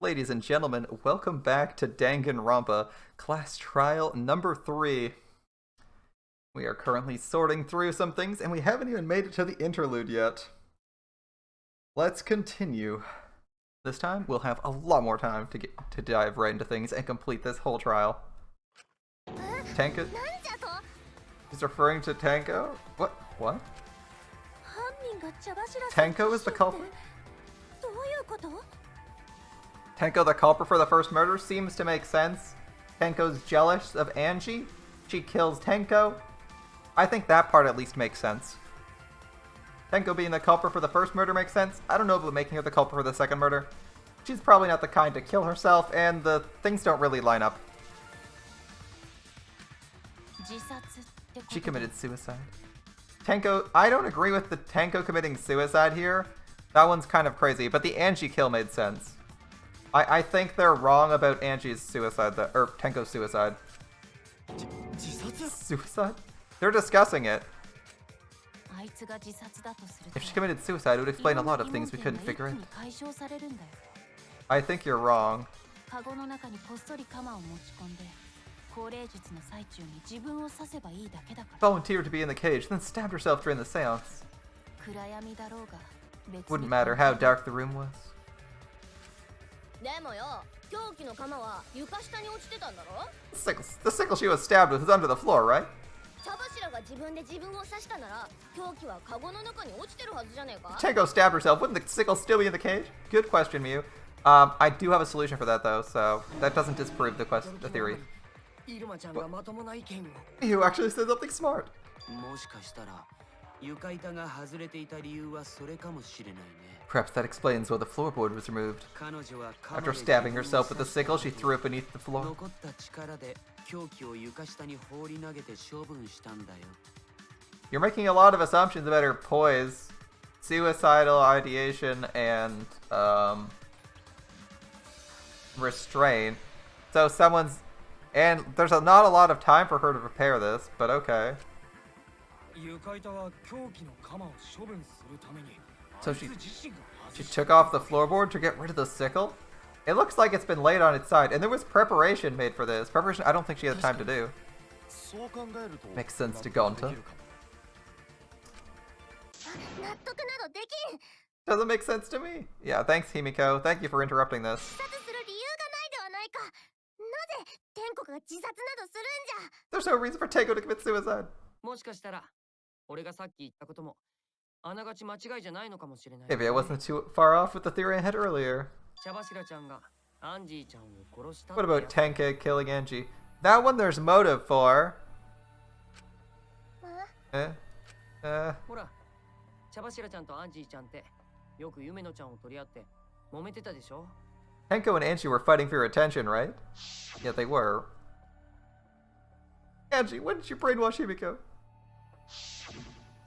Ladies and gentlemen, welcome back to Danganronpa, class trial number 3. We are currently sorting through some things, and we haven't even made it to the interlude yet. Let's continue. This time, we'll have a lot more time to dive right into things and complete this whole trial. Tanko? He's referring to Tanko? What? Tanko is the culprit? Tenko the culprit for the first murder seems to make sense. Tenko's jealous of Angie. She kills Tenko. I think that part at least makes sense. Tenko being the culprit for the first murder makes sense. I don't know about making her the culprit for the second murder. She's probably not the kind to kill herself, and the things don't really line up. She committed suicide. Tenko, I don't agree with the Tenko committing suicide here. That one's kind of crazy, but the Angie kill made sense. I think they're wrong about Angie's suicide, or Tenko's suicide. Suicide? They're discussing it. If she committed suicide, it would explain a lot of things we couldn't figure out. I think you're wrong. Volunteered to be in the cage, then stabbed herself during the seance. Wouldn't matter how dark the room was. The sickle she was stabbed with is under the floor, right? Tenko stabbed herself. Wouldn't the sickle still be in the cage? Good question, Mew. I do have a solution for that, though, so that doesn't disprove the theory. You actually said something smart. Perhaps that explains why the floorboard was removed. After stabbing herself with the sickle, she threw it beneath the floor. You're making a lot of assumptions about her poise, suicidal ideation, and restraint. So and there's not a lot of time for her to prepare this, but okay. So she took off the floorboard to get rid of the sickle? It looks like it's been laid on its side, and there was preparation made for this. Preparation I don't think she had time to do. Makes sense to Gonta. Doesn't make sense to me. Yeah, thanks Himiko. Thank you for interrupting this. There's no reason for Tenko to commit suicide. Maybe I wasn't too far off with the theory I had earlier. What about Tenko killing Angie? That one there's motive for. Tenko and Angie were fighting for your attention, right? Yeah, they were. Angie, when did you brainwash Himiko?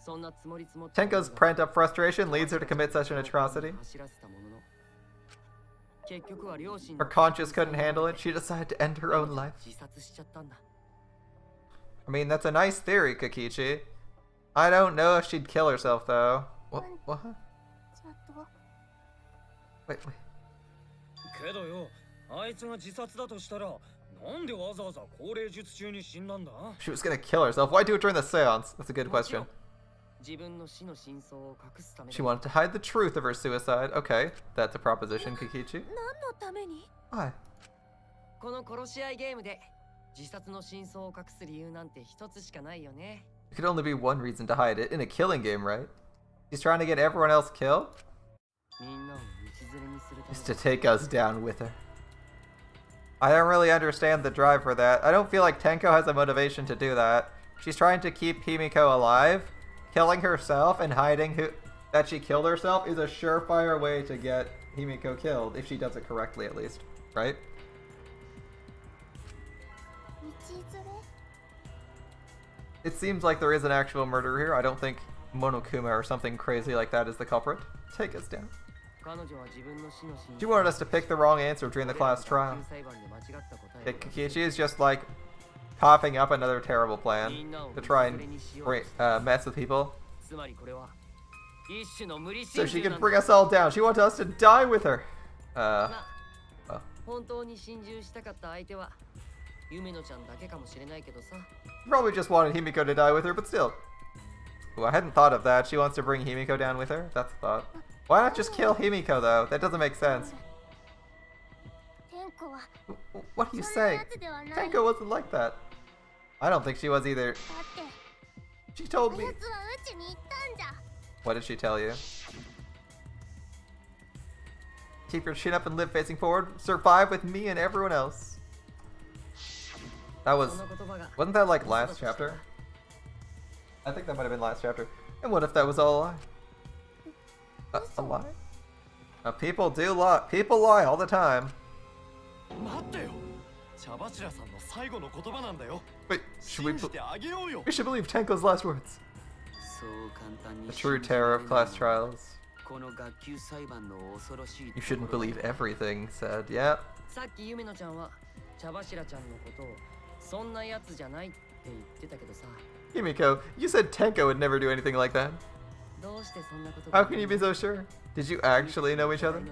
Tenko's pent-up frustration leads her to commit such an atrocity. Her conscience couldn't handle it. She decided to end her own life. I mean, that's a nice theory, Kokichi. I don't know if she'd kill herself, though. What? Wait. She was gonna kill herself. Why do it during the seance? That's a good question. She wanted to hide the truth of her suicide. Okay, that's a proposition, Kokichi. Why? There could only be one reason to hide it. In a killing game, right? She's trying to get everyone else killed? Just to take us down with her. I don't really understand the drive for that. I don't feel like Tenko has a motivation to do that. She's trying to keep Himiko alive. Killing herself and hiding that she killed herself is a surefire way to get Himiko killed, if she does it correctly at least, right? It seems like there is an actual murder here. I don't think Monokuma or something crazy like that is the culprit. Take us down. She wanted us to pick the wrong answer during the class trial. Kokichi is just like coughing up another terrible plan to try and mess with people. So she can bring us all down. She wants us to die with her. Probably just wanted Himiko to die with her, but still. Ooh, I hadn't thought of that. She wants to bring Himiko down with her? That's a thought. Why not just kill Himiko, though? That doesn't make sense. What are you saying? Tenko wasn't like that. I don't think she was either. She told me. What did she tell you? Keep your chin up and live facing forward. Survive with me and everyone else. That wasn't that like last chapter? I think that might have been last chapter. And what if that was all a lie? A lie? People do lie. People lie all the time. Wait, we should believe Tenko's last words. The true terror of class trials. You shouldn't believe everything said. Yeah. Himiko, you said Tenko would never do anything like that. How can you be so sure? Did you actually know each other?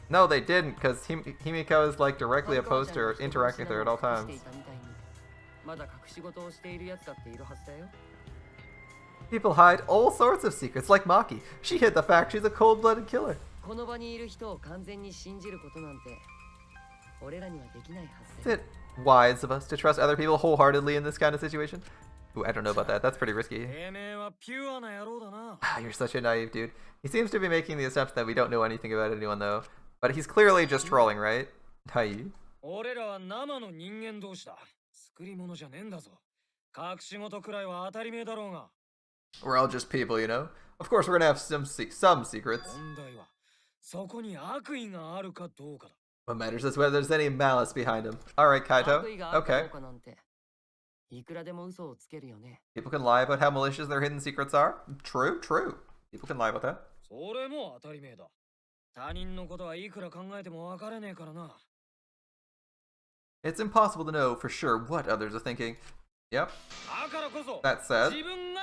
No, they didn't, because Himiko is like directly opposed to her, interacting with her at all times. People hide all sorts of secrets, like Maki. She hid the fact she's a cold-blooded killer. Is it wise of us to trust other people wholeheartedly in this kind of situation? Ooh, I don't know about that. That's pretty risky. You're such a naive dude. He seems to be making the assumption that we don't know anything about anyone, though. But he's clearly just trolling, right? Naive. We're all just people, you know? Of course, we're gonna have some secrets. What matters is whether there's any malice behind him. Alright, Kaito. Okay. People can lie about how malicious their hidden secrets are. True, true. People can lie about that. It's impossible to know for sure what others are thinking. Yep. That said. And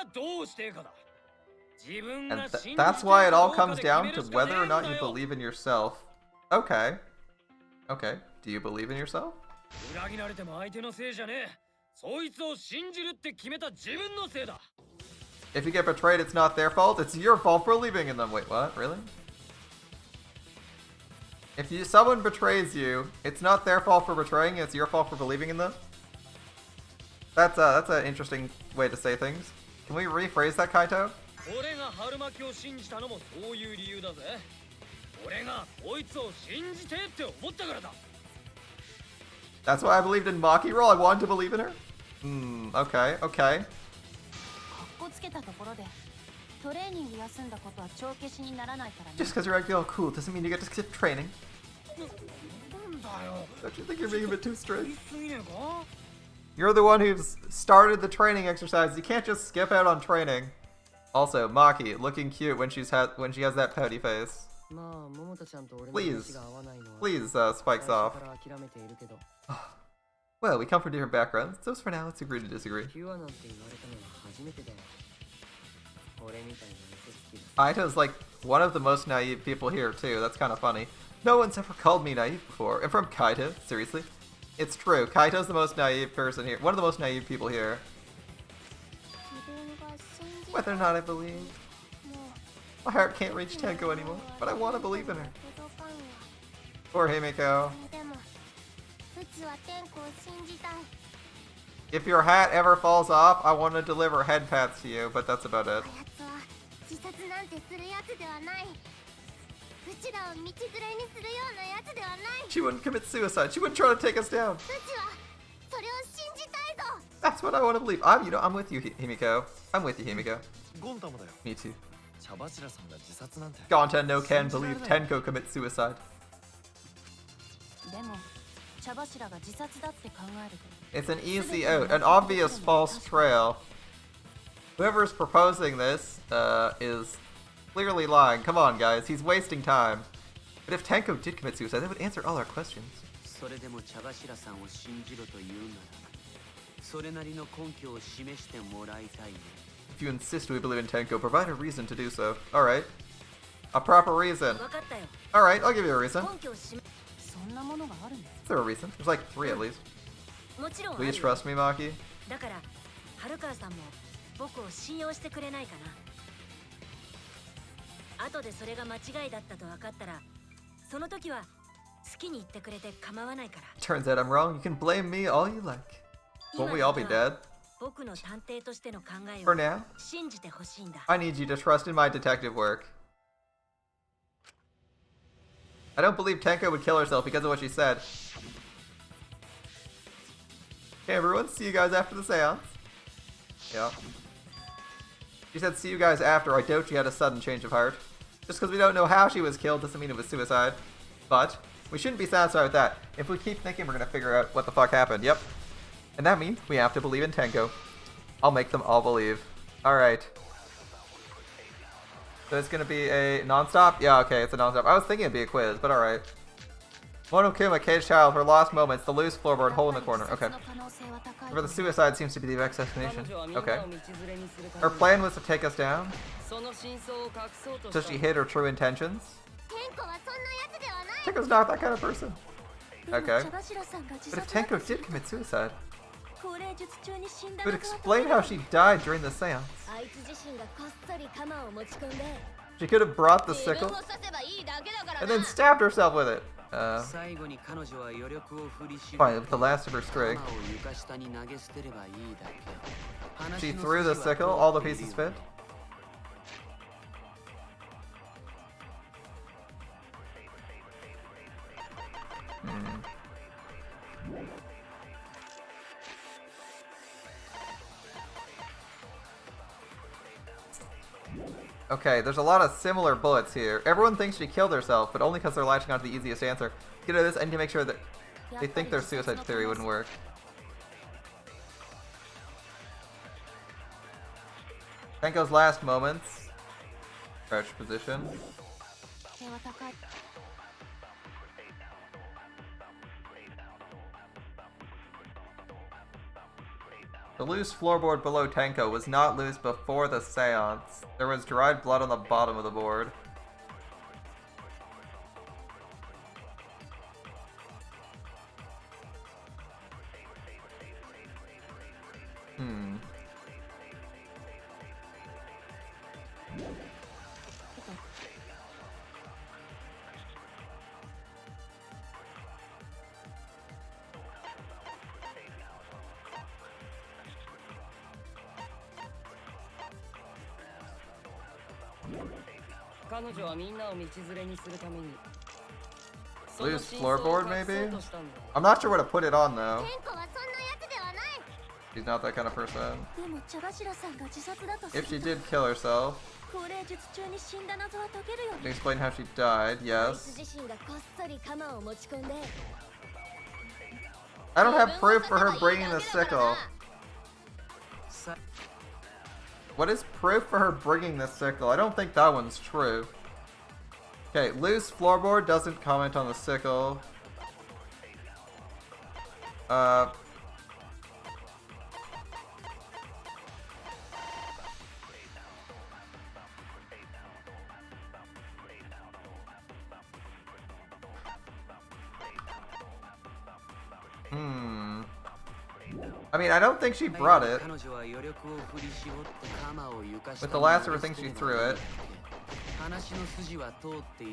that's why it all comes down to whether or not you believe in yourself. Okay. Okay. Do you believe in yourself? If you get betrayed, it's not their fault. It's your fault for believing in them. Wait, what? Really? If someone betrays you, it's not their fault for betraying you. It's your fault for believing in them. That's an interesting way to say things. Can we rephrase that, Kaito? That's why I believed in Maki Roll. I wanted to believe in her. Okay, okay. Just because you're acting all cool doesn't mean you get to skip training. Don't you think you're being a bit too strict? You're the one who's started the training exercise. You can't just skip out on training. Also, Maki looking cute when she has that pouty face. Please, spikes off. Well, we come from different backgrounds, so for now, let's agree to disagree. Aito's like one of the most naive people here too. That's kind of funny. No one's ever called me naive before. And from Kaito, seriously. It's true. Kaito's the most naive person here. One of the most naive people here. Whether or not I believe. My heart can't reach Tenko anymore, but I want to believe in her. Poor Himiko. If your hat ever falls off, I want to deliver head pats to you, but that's about it. She wouldn't commit suicide. She wouldn't try to take us down. That's what I want to believe. I'm with you, Himiko. I'm with you, Himiko. Me too. Gonta no can believe Tenko commits suicide. It's an easy out, an obvious false trail. Whoever's proposing this is clearly lying. Come on, guys, he's wasting time. But if Tenko did commit suicide, that would answer all our questions. If you insist we believe in Tenko, provide a reason to do so. Alright. A proper reason. Alright, I'll give you a reason. Is there a reason? There's like 3 at least. Please trust me, Maki. だから春川さんも僕を信用してくれないかな。後でそれが間違いだったと分かったら、その時は好きに言ってくれて構わないから。Turns out I'm wrong. You can blame me all you like. Won't we all be dead? 僕の探偵としての考え For を now, 信じてほしいんだ。 I need you to trust in my detective work. I don't believe Tenko would kill herself because of what she said. Okay, everyone, see you guys after the seance. Yeah. She said, see you guys after. I doubt she had a sudden change of heart. Just because we don't know how she was killed doesn't mean it was suicide. But we shouldn't be satisfied with that. If we keep thinking, we're going to figure out what the fuck happened. Yep. And that means we have to believe in Tenko. I'll make them all believe. Alright. So it's going to be a non-stop? Yeah, okay, it's a non-stop. I was thinking it'd be a quiz, but alright. Monokuma, caged child, her lost moments, the loose floorboard, hole in the corner. Okay. For the suicide seems to be the explanation. Okay. Her plan was to take us down? Does she hid her true intentions? Tenko's not that kind of person. Okay. But if Tenko did commit suicide, it would explain how she died during the seance. She could have brought the sickle and then stabbed herself with it. Fine, with the last of her strength. She threw the sickle, all the pieces fit. Okay, there's a lot of similar bullets here. Everyone thinks she killed herself, but only because they're latching onto the easiest answer. To get out of this, I need to make sure that they think their suicide theory wouldn't work. Tenko's last moments. Crouch position. The loose floorboard below Tenko was not loose before the seance. There was dried blood on the bottom of the board. Loose floorboard, maybe? I'm not sure where to put it on, though. She's not that kind of person. If she did kill herself, can you explain how she died? Yes. I don't have proof for her bringing the sickle. What is proof for her bringing the sickle? I don't think that one's true. Okay, loose floorboard doesn't comment on the sickle. I mean, I don't think she brought it. With the last of her things, she threw it.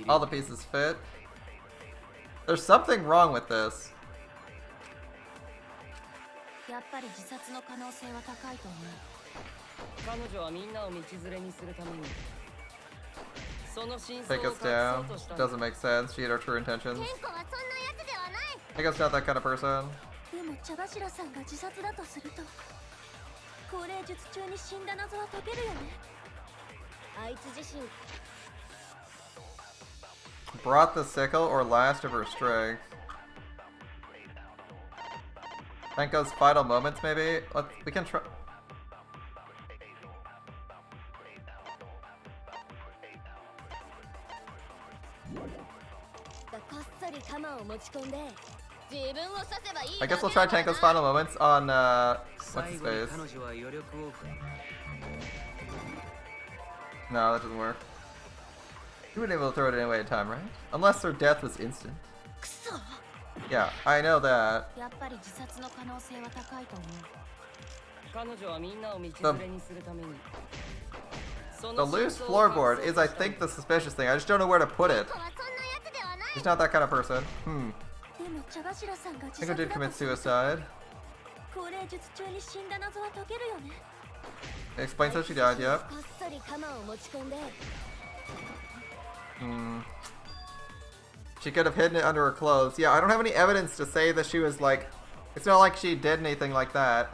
All the pieces fit. There's something wrong with this. Take us down. Doesn't make sense. She had her true intentions. Tenko's not that kind of person. Brought the sickle or last of her strength. Tenko's final moments, maybe? We can try. I guess we'll try Tenko's final moments on, what's his face? No, that doesn't work. You wouldn't be able to throw it any way at a time, right? Unless their death was instant. Yeah, I know that. やっぱり自殺の可能性は高いと思う。彼女はみんなを道連れにするために。 The loose floorboard is, I think, the suspicious thing. I just don't know where to put it. He's not that kind of person. I think I did commit suicide. It explains how she died, yep. She could have hidden it under her clothes. Yeah, I don't have any evidence to say that she was like... It's not like she did anything like that.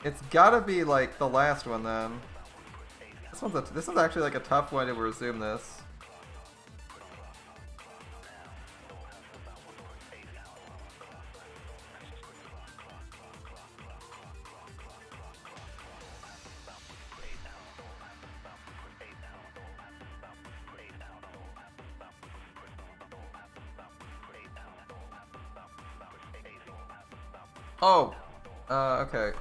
It's gotta be like the last one then. This one's actually like a tough one to resume this. Oh, okay.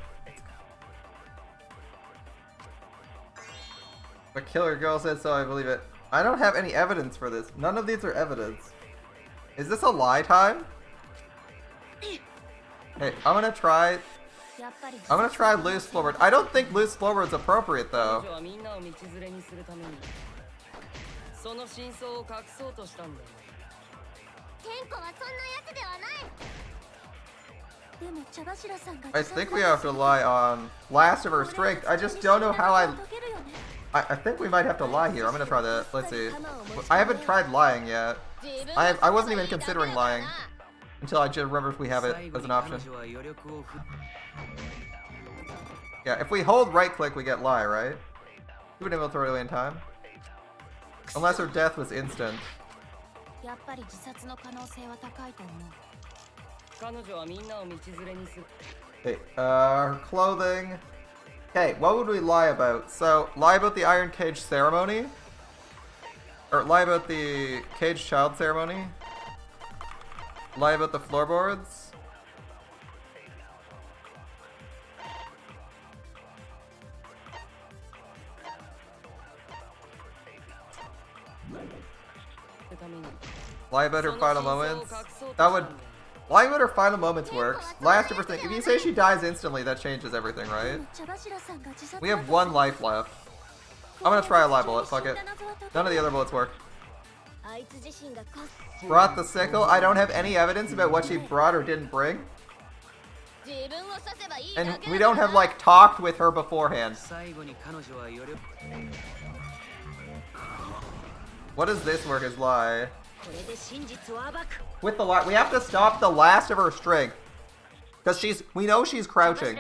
The killer girl said so, I believe it. I don't have any evidence for this. None of these are evidence. Is this a lie time? Hey, I'm gonna try loose floorboard. I don't think loose floorboard's appropriate though. I think we have to rely on last of her strength. I just don't know how I think we might have to lie here. I'm gonna try that. Let's see. I haven't tried lying yet. I wasn't even considering lying until I just remember if we have it as an option. Yeah, if we hold right click, we get lie, right? We wouldn't be able to throw it away in time. Unless her death was instant. Okay, her clothing. Okay, what would we lie about? So, lie about the Iron Cage ceremony? Or lie about the Caged Child ceremony? Lie about the floorboards? Lie about her final moments? That would... Lying about her final moments works. Last of her thing. If you say she dies instantly, that changes everything, right? We have one life left. I'm gonna try a lie bullet, fuck it. None of the other bullets work. Brought the sickle. I don't have any evidence about what she brought or didn't bring. And we don't have, like, talked with her beforehand. What does this work as lie? With the lie, we have to stop the last of her strength. Because we know she's crouching.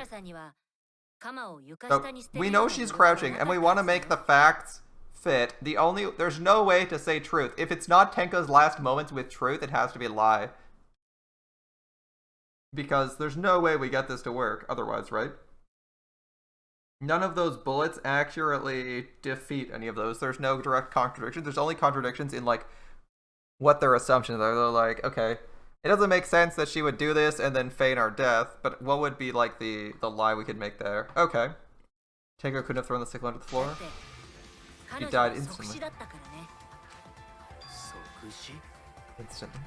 So we know she's crouching, and we want to make the facts fit. There's no way to say truth. If it's not Tenko's last moments with truth, it has to be a lie. Because there's no way we get this to work otherwise, right? None of those bullets accurately defeat any of those. There's no direct contradictions. There's only contradictions in, like, what their assumptions are. They're like, okay, it doesn't make sense that she would do this and then feign our death, but what would be, like, the lie we could make there? Okay. Tenko couldn't have thrown the sickle onto the floor. He died instantly. Instantly.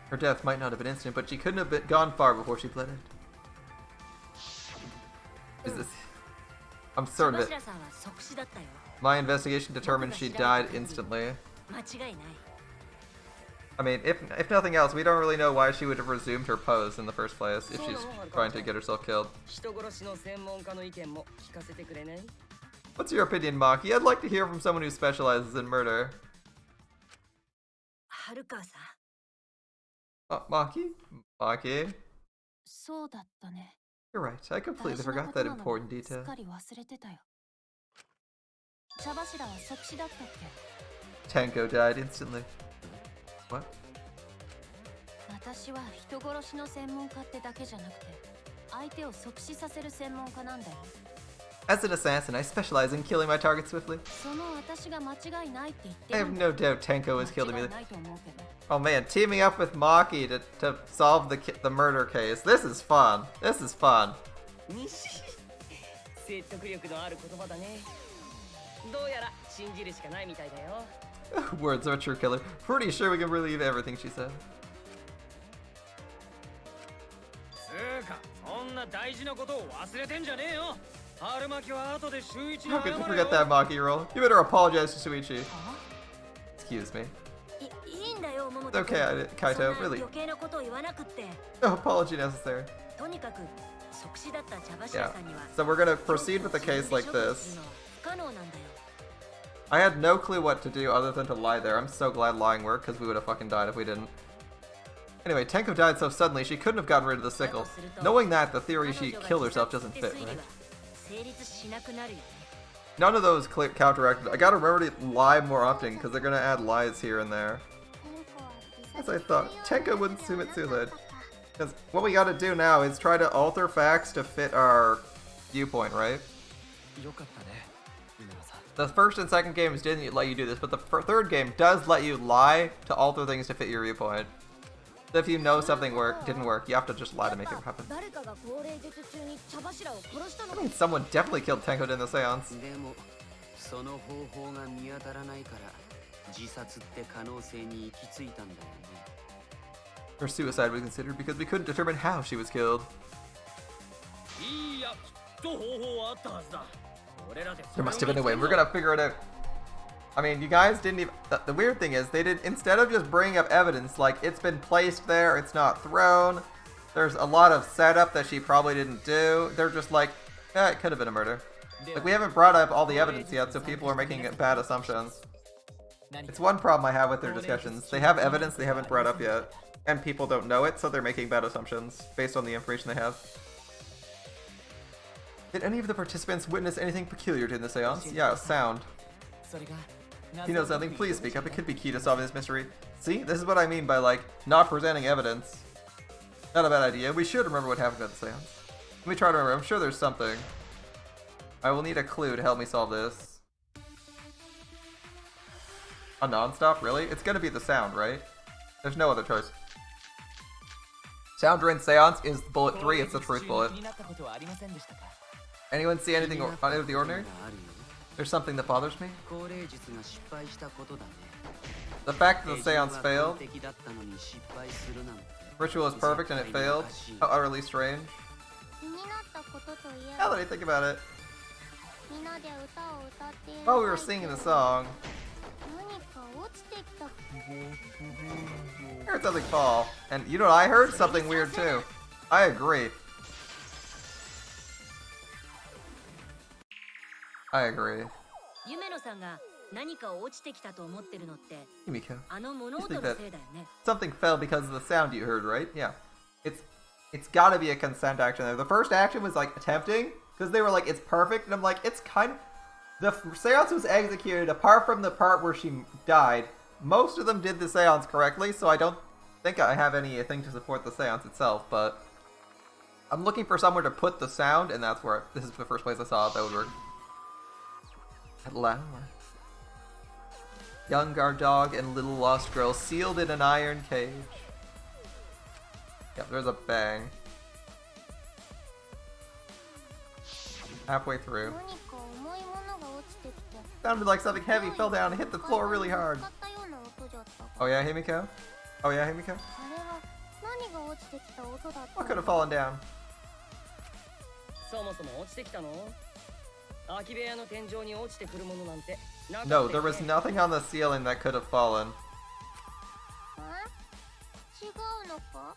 Her death might not have been instant, but she couldn't have gone far before she bled out. Is this... I'm certain of it. My investigation determined she died instantly. I mean, if nothing else, we don't really know why she would have resumed her pose in the first place if she's trying to get herself killed. What's your opinion, Maki? I'd like to hear from someone who specializes in murder. Maki? Maki? You're right, I completely forgot that important detail. Tenko died instantly. What? As an assassin, I specialize in killing my targets swiftly. I have no doubt Tenko has killed me. Oh man, teaming up with Maki to solve the murder case. This is fun. This is fun. どうやら信じるしかないみたいだよ。 Words of a true killer. Pretty sure we can believe everything she said. つうか、そんな大事なことを忘れてんじゃねえよ。春巻きは後で周一に How 謝 could you れよ。 forget that Maki roll? You better apologize to Suichi. Excuse me. いいんだよ、桃 It's 太 okay, Kaito, そんな really. 余計なことを言わなくって。 No apology necessary. とにかく即死だった茶柱 Yeah. さんには So we're gonna proceed with the case like this. 不可能なんだよ。 I had no clue what to do other than to lie there. I'm so glad lying worked, because we would have fucking died if we didn't. Anyway, Tenko died so suddenly, she couldn't have gotten rid of the sickle. Knowing that, the theory she killed herself doesn't fit, right? 成立しなくなるよね。 None of those counteracted. I gotta remember to lie more often, because they're gonna add lies here and there. As I thought, Tenko wouldn't submit suicide. Because what we gotta do now is try to alter facts to fit our viewpoint, right? The first and second games didn't let you do this, but the third game does let you lie to alter things to fit your viewpoint. So if you know something didn't work, you have to just lie to make it happen. 誰かが高齢術中に茶柱を殺したの I mean, someone definitely killed Tenko in the seance. でもその方法が見当たらないから自殺って可能性に行き着いたんだよね。 Her suicide was considered because we couldn't determine how she was killed. いや、きっと方法はあったはずだ。俺らで There must have been a way. We're gonna figure it out. I mean, you guys didn't even. The weird thing is, they did, instead of just bringing up evidence, like it's been placed there, it's not thrown. There's a lot of setup that she probably didn't do. They're just like, it could have been a murder. Like, we haven't brought up all the evidence yet, so people are making bad assumptions. It's one problem I have with their discussions. They have evidence they haven't brought up yet, and people don't know it, so they're making bad assumptions based on the information they have. Did any of the participants witness anything peculiar during the seance? Yeah, sound. If you know something, please speak up. It could be key to solving this mystery. See, this is what I mean by, like, not presenting evidence. Not a bad idea. We should remember what happened at the seance. Let me try to remember. I'm sure there's something. I will need a clue to help me solve this. A non-stop? Really? It's gonna be the sound, right? There's no other choice. Sound during seance is bullet 3. It's the truth bullet. Anyone see anything out of the ordinary? There's something that bothers me. 高齢術が失敗したことだね。 The fact that the seance failed. 敵だったのに失敗するなんて。 Ritual is perfect and it failed. How utterly strange. 気になったことといえ Now ば that I think about it. みんなで歌を歌っている While we were singing the song, 何か落ちてきた I heard something fall. And you know what I heard? Something weird too. I agree. I agree. 夢野さんが何か落ちてきたと思ってるのって Himiko. あの物音のせいだよね。 Something fell because of the sound you heard, right? Yeah. It's gotta be a consent action there. The first action was like tempting, because they were like, it's perfect, and I'm like, it's kind of... The seance was executed, apart from the part where she died. Most of them did the seance correctly, so I don't think I have anything to support the seance itself, but... I'm looking for somewhere to put the sound, and that's where... This is the first place I saw it that would work. Hello. Young guard dog and little lost girl sealed in an iron cage. Yep, there's a bang. Halfway through. 何か重いものが落ちてきて Sounded like something heavy fell down and hit the floor really hard. 使ったような音じゃったが Oh yeah, Himiko? Oh yeah, Himiko? あれは何が落ちてきた音だった What の could have fallen down? そもそも落ちてきたの？空き部屋の天井に落ちてくるものなんてなかった No, よね。 there was nothing on the ceiling that could have fallen. 違うのか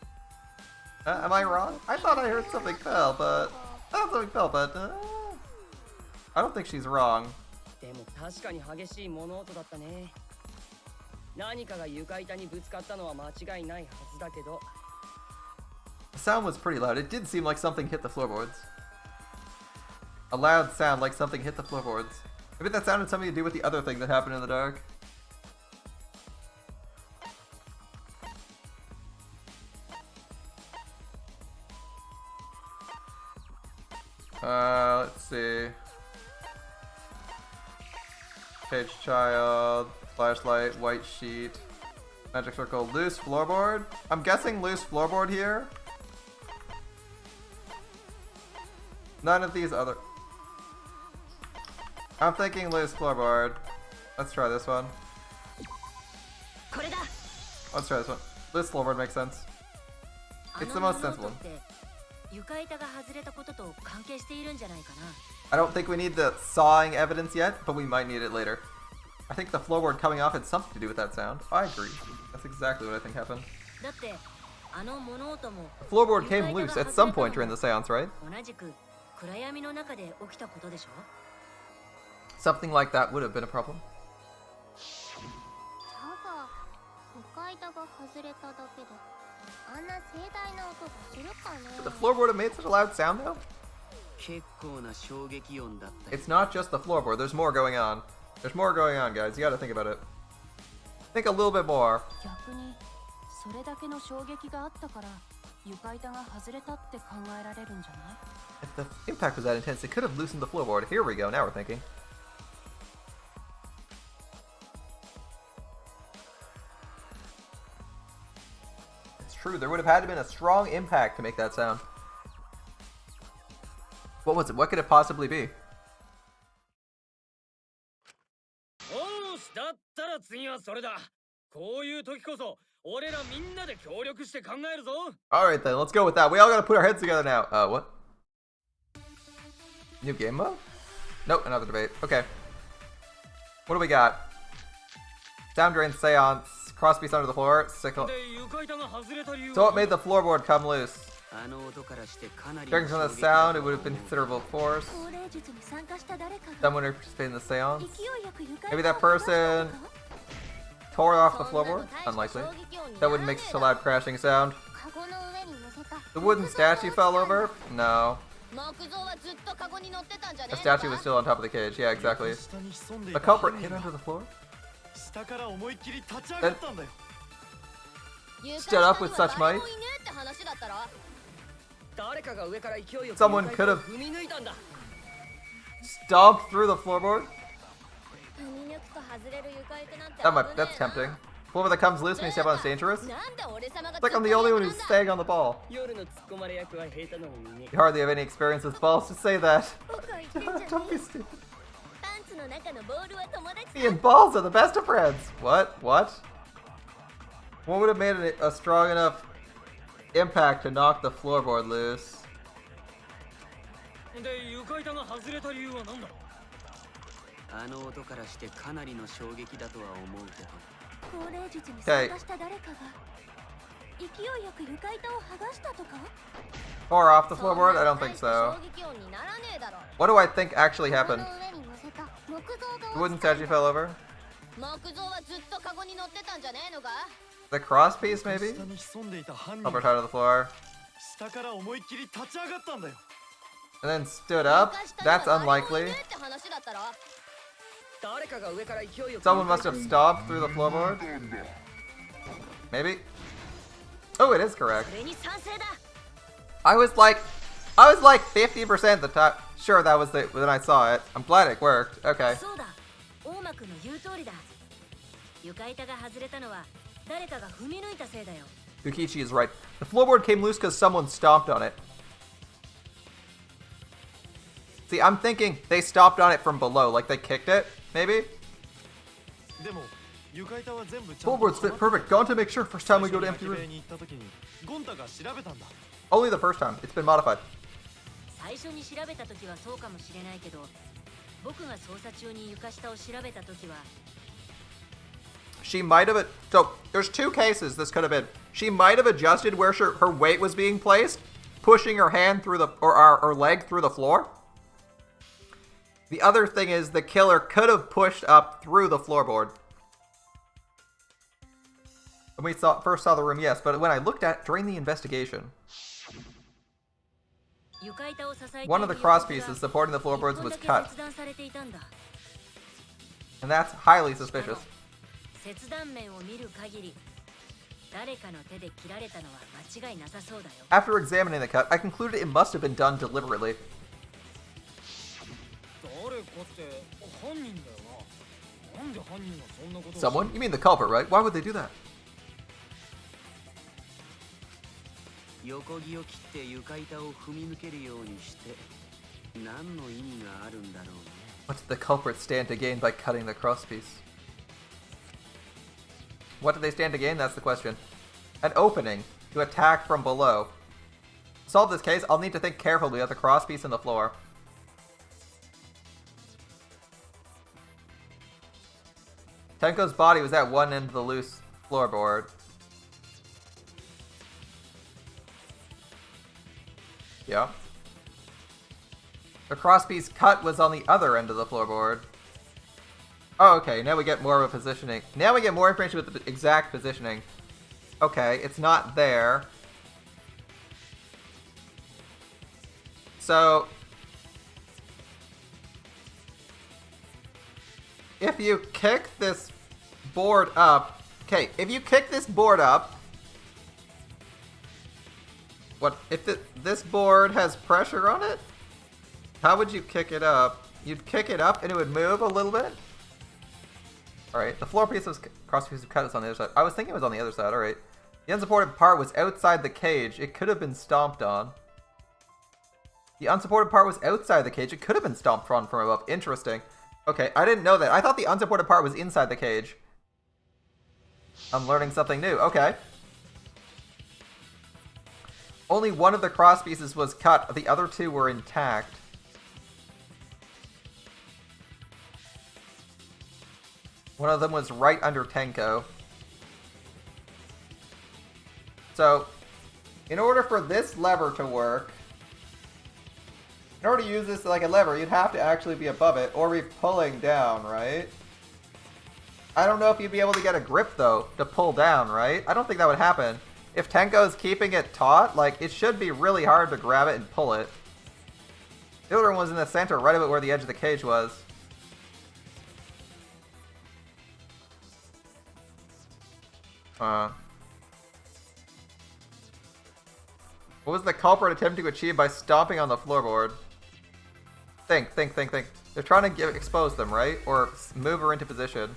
Am I wrong? I thought I heard something fell, but... I thought something fell, but... I don't think she's wrong. でも確かに激しい物音だったね。何かが床板にぶつかったのは間違いないはずだけど。 The sound was pretty loud. It did seem like something hit the floorboards. A loud sound like something hit the floorboards. Maybe that sounded something to do with the other thing that happened in the dark. Let's see. Cage child, flashlight, white sheet, magic circle, loose floorboard. I'm guessing loose floorboard here. None of these other... I'm thinking loose floorboard. Let's try this one. これだ。 Let's try this one. Loose floorboard makes sense. あ It's の the 物 most 音 sensible って床板が外れたことと関係しているんじゃないかな。 I don't think we need the sawing evidence yet, but we might need it later. I think the floorboard coming off had something to do with that sound. I agree. That's exactly what I think happened. だってあの物音も The floorboard came loose at some point during the seance, right? 同じく暗闇の中で起きたことでしょ。 Something like that would have been a problem. ただ床板が外れただけであんな盛大な音がするかね。 But the floorboard have made such a loud sound though? 結構な衝撃音だったよ。 It's not just the floorboard, there's more going on. There's more going on, guys. You gotta think about it. Think a little bit more. 逆にそれだけの衝撃があったから床板が外れたって考えられるんじゃない？ If the impact was that intense, it could have loosened the floorboard. Here we go, now we're thinking. It's true, there would have had to have been a strong impact to make that sound. What was it? What could it possibly be? おーし、だったら次はそれだ。こういう時こそ俺らみんなで協力して考えるぞ。 Alright then, let's go with that. We all gotta put our heads together now. What? New game mode? Nope, another debate. Okay. What do we got? Sound drain seance. Crosspiece under the floor. Sickle. で、床板が外れた理由 So what made the floorboard come loose? あの音からしてかなり Judging の from 衝 the 撃だ sound, と it would have 思 been う。 considerable force. 高齢術に参加した誰かが Someone who participated in the seance. 勢いよく床板 Maybe を that 剥がした person とか tore off the floorboard? Unlikely. That wouldn't make such a loud crashing sound. カゴの上に乗せた The wooden statue fell over? No. 木造はずっとカゴに乗ってたんじゃね The えのか statue was still on top of the cage. Yeah, exactly. 下に潜んでい The た culprit 犯 hid 人 under が the floor? 下から思いっきり立ち上がったんだよ。 Stood up with such might? 誰もいねえって話だったら誰かが上から勢いよく Someone 床板 could を have- 踏み抜いたんだ。 Stomped through the floorboard? 踏み抜くと外れる床板なんて That's tempting. Floor that comes loose when you step on is dangerous? なんで俺様が It's like I'm the only one who's staying on the ball. 夜の突っ込まれ役は下手なのにね。 You hardly have any experience with balls to say that. 僕は言ってんじゃね Don't be え stupid. パンツの中のボールは友達 Me and balls are the best of friends. What? What? What would have made it a strong enough impact to knock the floorboard loose? で、床板が外れた理由は何だ。あの音からしてかなりの衝撃だとは思うけど。高齢術に参加した誰かが勢いよく床板を剥がしたとか Or off the floorboard? I don't think so. 衝撃音にならねえだろ What do I think actually カゴ happened? の上に乗せた木造が The 落 wooden ちたん statue だ fell over? 木造はずっとカゴに乗ってたんじゃねえのか The cross piece, maybe? 下に潜んでいた犯人 Culprit が out of the floor. 下から思いっきり立ち上がったんだよ。 And then stood up? 床下には That's 誰もい unlikely. ねえって話だったら誰かが上から勢いよく Someone must have stomped through the floorboard? Maybe? Oh, it is correct. それに賛成だ。 I was like 50% the time. Sure, that was the when I saw it. I'm glad it worked. Okay. そうだ。大間くんの言う通りだ。床板が外れたのは誰かが踏み抜いたせいだよ。 Yukichi is right. The floorboard came loose because someone stomped on it. See, I'm thinking they stomped on it from below, like they kicked it, maybe? でも床板は全部ちゃんと Floorboards fit perfect. Gone to make sure first time we go to empty 最初に空き部屋 room. に行った時にゴンタが調べたんだ。 Only the first time. It's been modified. 最初に調べた時はそうかもしれないけど、僕が捜査中に床下を調べた時は She might have... So, there's two cases this could have been. She might have adjusted where her weight was being placed, pushing her hand through the... or her leg through the floor. The other thing is the killer could have pushed up through the floorboard. When we first saw the room, yes, but when I looked at it during the investigation, 床板を支えている one of the cross pieces supporting the floorboards was 一本 cut, だけ切断されていたんだ。 and that's highly suspicious. 切断面を見る限り、誰かの手で切られたのは間違いなさそうだよ。 After examining the cut, I concluded it must have been done deliberately. 誰かって犯人だよな。なんで犯人がそんなことを Someone? You mean the culprit, right? Why would they do that? 横木を切って床板を踏み抜けるようにして何の意味があるんだろうね。What did the culprit stand to gain by cutting the crosspiece? What did they stand to gain? That's the question. An opening to attack from below. To solve this case, I'll need to think carefully of the crosspiece in the floor. Tenko's body was at one end of the loose floorboard. Yeah. The crosspiece cut was on the other end of the floorboard. Oh, okay, now we get more of a positioning. Now we get more information with the exact positioning. Okay, it's not there. So, if you kick this board up... Okay, if you kick this board up... What, if this board has pressure on it? How would you kick it up? You'd kick it up and it would move a little bit? Alright, the floor piece was... Cross piece of cut is on the other side. I was thinking it was on the other side, alright. The unsupported part was outside the cage. It could have been stomped on. The unsupported part was outside the cage. It could have been stomped on from above. Interesting. Okay, I didn't know that. I thought the unsupported part was inside the cage. I'm learning something new. Okay. Only one of the cross pieces was cut. The other two were intact. One of them was right under Tenko. So, in order for this lever to work, in order to use this like a lever, you'd have to actually be above it or be pulling down, right? I don't know if you'd be able to get a grip, though, to pull down, right? I don't think that would happen. If Tenko's keeping it taut, like, it should be really hard to grab it and pull it. The other one was in the center, right about where the edge of the cage was. What was the culprit attempting to achieve by stomping on the floorboard? Think. They're trying to expose them, right? Or move her into position.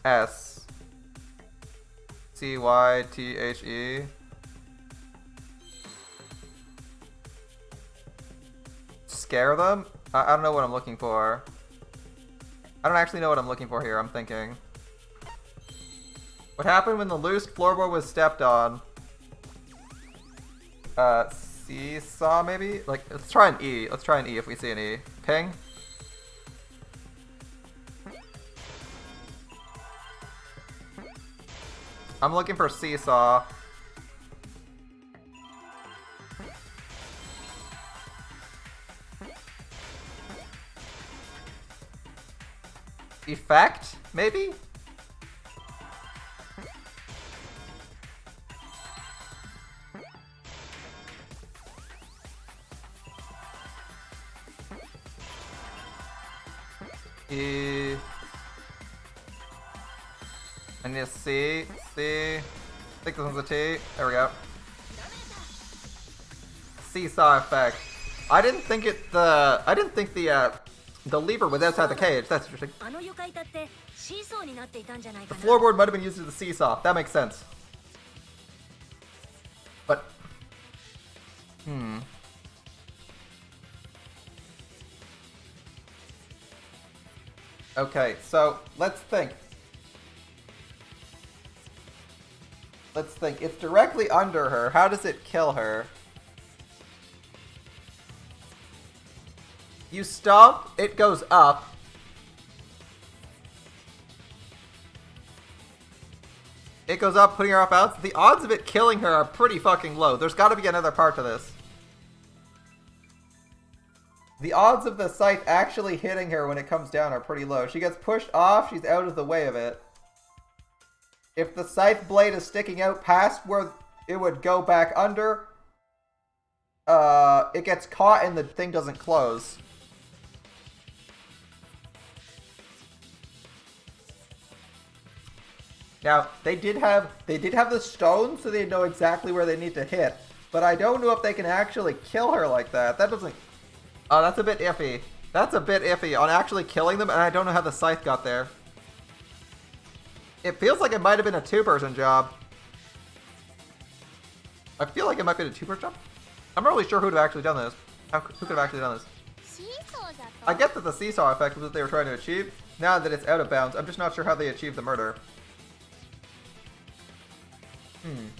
S. C-Y-T-H-E. Scare them? I don't know what I'm looking for. I don't actually know what I'm looking for here, I'm thinking. What happened when the loose floorboard was stepped on? Seesaw maybe? Like, let's try an E. Let's try an E if we see an E. Ping? I'm looking for seesaw. Effect? Maybe? E. I need a C. C. I think this one's a T. There we go. Seesaw effect. I didn't think the lever was outside the cage. That's interesting. The floorboard might have been used as a seesaw. That makes sense. But okay, so let's think. It's directly under her. How does it kill her? You stomp, it goes up. It goes up, putting her off balance. The odds of it killing her are pretty fucking low. There's got to be another part to this. The odds of the scythe actually hitting her when it comes down are pretty low. She gets pushed off, she's out of the way of it. If the scythe blade is sticking out past where it would go back under, it gets caught and the thing doesn't close. Now, they did have the stone, so they know exactly where they need to hit. But I don't know if they can actually kill her like that. That doesn't... Oh, that's a bit iffy. That's a bit iffy on actually killing them, and I don't know how the scythe got there. It feels like it might have been a two-person job. I feel like it might be a two-person job. I'm not really sure who would have actually done this. Who could have actually done this? シーソーだと I get that the seesaw effect was what they were trying to achieve. Now that it's out of bounds, I'm just not sure how they achieved the murder. Hmm.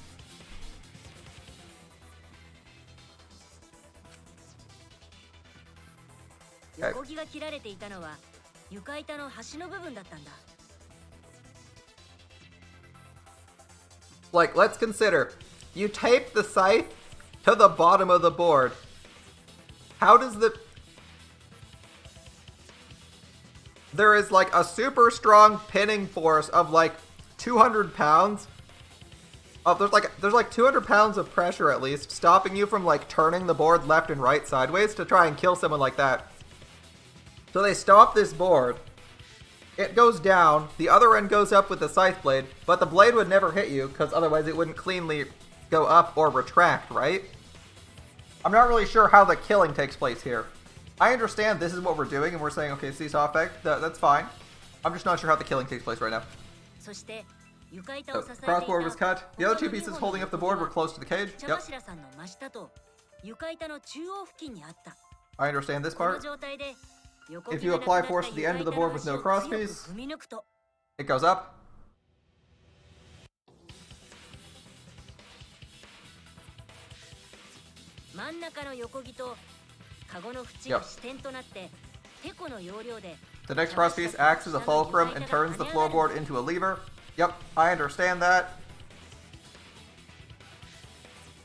横木が切られていたのは床板の端の部分だったんだ。 Like, let's consider. You tape the scythe to the bottom of the board. How does the... There is like a super strong pinning force of like 200 pounds. Oh, there's like 200 pounds of pressure at least, stopping you from like turning the board left and right sideways to try and kill someone like that. So they stop this board. It goes down, the other end goes up with the scythe blade, but the blade would never hit you, because otherwise it wouldn't cleanly go up or retract, right? I'm not really sure how the killing takes place here. I understand this is what we're doing, and we're saying, okay, seesaw effect, that's fine. I'm just not sure how the killing takes place right now. そして床板を支えていた Crossboard was cut. The other two pieces holding up the board were close to the cage. 茶 Yep, 柱さんの真下と床板の中央付近にあった。 I understand this この part. 状態で横 If 木 you がなく apply なった force to the end of the board with no 床板の端を強く crosspiece, 踏み抜くと it goes up. 真ん中の横木とカゴの縁が支点となってテコの要領で The next crosspiece acts as a fulcrum and turns the floorboard into a lever. Yep, I understand that.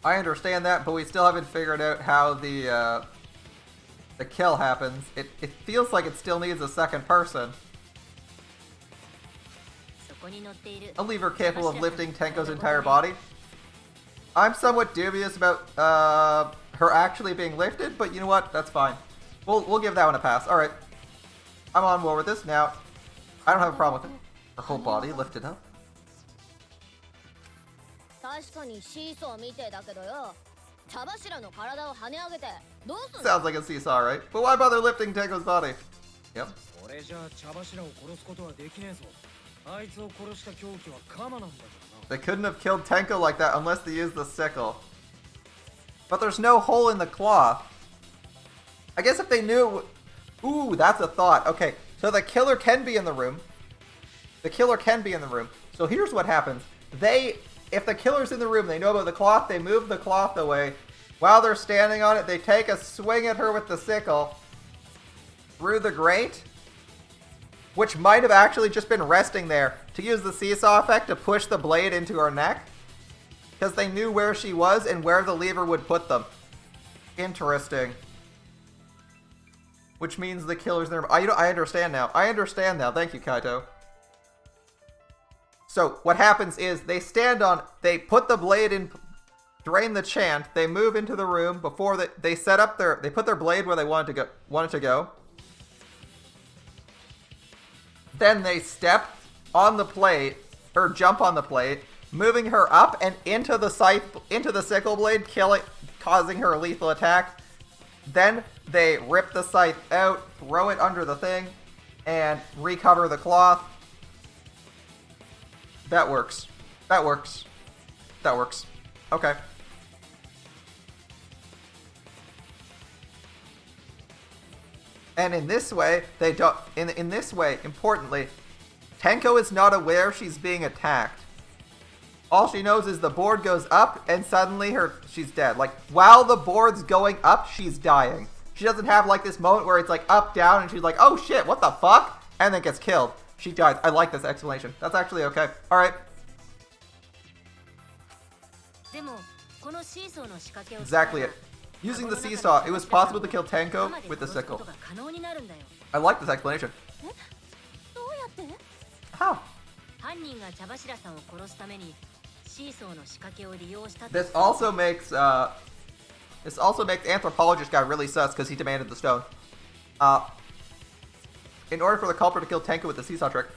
I understand that, but we still haven't figured out how the kill happens. It feels like it still needs a second person. そこに乗っている A lever capable of lifting Tenko's entire body. I'm somewhat dubious about her actually being lifted, but you know what? That's fine. We'll give that one a pass. All right, I'm on board with this now. I don't have a problem with it. Her whole body lifted up. 確かにシーソーみてえだけどよ。茶柱の体を跳ね上げてどうすんの？ Sounds like a seesaw, right? But why bother lifting Tenko's body? Yep. それじゃあ茶柱を殺すことはできねえぞ。あいつを殺した凶器は鎌なんだからな。 They couldn't have killed Tenko like that unless they used the sickle. But there's no hole in the cloth. I guess if they knew... Ooh, that's a thought. Okay, so the killer can be in the room. The killer can be in the room. So here's what happens. If the killer's in the room, they know about the cloth, they move the cloth away. While they're standing on it, they take a swing at her with the sickle through the grate, which might have actually just been resting there to use the seesaw effect to push the blade into her neck, because they knew where she was and where the lever would put them. Interesting. Which means the killer's there. I understand now. I understand now. Thank you, Kaito. So what happens is they put the blade in, drain the chant, they move into the room before they set up they put their blade where they want it to go. Then they step on the plate, or jump on the plate, moving her up and into the sickle blade, causing her a lethal attack. Then they rip the scythe out, throw it under the thing, and recover the cloth. That works. That works. That works. Okay. And in this way, they don't. In this way, importantly, Tenko is not aware she's being attacked. All she knows is the board goes up, and suddenly she's dead. Like, while the board's going up, she's dying. She doesn't have like this moment where it's like up, down, and she's like, oh shit, what the fuck? And then gets killed. She dies. I like this explanation. That's actually okay. Alright. Exactly it. Using the seesaw, it was possible to kill Tenko with the sickle. I like this explanation. How? This also makes Anthropologist guy really sus because he demanded the stone. In order for the culprit to kill Tenko with the seesaw trick,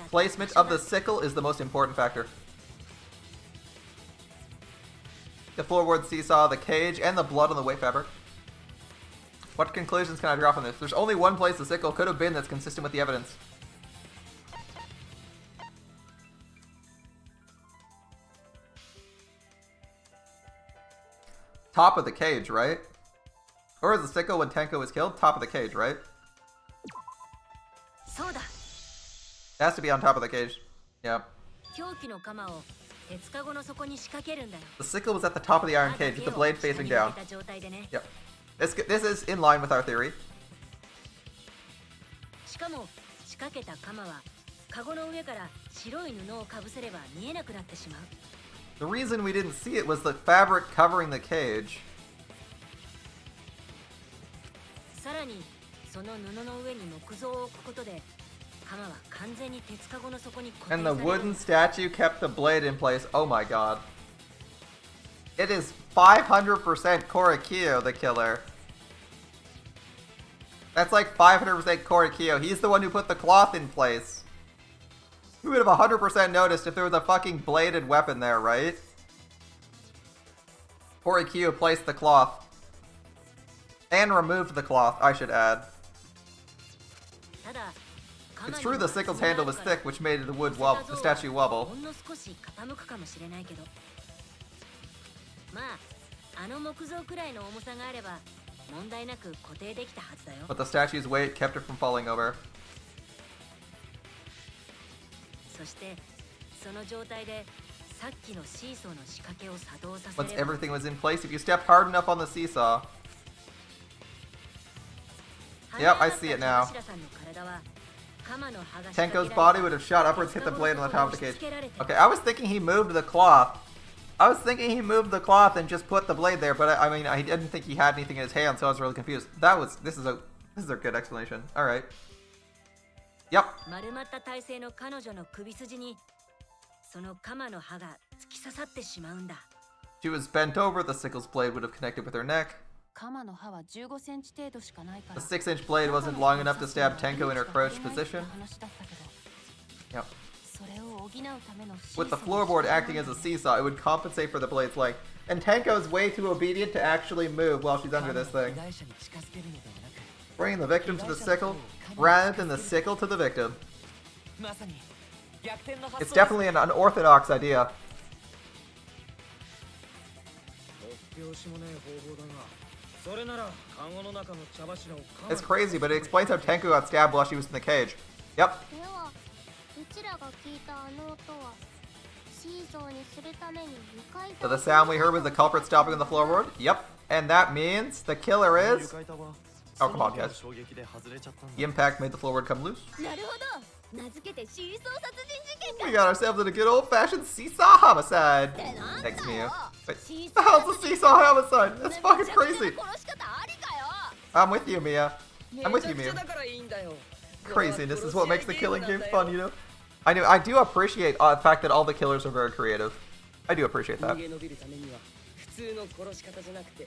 placement of the sickle is the most important factor. The floorboard, seesaw, the cage, and the blood on the weight fabric. What conclusions can I draw from this? There's only one place the sickle could have been that's consistent with the evidence. top of the cage, right? Or is the sickle when Tenko was killed? Top of the cage, right? そうだ It has to be on top of the cage. Yeah. 凶器の鎌を鉄かごの底に仕掛けるんだよ The sickle was at the top of the iron cage with the blade facing down. 下に向けた状態でね Yep. This is in line with our theory. しかも仕掛けた鎌はカゴの上から白い布をかぶせれば見えなくなってしまう The reason we didn't see it was the fabric covering the cage. さらにその布の上に木造を置くことで鎌は完全に鉄かごの底に固定 And さ the れる wooden statue kept the blade in place. Oh my god. It is 500% Korikyo, the killer. That's like 500% Korikyo. He's the one who put the cloth in place. We would have 100% noticed if there was a fucking bladed weapon there, right? Korikyo placed the cloth. And removed the cloth, I should add. ただ It's true the sickle's handle was thick, which made the statue wobble. ほんの少し傾くかもしれないけどまああの木造くらいの重さがあれば問題なく固定できたはずだよ But the statue's weight kept it from falling over. そしてその状態でさっきのシーソーの仕掛けを作動させ Once れば everything was in place, if you stepped hard enough on the seesaw. Yep, I see it now. Tenko's body would have shot upwards, hit the blade on the top of the cage. Okay, I was thinking he moved the cloth. I was thinking he moved the cloth and just put the blade there, but I mean, I didn't think he had anything in his hand, so I was really confused. This is a good explanation. All right. Yep. 丸まった体勢の彼女の首筋にその鎌の刃が突き刺さってしまうんだ She was bent over, the sickle's blade would have connected with her neck. 鎌の刃は15センチ程度しかないから The 6-inch blade wasn't long enough to stab Tenko in her crouched position. Yep. それを補うための With the floorboard acting as a seesaw, it would compensate for the blade's length. And Tenko's way too obedient to actually move while she's under this thing. Bringing the victim to the sickle, rather than the sickle to the victim. It's definitely an unorthodox idea. It's crazy, but it explains how Tenko got stabbed while she was in the cage. Yep. ではうちらが聞いたあの音はシーソーにするために床板 So the sound we heard was the culprit stomping on the floorboard? Yep. And that means the killer is... Oh, come on, guys. The impact made the floorboard come loose. なるほど名付けてシーソー殺人事件 We got ourselves in a good old-fashioned seesaw homicide. Thanks, Mia. Wait, the hell's a seesaw homicide? That's fucking crazy. I'm with you, Mia. I'm with you, Mia. Craziness is what makes the killing game fun, you know? I do appreciate the fact that all the killers are very creative. I do appreciate that. 逃げ延びるためには普通の殺し方じゃなくて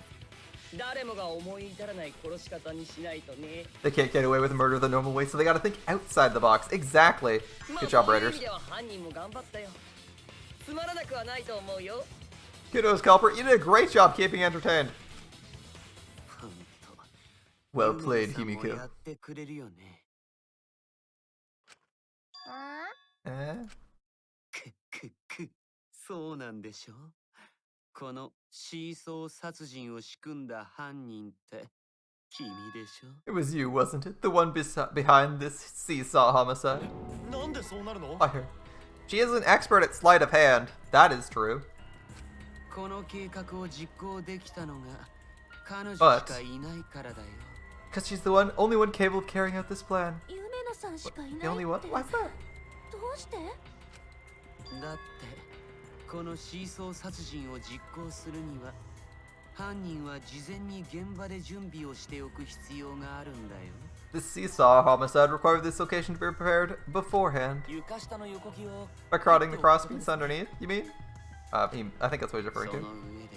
誰もが思い至らない殺し方にしないとね They can't get away with murder the normal way, so they gotta think outside the box. Exactly. Good job, writers. まあそういう意味では犯人も頑張ったよつまらなくはないと思うよ Kudos, culprit. You did a great job keeping entertained. Well played, ユメさんも Himiko. やってくれるよね。あ Eh? そうなんでしょ。このシーソー殺人を仕組んだ犯人って君でしょ。 It was you, wasn't it? The one behind this seesaw homicide. なんでそうなるの Fire. She is an expert at sleight of hand. That is true. この計画を実行できたのが彼女し But- かいないからだよ。 Because she's the only one capable of carrying out this plan. 夢野さんしかい The ない only one? って Why's that? どうしてだってこのシーソー殺人を実行するには犯人は事前に現場で準備をしておく必要があるんだよ。 This seesaw homicide required this location to be prepared beforehand. 床下の横木を By crowding the crosspiece underneath, you mean? I think that's what he's そ referring の to. 上で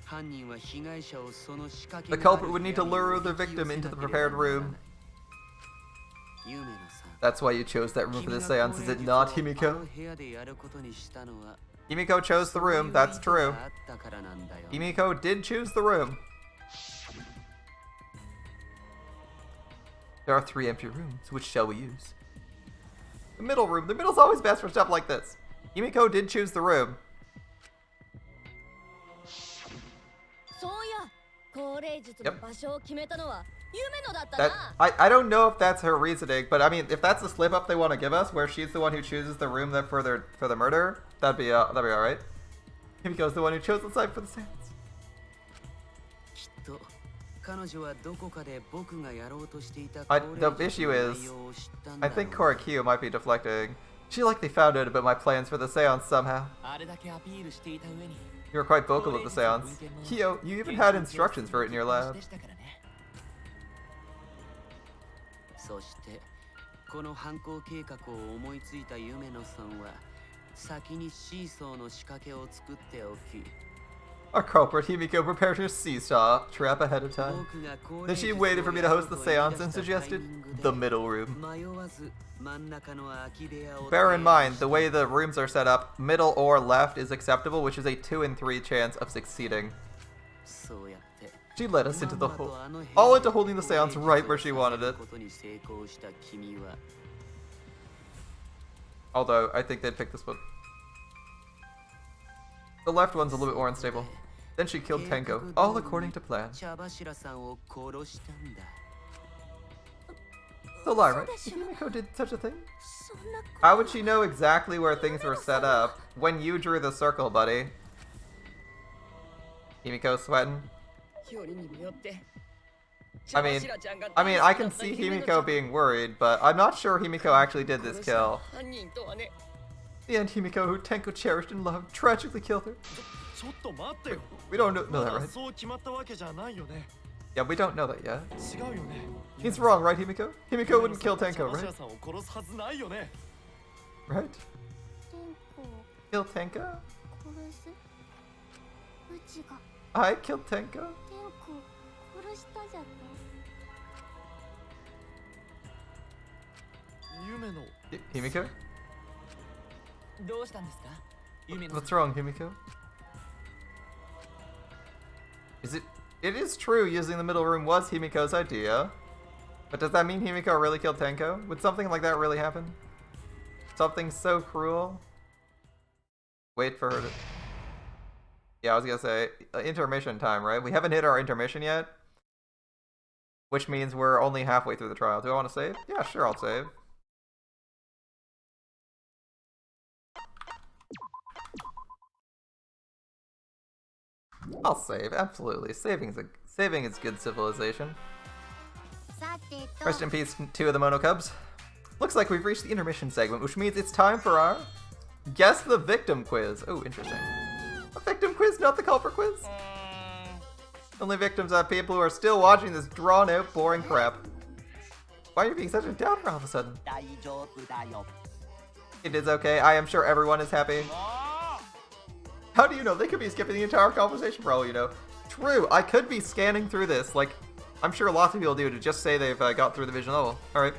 犯人は被害者をその仕掛け The がある culprit would need to 部屋に lure the おびき寄 victim せ into な the ければ prepared なら room. ない。ユメノさん That's why you chose that room for this seance, is it not, 君がこ Himiko? の部屋でやることにしたのは Himiko chose the room, that's true. そういう意図があったからなんだよ。 Himiko did choose the room. There are 3 empty rooms. Which shall we use? The middle room. The middle's always best for stuff like this. Himiko did choose the room. そうや降霊術の場所を決めたのは夢野だった That な。 I don't know if that's her reasoning, but I mean, if that's the slip up they want to give us, where she's the one who chooses the room that for the murder, that'd be all right. Himiko's the one who chose the site for the seance. きっと彼女はどこかで僕がやろうとしていた The issue is, I think Korakyu might be deflecting. She likely found out about my plans for the seance somehow. あれだけアピールしていた上に You were quite vocal at the seance. Kyo, you even had instructions for it in your lab. でしたからね。そしてこの犯行計画を思いついた夢野さんは先にシーソーの仕掛けを作っておき Our culprit Himiko prepared her seesaw trap ahead of time. 僕が降 Then 霊 she 術を waited for me to やろ host う the と言い seance 出 and した suggested タイミングで the middle room. 迷わず真ん中の空き部屋を Bear in 提案 mind, し the way the rooms are set up, middle or left is acceptable, which is a 2 in 3 chance of succeeding. そうやって She led us into the まんまと hole, あの部屋 all で into holding the seance right where she wanted it. ことに成功した君は Although, I think they'd pick this one. The left one's a little bit more unstable. Then she killed Tenko, all according to plan. 茶柱さんを殺したんだ So lie, right? そうでしょ。 Himiko did such a thing? そんな How would she know exactly where things were set up when you drew the circle, buddy? Himiko sweating. よりにもよって I mean, I can see Himiko being worried, but I'm not sure Himiko actually did this kill. 犯人とはね The end Himiko, who Tenko cherished and loved, tragically killed her. ちょっと待ってよ We don't know ま that, だ right? そう決まったわけじゃないよね Yeah, we don't know that yet. 違うよね He's wrong, right, Himiko? Himiko wouldn't kill Tenko, 茶 right? 柱さんを殺すはずないよね Right? 天 Kill 候 Tenko? 殺すうちが I killed Tenko? 天候殺したじゃった夢の Himiko? どうしたんですか夢の What's wrong, Himiko? It is true using the middle room was Himiko's idea. But does that mean Himiko really killed Tenko? Would something like that really happen? Something so cruel? Wait for her to... Yeah, I was gonna say, intermission time, right? We haven't hit our intermission yet. Which means we're only halfway through the trial. Do I want to save? Yeah, sure, I'll save. I'll save, absolutely. Saving is good civilization. さてと Rest in peace, 2 of the Mono Cubs. Looks like we've reached the intermission segment, which means it's time for our Guess the Victim quiz. Oh, interesting. A victim quiz, not the culprit quiz? Only victims are people who are still watching this drawn-out, boring crap. Why are you being such a downer all of a sudden? 大丈夫だよ It is okay. I am sure everyone is happy. How do you know? They could be skipping the entire conversation for all you know. True, I could be scanning through this, like I'm sure lots of people do, to just say they've got through the vision level. Alright.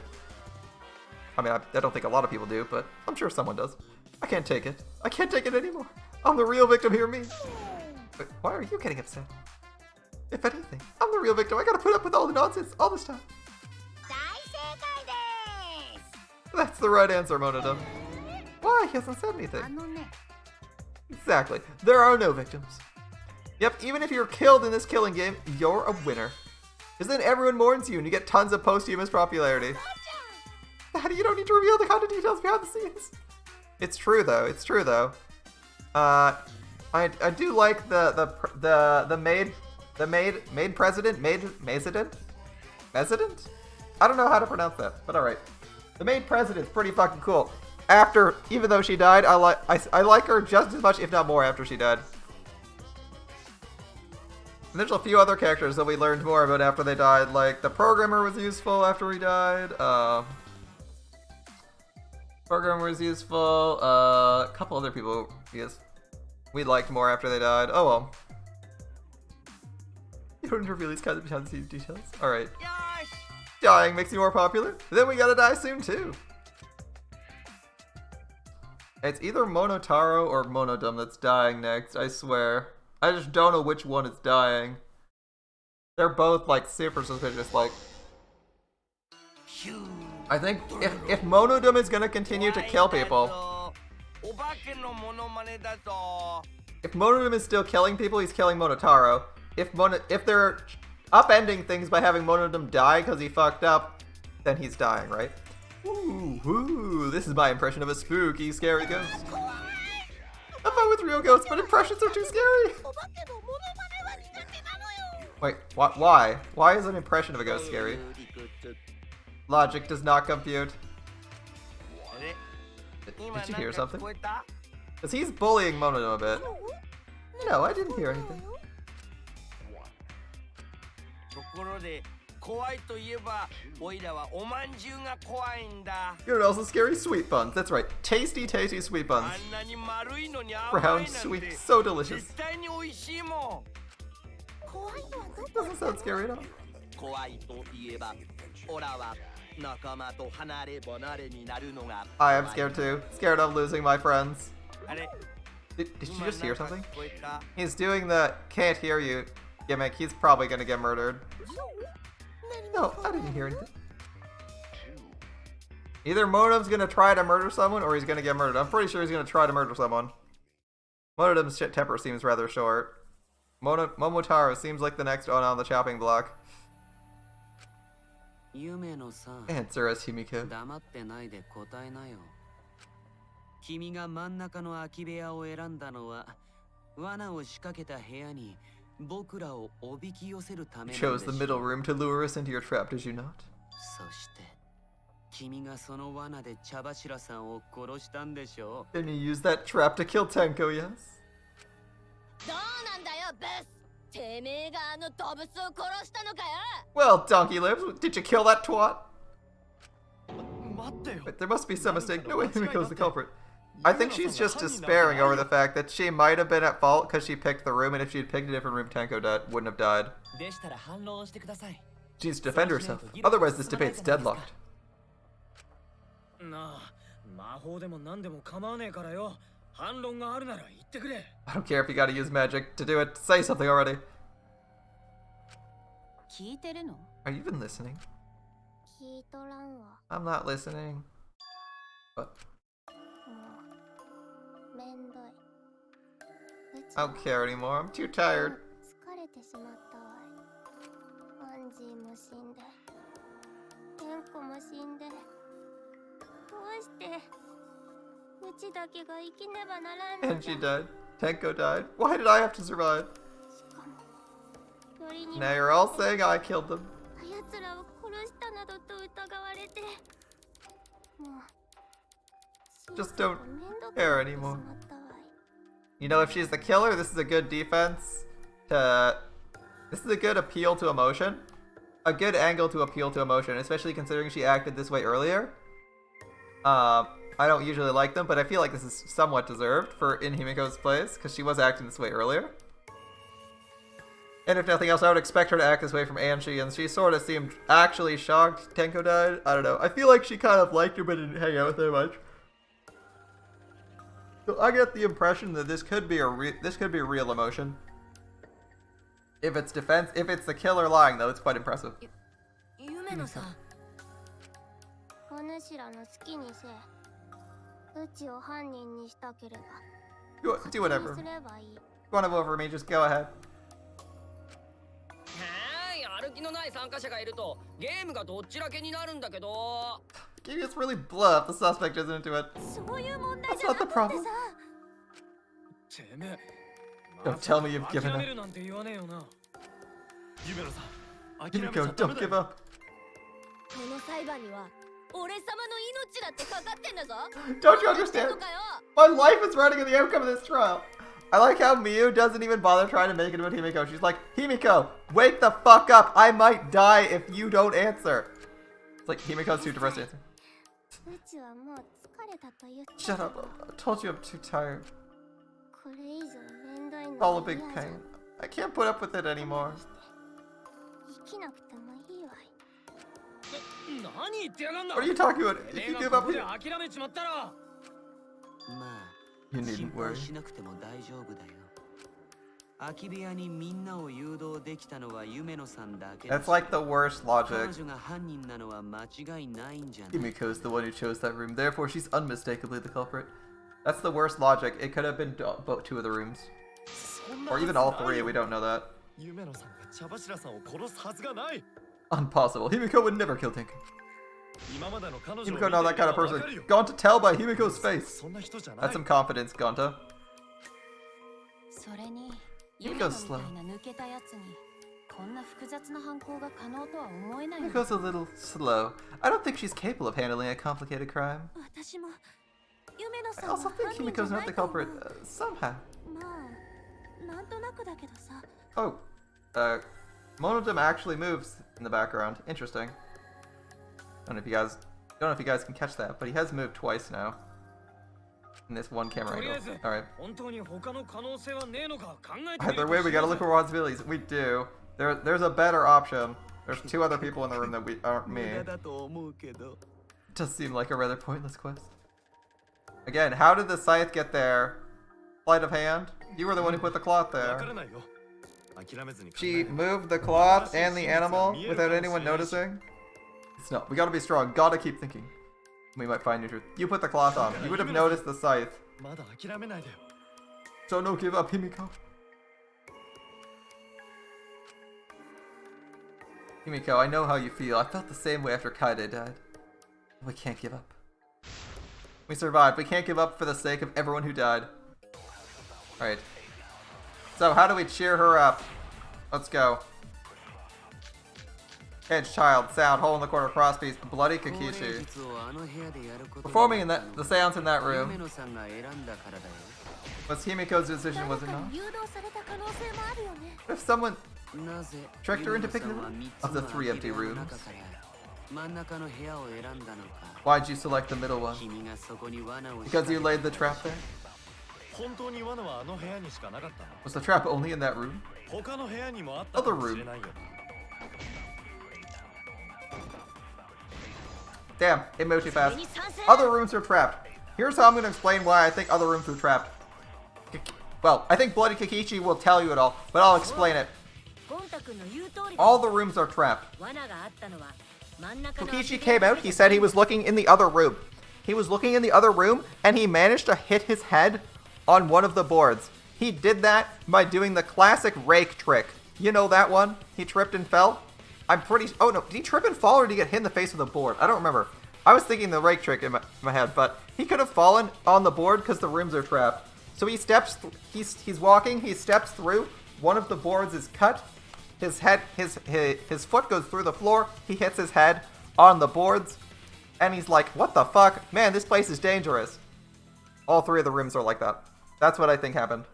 I mean, I don't think a lot of people do, but I'm sure someone does. I can't take it. I can't take it anymore. I'm the real victim, hear me. But why are you getting upset? If anything, I'm the real victim. I gotta put up with all the nonsense all this time. 大正解です That's the right answer, Monodum. Why? He hasn't said anything. あのね Exactly. There are no victims. Yep, even if you're killed in this killing game, you're a winner. Because then everyone mourns you and you get tons of posthumous popularity. Daddy, you don't need to reveal the kind of details behind the scenes. It's true though. It's true though. I do like the maid president, Mazident? I don't know how to pronounce that, but alright. The maid president's pretty fucking cool. After, even though she died, I like her just as much, if not more, after she died. And there's a few other characters that we learned more about after they died, like the programmer was useful after he died. Programmer was useful. A couple other people, yes, we liked more after they died. Oh well. You don't need to reveal these kinds of behind the scenes details. All right. Dying makes you more popular. Then we gotta die soon too. It's either Monotaro or Monodum that's dying next, I swear. I just don't know which one is dying. They're both like super suspicious, like... I think if Monodum is gonna continue to kill people... If Monodum is still killing people, he's killing Monotaro. if they're upending things by having Monodum die because he fucked up, then he's dying, right? Ooh, this is my impression of a spooky, scary ghost. I'm fine with real ghosts, but impressions are too scary. Wait, why? Why is an impression of a ghost scary? Logic does not compute. Did you hear something? Because he's bullying Monodum a bit. No, I didn't hear anything. You know, also scary sweet buns. That's right. Tasty, tasty sweet buns. Brown, sweet, so delicious. Doesn't sound scary at all. I am scared too. Scared of losing my friends. Did you just hear something? He's doing the can't hear you gimmick. He's probably gonna get murdered. No, I didn't hear anything. Either Monodum's gonna try to murder someone or he's gonna get murdered. I'm pretty sure he's gonna try to murder someone. Monodum's temper seems rather short. Momotaro seems like the next one on the chopping block. Answer us, Himiko. 君が真ん中の空き部屋を選んだのは罠を仕掛けた部屋に僕らをおびき寄せるためなんでしょう。 Chose the middle room to lure us into your trap, did you not? そして君がその罠で茶柱さんを殺したんでしょう。 Then you use that trap to kill Tenko, yes? どうなんだよブス。てめえがあの動物を殺したのかよ。 Well, Donkey Lips, did you kill that twat? 待ってよ。 Wait, there must be some mistake. No way, Himiko's the culprit. I think she's just despairing over the fact that she might have been at fault because she picked the room, and if she had picked a different room, Tenko wouldn't have died. でしたら反論してください。 She needs to defend herself. Otherwise, this debate's deadlocked. なあ、魔法でも何でも構わねえからよ。反論があるなら言ってくれ。 I don't care if you gotta use magic to do it. Say something already. 聞いてるの？ Are you even listening? 聞いとらんわ。 I'm not listening. What? めんどい。 I don't care anymore. I'm too tired. 疲れてしまったわい。アンジーも死んで、テンコも死んで、どうしてうちだけが生きねばならんの And じゃ。 she died. Tenko died. Why did I have to survive? しかも、よりにも Now you're all saying I killed them. あやつらを殺したなどと疑われて、もう Just don't めんどく care なってし anymore. まったわい。 You know, if she's the killer, this is a good defense to... This is a good appeal to emotion. A good angle to appeal to emotion, especially considering she acted this way earlier. I don't usually like them, but I feel like this is somewhat deserved for in Himiko's place, because she was acting this way earlier. And if nothing else, I would expect her to act this way from Anshi, and she sort of seemed actually shocked Tenko died. I don't know. I feel like she kind of liked her, but didn't hang out with her much. So I get the impression that this could be a real emotion. If it's defense, if it's the killer lying, though, it's quite impressive. 夢のさ。お主らの好きにせえ。うちを犯人にしたければ。 Do whatever. すればいい。 You want to vote for me? Just go ahead. やる気のない参加者がいるとゲームがどっちらけになるんだけど。 Maybe it's really bluff. The suspect isn't into it. そういう問題 That's じゃ not な the くて problem. さ。てめえ。 Don't tell me you've given 諦 up. めるなんて言わねえよな。夢野さん、諦めち Himiko, ゃダメ don't だ give よ。 up. この裁判には俺様の命だってかかってんだぞ。 Don't you どうしてん understand? のかよ。 My life is riding on the outcome of this trial. I like how Miyu doesn't even bother trying to make it about Himiko. She's like, Himiko, wake the fuck up. I might die if you don't answer. It's like Himiko's too depressed to answer. うちはもう疲れたと言って。 Shut up. I told you I'm too tired. これ以上面倒い It's all a の big 嫌じゃ pain. I can't put up with it anymore. 生きなくてもいいわい。何言ってやがんだ。 What are you talking about? て If め you えが give こ up こで here. 諦めちまったら。まあ You 心 needn't worry. 配しなくても大丈夫だよ。空き部屋にみんなを誘導できたのは夢野さんだけだし That's like the worst 彼 logic. 女が犯人なのは間違いないんじゃない。 Himiko's the one who chose that room, therefore she's unmistakably the culprit. That's the worst logic. It could have been two of the rooms. Or even all three, we don't know that. 夢野さんが茶柱さんを殺すはずがない。 Impossible. Himiko would never kill Tenku. 今までの彼女を見て Himiko not that kind of みればわ person. かるよ。 Gonta, tell by Himiko's face. そんな人じゃない。 That's some confidence, Gonta. それに Himiko's ユメノみ slow. たいな抜けたやつにこんな複雑な犯行が可能とは思えないの。 Himiko's a little slow. I don't think she's capable of handling a complicated crime. 私も夢野 I さんは also 犯 think 人じ Himiko's ゃな not い the と思う。 culprit somehow. まあなんとなくだけどさ。 Oh, Monodem actually moves in the background. Interesting. Don't know if you guys can catch that, but he has moved twice now. In this one camera とりあえ angle. ず Alright. 本当に他の可能性はねえのか考えてみる Either way, we gotta look for possibilities. We do. There's a better option. There's two other people in the room that aren't me. 無駄だと思うけど。 Does seem like a rather pointless quest. Again, how did the scythe get there? Sleight of hand? You were the one who put the cloth わか there. らないよ。諦めずに考え She れば moved the cloth and the animal without anyone noticing? It's not. We gotta be strong. Gotta keep thinking. We might find new truth. You put the cloth on. You would have noticed the scythe. まだ諦めないでよ。 So no give up, Himiko. Himiko, I know how you feel. I felt the same way after Kaide died. We can't give up. We survived. We can't give up for the sake of everyone who died. Alright. So, how do we cheer her up? Let's go. Edge, child, sound, hole in the corner, crosspiece, bloody 高齢 Kakishi. 術をあの部屋でやることに Performing in the seance in that 夢 room 野さんが選んだからだよ。 was Himiko's decision, 誰 was it か not? に誘導された可能性もあるよね。 If someone なぜ Tricked her into 夢野 picking さん the は room 三つ of the の three 空き empty 部屋の rooms. 中から真ん中の部屋を選んだのか。 Why'd you select the middle one? 君がそこに罠を仕 Because 掛 you け laid the trap there? 本当に罠はあの部屋にしかなかったの。 Was the trap only in that room? 他の部屋にもあったかもしれないよ。 Damn, it moved too それ fast. に賛成。 Other rooms are trapped. Here's how I'm going to explain why I think other rooms were trapped. Well, I think Bloody Kakichi will tell you it all, but I'll explain it. ゴンタ君の言う通りだ。 All the rooms are trapped. 罠があったのは真ん中の空き Kokichi 部屋 came out, he said he was looking in the other room. He was looking in the other room, and he managed to hit his head on one of the boards. He did that by doing the classic rake trick. You know that one? He tripped and fell? I'm pretty... Oh, no. Did he trip and fall, or did he get hit in the face with a board? I don't remember. I was thinking the rake trick in my head, but he could have fallen on the board because the rooms are trapped. So he steps... He's walking, he steps through. One of the boards is cut. His foot goes through the floor. He hits his head on the boards. And he's like, what the fuck? Man, this place is dangerous. All three of the rooms are like that. That's what I think happened.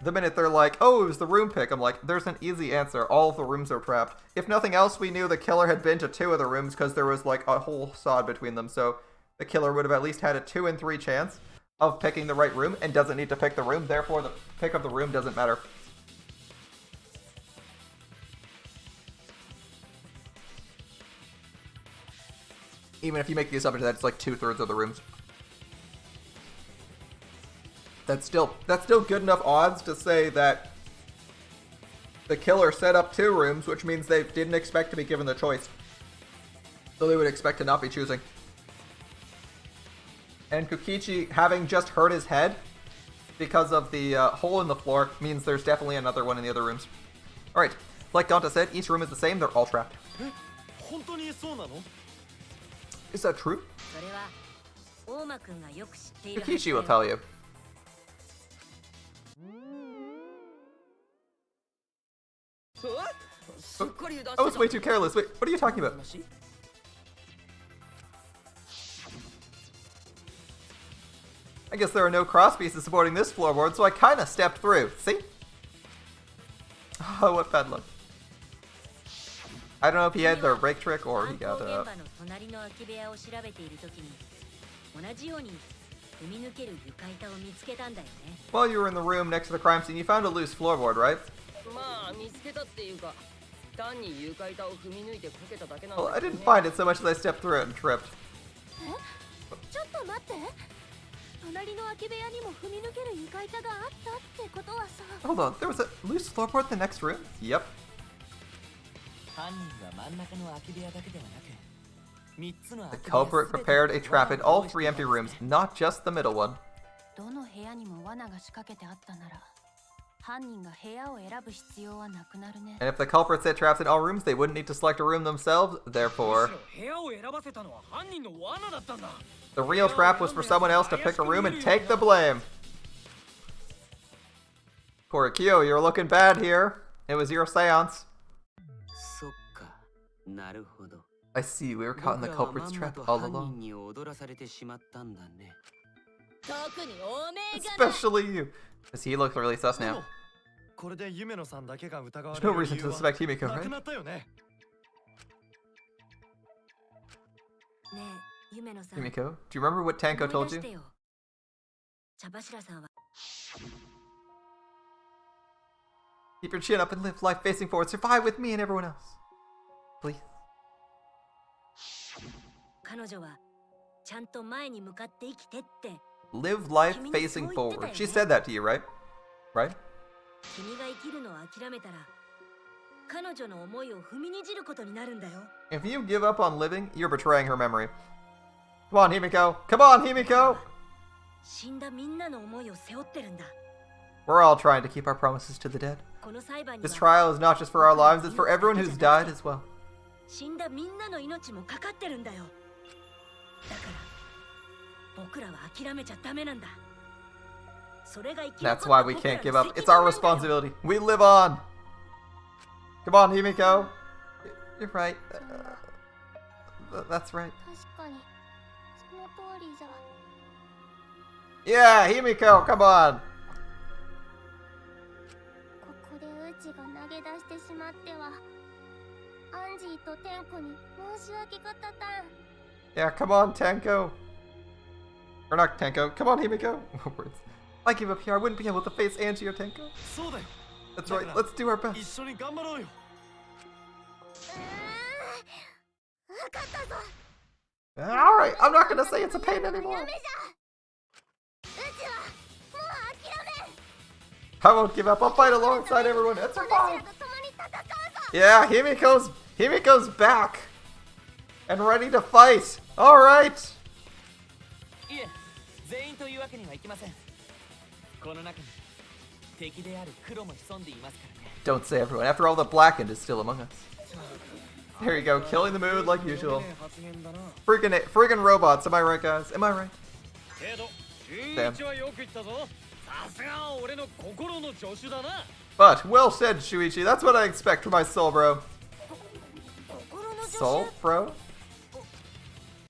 The minute they're like, oh, it was the room pick, I'm like, there's an easy answer. All of the rooms are trapped. If nothing else, we knew the killer had been to two of the rooms because there was like a whole sod between them. So the killer would have at least had a 2 in 3 chance of picking the right room and doesn't need to pick the room. Therefore, the pick of the room doesn't matter. Even if you make the assumption that it's like 2/3 of the rooms. That's still good enough odds to say that the killer set up 2 rooms, which means they didn't expect to be given the choice. So they would expect to not be choosing. And Kokichi having just hurt his head because of the hole in the floor means there's definitely another one in the other rooms. Alright, like Gonta said, each room is the same, they're all trapped. 本当にそうなの？ Is that true? それは大間君がよく知っている Kokichi will tell you. I was way too careless. Wait, what are you talking about? I guess there are no cross pieces supporting this floorboard, so I kinda stepped through. See? Oh, what bad luck. I don't know if he had the rake trick or he got 現場の隣の空き部屋を調べているときに同じように踏み抜ける床板を見つけたんだよね。 While you were in the room next to the crime scene, you found a loose floorboard, right? まあ見つけたっていうか単に床板を踏み抜いてこけただけなん Well, だ I けど didn't ね。 find it so much as I stepped through it and tripped. ちょっと待って。隣の空き部屋にも踏み抜ける床板があったってことはさ。 Hold on, there was a loose floorboard in the next room? Yep. 犯人は真ん中の空き部屋だけではなく3つの The 空き部屋 culprit prepared a trap in all 3 empty rooms, not just the middle one. どの部屋にも罠が仕掛けてあったなら犯人が部屋を選ぶ必要はなくなるね。 And if the culprit set traps in all rooms, they wouldn't need to select a room themselves. Therefore, 部屋を選ばせたのは犯人の罠だったんだ。 the real trap was for someone else to pick a room and take the blame. Korikyo, you're looking bad here. It was your seance. そっか、なるほど。 I see, we were caught in the 僕らは culprit's まんま trap と all 犯 along. 人に踊らされてしまったんだね。特におめえがな。 Especially you. Does he look really sus now? これで夢野さんだけが疑わ There's れ no る reason 理 to 由は suspect Himiko, なく right? なったよね。ねえ、夢野さん。 Himiko, do you remember what Tanko 思い told 出し you? てよ。茶柱さんは Keep your chin up and live life facing forward. Survive with me and everyone else. Please. 彼女はちゃんと前に向かって生きてって。 Live life facing forward. She said that to you, right? Right? 君が生きるのを諦めたら、彼女の思いを踏みにじることになるんだよ。 If you give up on living, you're betraying her memory. Come on, Himiko. Come on, Himiko. 死んだみんなの思いを背負ってるんだ。 We're all trying to keep our promises to the dead. この裁判に This は trial is not just for our lives, it's for everyone who's died as well. 死んだみんなの命もかかってるんだよ。だから僕らは諦めちゃダメなんだ。それが生き残 That's った why we 僕ら can't の give up. 責 It's 任 our なんだよ。 responsibility. We live on. Come on, Himiko. You're right. That's right. 確かにその通りじゃ。 Yeah, Himiko, come on. ここでうちが投げ出してしまってはアンジーとテンコに申し訳がたたん。 Yeah, come on, Tanko. Or not Tanko. Come on, Himiko. Words. If I give up here, I wouldn't be able to face Angie or Tanko. そうだよ。 That's right. Let's do our 一 best. 緒に頑張ろうよ。わかったぞ。 All right. I'm not gonna say it's a pain anymore. ダメじゃ。うちはもう諦めん。 I won't give up. I'll fight alongside everyone and 私ら survive. と共に戦うぞ。 Yeah, Himiko's back and ready to fight. All right. いえ、全員というわけにはいきません。この中に敵である黒も潜んでいますからね。 Don't say everyone. After all, the blackened is still among us. There you go, killing the mood like usual. 発言だな。 Friggin' robots. Am I right, guys? Am I right? けど、俊一はよく言ったぞ。さすが俺の心の助手だな。 But well said, Shuichi. That's what I expect from my soul, bro. 心の助手 Soul, bro?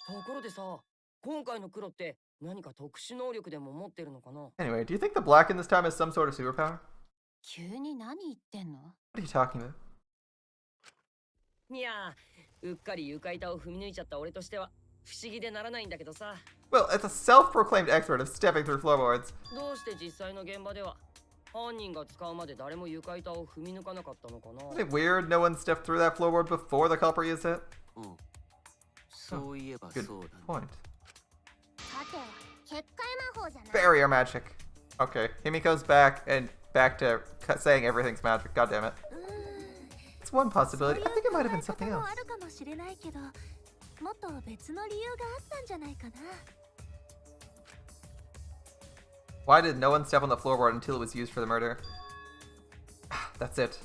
ところでさ、今回の黒って何か特殊能力でも持ってるのかな？ Anyway, do you think the blackened this time has some sort of superpower? 急に何言ってんの？ What are you talking about? いやー、うっかり床板を踏み抜いちゃった俺としては不思議でならないんだけどさ。 Well, it's a self-proclaimed expert of stepping through floorboards. どうして実際の現場では犯人が使うまで誰も床板を踏み抜かなかったのかな？ Isn't it weird no one stepped through that floorboard before the culprit used it? うん。そういえば Good そうだね。 point. さては結界魔法じゃない。 Barrier magic. Okay, Himiko's back and back to saying everything's magic. God damn it. It's one possibility. I think it might have been something も else. あるかもしれないけど、もっと別の理由があったんじゃないかな。 Why did no one step on the floorboard until it was used for the murder? That's it.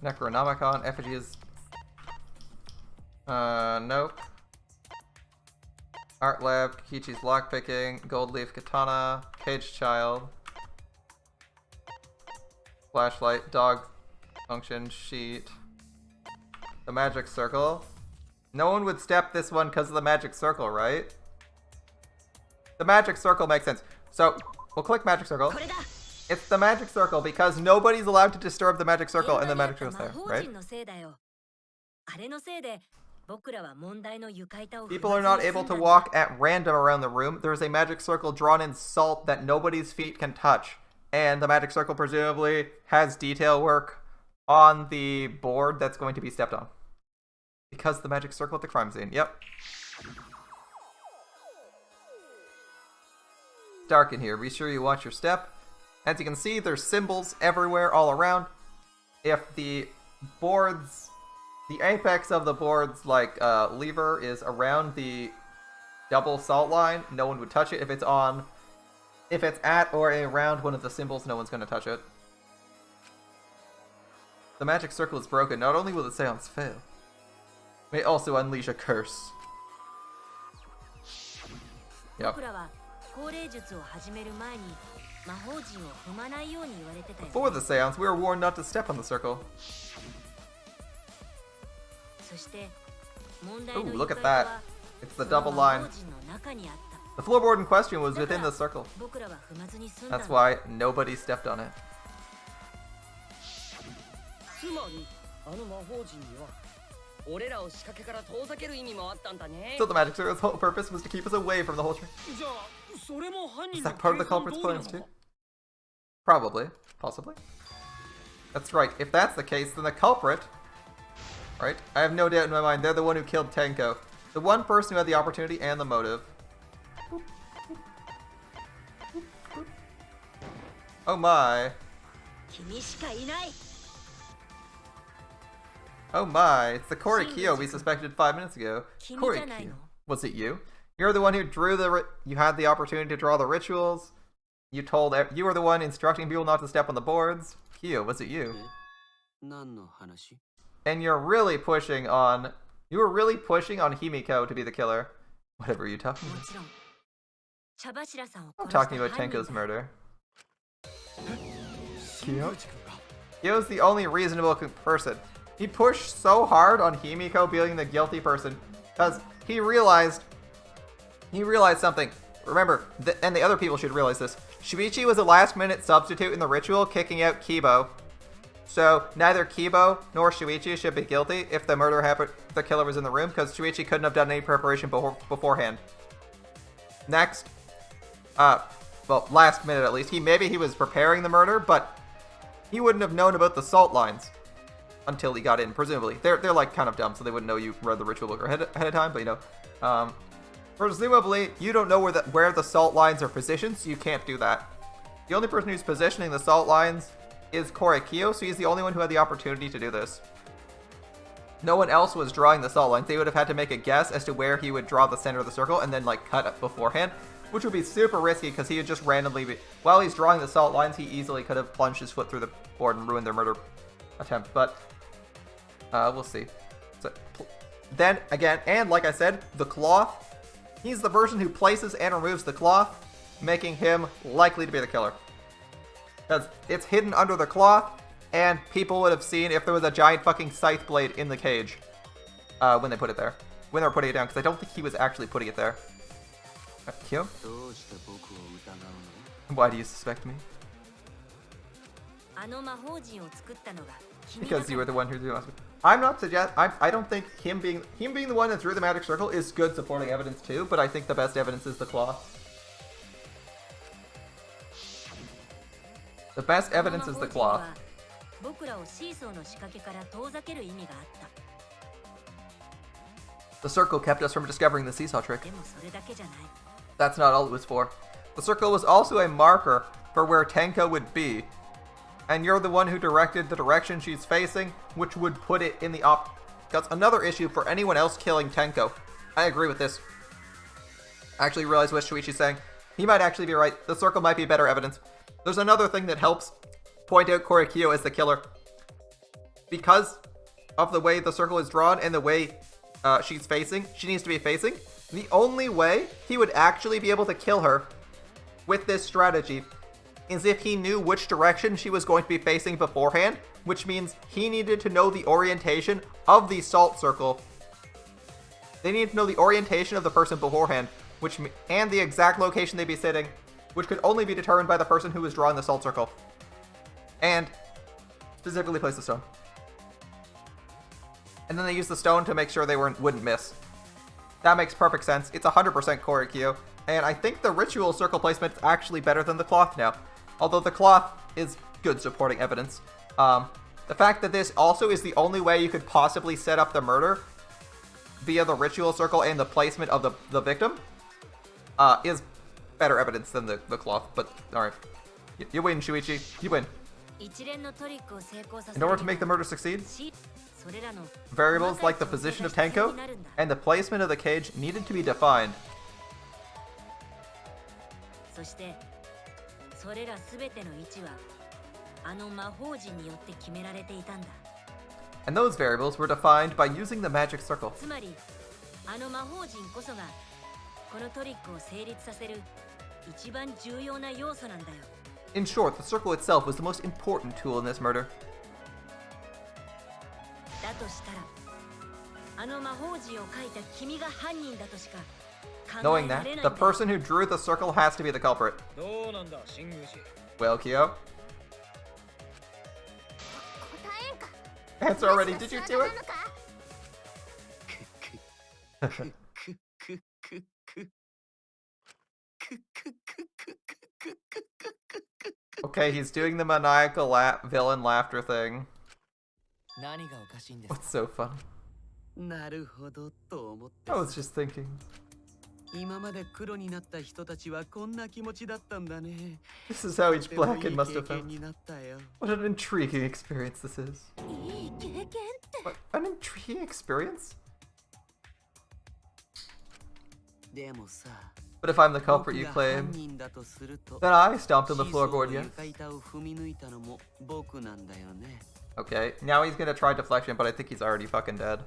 Necronomicon, effigies. Nope. Art Lab, Kichi's lockpicking, Gold Leaf Katana, Caged Child. Flashlight, Dog Function, Sheet. The Magic Circle. No one would step this one because of the Magic Circle, right? The Magic Circle makes sense. So, we'll click Magic Circle. これだ。 It's the Magic Circle because nobody's allowed to disturb the Magic Circle and the 現場にあ Magic った Circle's there, 魔法 right? 陣のせいだよ。あれのせいで僕らは問題の床板を People are not able to walk at random around the room. There's a magic circle drawn in salt that nobody's feet can touch. And the magic circle presumably has detail work on the board that's going to be stepped on. Because the magic circle at the crime scene. Yep. It's dark in here. Be sure you watch your step. As you can see, there's symbols everywhere all around. If the board's The apex of the board's like lever is around the double salt line. No one would touch it. If it's at or around one of the symbols, no one's going to touch it. The magic circle is broken. Not only will the seance fail, it may also unleash a curse. Yep. 僕らは高齢術を始める前に魔法陣を踏まないように言われてたよね。 Before the seance, we were warned not to step on the circle. そして問題の Ooh, look at 床 that. は It's the その double 魔 line. 法陣の中にあった。 The floorboard in question was within the circle. 僕らは踏まずに済んだん That's だ。 why nobody stepped on it. つまりあの魔法陣には俺らを仕掛けから遠ざける意味もあったんだね。 So the magic circle's whole purpose was to keep us away from the whole tree. じゃあそれも犯 Is 人の that part of the 計算 culprit's 通りなの plans か too? Probably. Possibly. That's right. If that's the case, then the culprit... Right? I have no doubt in my mind they're the one who killed Tenko. The one person who had the opportunity and the motive. Oh my. 君しかいない。 Oh my. It's the Kori Kyo we suspected 5 minutes ago. Kori Kyo. Was it you? You're the one who drew you had the opportunity to draw the rituals. You were the one instructing people not to step on the boards. Kyo, was it you? 何の話? And you were really pushing on Himiko to be the killer. Whatever are you talking も about? ちろん茶柱さんを I'm 殺した talking about 犯人 Tenko's だ。 murder. 新口君が Kyo's the only reasonable person. He pushed so hard on Himiko being the guilty person because he realized something. Remember, and the other people should realize this. Shuichi was a last-minute substitute in the ritual, kicking out Kibo. So neither Kibo nor Shuichi should be guilty if the murder happened. The killer was in the room because Shuichi couldn't have done any preparation beforehand. Next, well, last minute at least. Maybe he was preparing the murder, but he wouldn't have known about the salt lines until he got in. Presumably, they're like kind of dumb, so they wouldn't know you read the ritual book ahead of time. But you know, presumably you don't know where the salt lines are positioned, so you can't do that. The only person who's positioning the salt lines is Kori Kyo, so he's the only one who had the opportunity to do this. No one else was drawing the salt lines. They would have had to make a guess as to where he would draw the center of the circle and then like cut it beforehand, which would be super risky because he would just randomly while he's drawing the salt lines, he easily could have plunged his foot through the board and ruined their murder attempt. But we'll see. So, then again, and like I said, the cloth. He's the person who places and removes the cloth, making him likely to be the killer. Because it's hidden under the cloth, and people would have seen if there was a giant fucking scythe blade in the cage when they put it there. When they were putting it down, because I don't think he was actually putting it there. Kyo? どうして僕を疑うの? Why do you suspect me? あの魔法陣を作ったのが君だ Because か you were ら the one who drew the I'm not I don't think him being the one that drew the magic circle is good supporting evidence too, but I think the best evidence is the cloth. The best この evidence 魔 is 法 the 陣 cloth. は僕らをシーソーの仕掛けから遠ざける意味があっ The circle kept us from discovering the seesaw た。 trick. でもそれだけじゃない。 That's not all it was for. The circle was also a marker for where Tenko would be. And you're the one who directed the direction she's facing, which would put it in the That's another issue for anyone else killing Tenko. I agree with this. I actually realize what Shuichi's saying. He might actually be right. The circle might be better evidence. There's another thing that helps point out Kori Kyo as the killer. Because of the way the circle is drawn and the way she needs to be facing, the only way he would actually be able to kill her with this strategy is if he knew which direction she was going to be facing beforehand, which means he needed to know the orientation of the salt circle. They needed to know the orientation of the person beforehand, and the exact location they'd be sitting, which could only be determined by the person who was drawing the salt circle. And specifically place the stone. And then they use the stone to make sure they wouldn't miss. That makes perfect sense. It's 100% Kori Kyo. And I think the ritual circle placement is actually better than the cloth now. Although the cloth is good supporting evidence. The fact that this also is the only way you could possibly set up the murder via the ritual circle and the placement of the victim is better evidence than the cloth. But alright. You win, Shuichi. You win. 一連のトリックを成功させ In order to make the murder succeed, それらの Variables like the position of Tenko and the placement of the cage needed to be defined. そしてそれらすべての位置はあの魔法陣によって決められていたんだ。 And those variables were defined by using the magic circle. つまりあの魔法陣こそがこのトリックを成立させる一番重要な要素なんだよ。 In short, the circle itself was the most important tool in this murder. だとしたらあの魔法陣を書いた君が犯人だとしか考 Knowing えら that, れないん the だよ。 person who drew the circle has to be the culprit. どうなんだ新宮寺。 Well, Kyo? 答えんか Answer already, did you do it? くくくくくく Okay, he's doing the maniacal villain laughter thing. 何がおかしいんですか What's so funny? なるほどと思って I was just thinking. 今まで黒になった人たちはこんな気持ちだったんだね。 This is how each とても Blacken いい must 経 have 験 felt. になったよ。 What an intriguing experience this is. いい経験って What an intriguing experience? でもさ、 But if I'm the culprit 僕 you が犯 claim, 人だとすると、 then I stomped on the シーソー floorboard, の yes? 床板を踏み抜いたのも僕なんだよね。 Okay, now he's gonna try deflection, but I think he's already fucking dead. だっ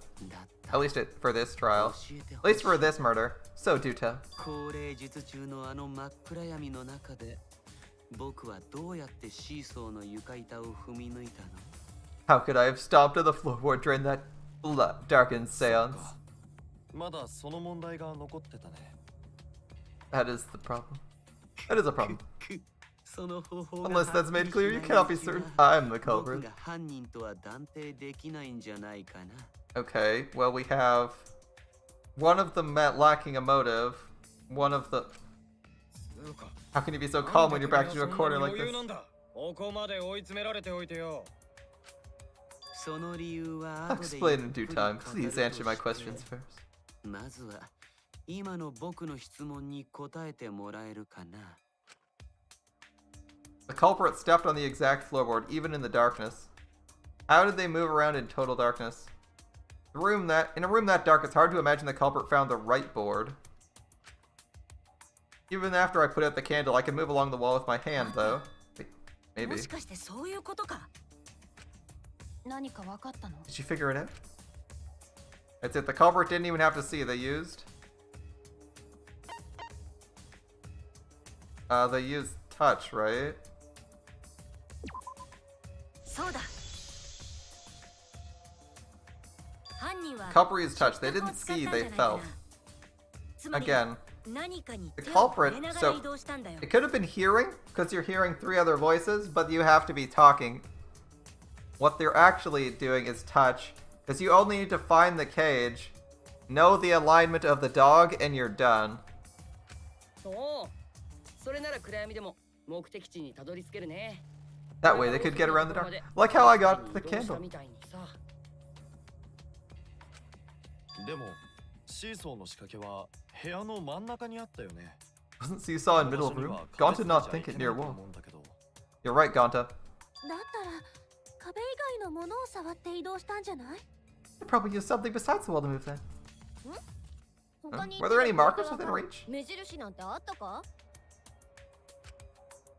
た。 At least for this trial. 教えて At ほし least い for this murder. So do tell. 高齢術中のあの真っ暗闇の中で僕はどうやってシーソーの床板を踏み抜いたの？ How could I have stomped on the floorboard during that darkened seance? まだその問題が残ってたね。 That is the problem. That is a problem. その方法が Unless that's made clear, you はっ cannot き be りしない certain うちは I'm the 僕 culprit. が犯人とは断定できないんじゃないかな。 Okay, well, we have one of them lacking a motive, one of the. そうか。 How can you be so calm when you're backed into a そんな corner に like 余裕 this? なんだ。ここまで追い詰められておいてよ。その理由は I'll 後で explain ゆ in っ due くり time. 語る Please と answer my して questions first. まずは今の僕の質問に答えてもらえるかな。 The culprit stepped on the exact floorboard, even in the darkness. How did they move around in total darkness? In a room that dark, it's hard to imagine the culprit found the right board. Even after I put out the candle, I can move along the wall with my hand, though. Maybe. もしかしてそういうことか。何か分かったの？ Did you figure it out? That's it. The culprit didn't even have to see. They used. They used touch, right? そうだ。犯人は Culprit used touch. They 触覚を didn't 使った see. んじゃない They かな felt. つまり Again, 何かに the 手を culprit. 触れなが So ら移動したんだよ。 it could have been hearing, because you're hearing 3 other voices, but you have to be talking. What they're actually doing is touch, because you only need to find the cage, know the alignment of the dog, and you're done. そう。それなら暗闇でも目的地にたどり着けるね。 That way they could get around the dark. Like how I got the 移動した candle. みたいにさ。でもシーソーの仕掛けは部屋の真ん中にあったよね。 Wasn't Seesaw in middle of room? Gonta did not think it near wall. 思うんだけど。 You're right, Gonta. だったら壁以外のものを触って移動したんじゃない？ You probably used something besides the wall to move then. 他に Were there any markers within reach? 目印なんてあったか？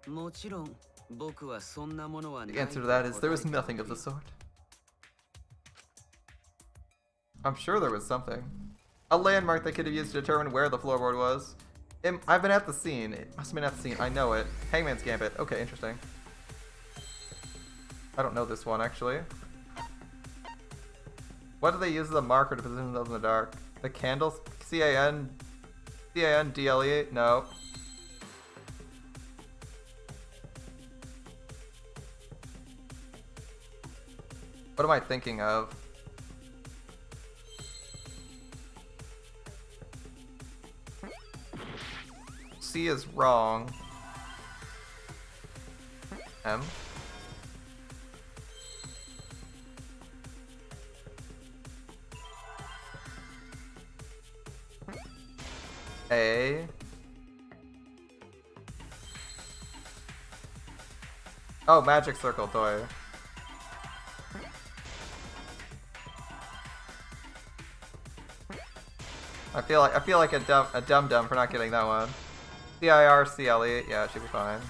もちろん僕はそんなものはな The い answer と to that is 答 there え was た nothing of the sort. I'm sure there was something. A landmark they could have used to determine where the floorboard was. I've been at the scene. It must have been at the scene. I know it. Hangman's Gambit. Okay, interesting. I don't know this one, actually. What do they use as a marker to position themselves in the dark? The candles? C-A-N-D-L-E? No. What am I thinking of? C is wrong. M? A? Oh, magic circle toy. I feel like a dum-dum for not getting that one. C-I-R-C-L-E. Yeah, it should be fine.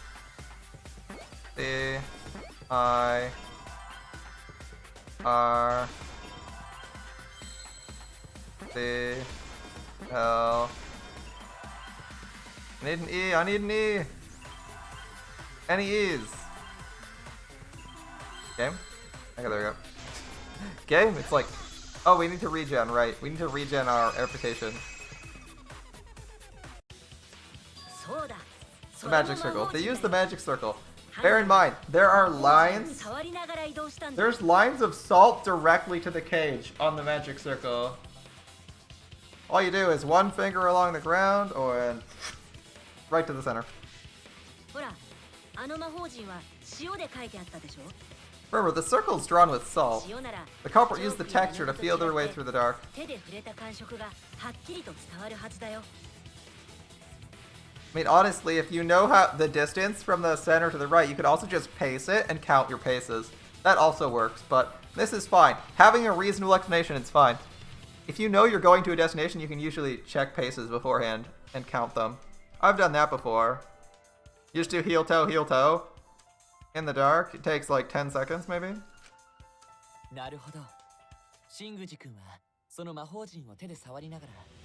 C-I-R-C-L. I need an E. I need an E. Any E's? Game? Okay, there we go. Game? It's like, oh, we need to regen, right? We need to regen our reputation. The magic circle. They use the magic circle. Bear in mind, there are lines. There's lines of salt directly to the cage on the magic circle. All you do is one finger along the ground or right to the center. Remember, the circle's drawn with salt. The culprit used the texture to feel their way through the dark. I mean, honestly, if you know how the distance from the center to the right, you could also just pace it and count your paces. That also works, but this is fine. Having a reasonable explanation is fine. If you know you're going to a destination, you can usually check paces beforehand and count them. I've done that before. You just do heel toe, in the dark. It takes like 10 seconds, maybe?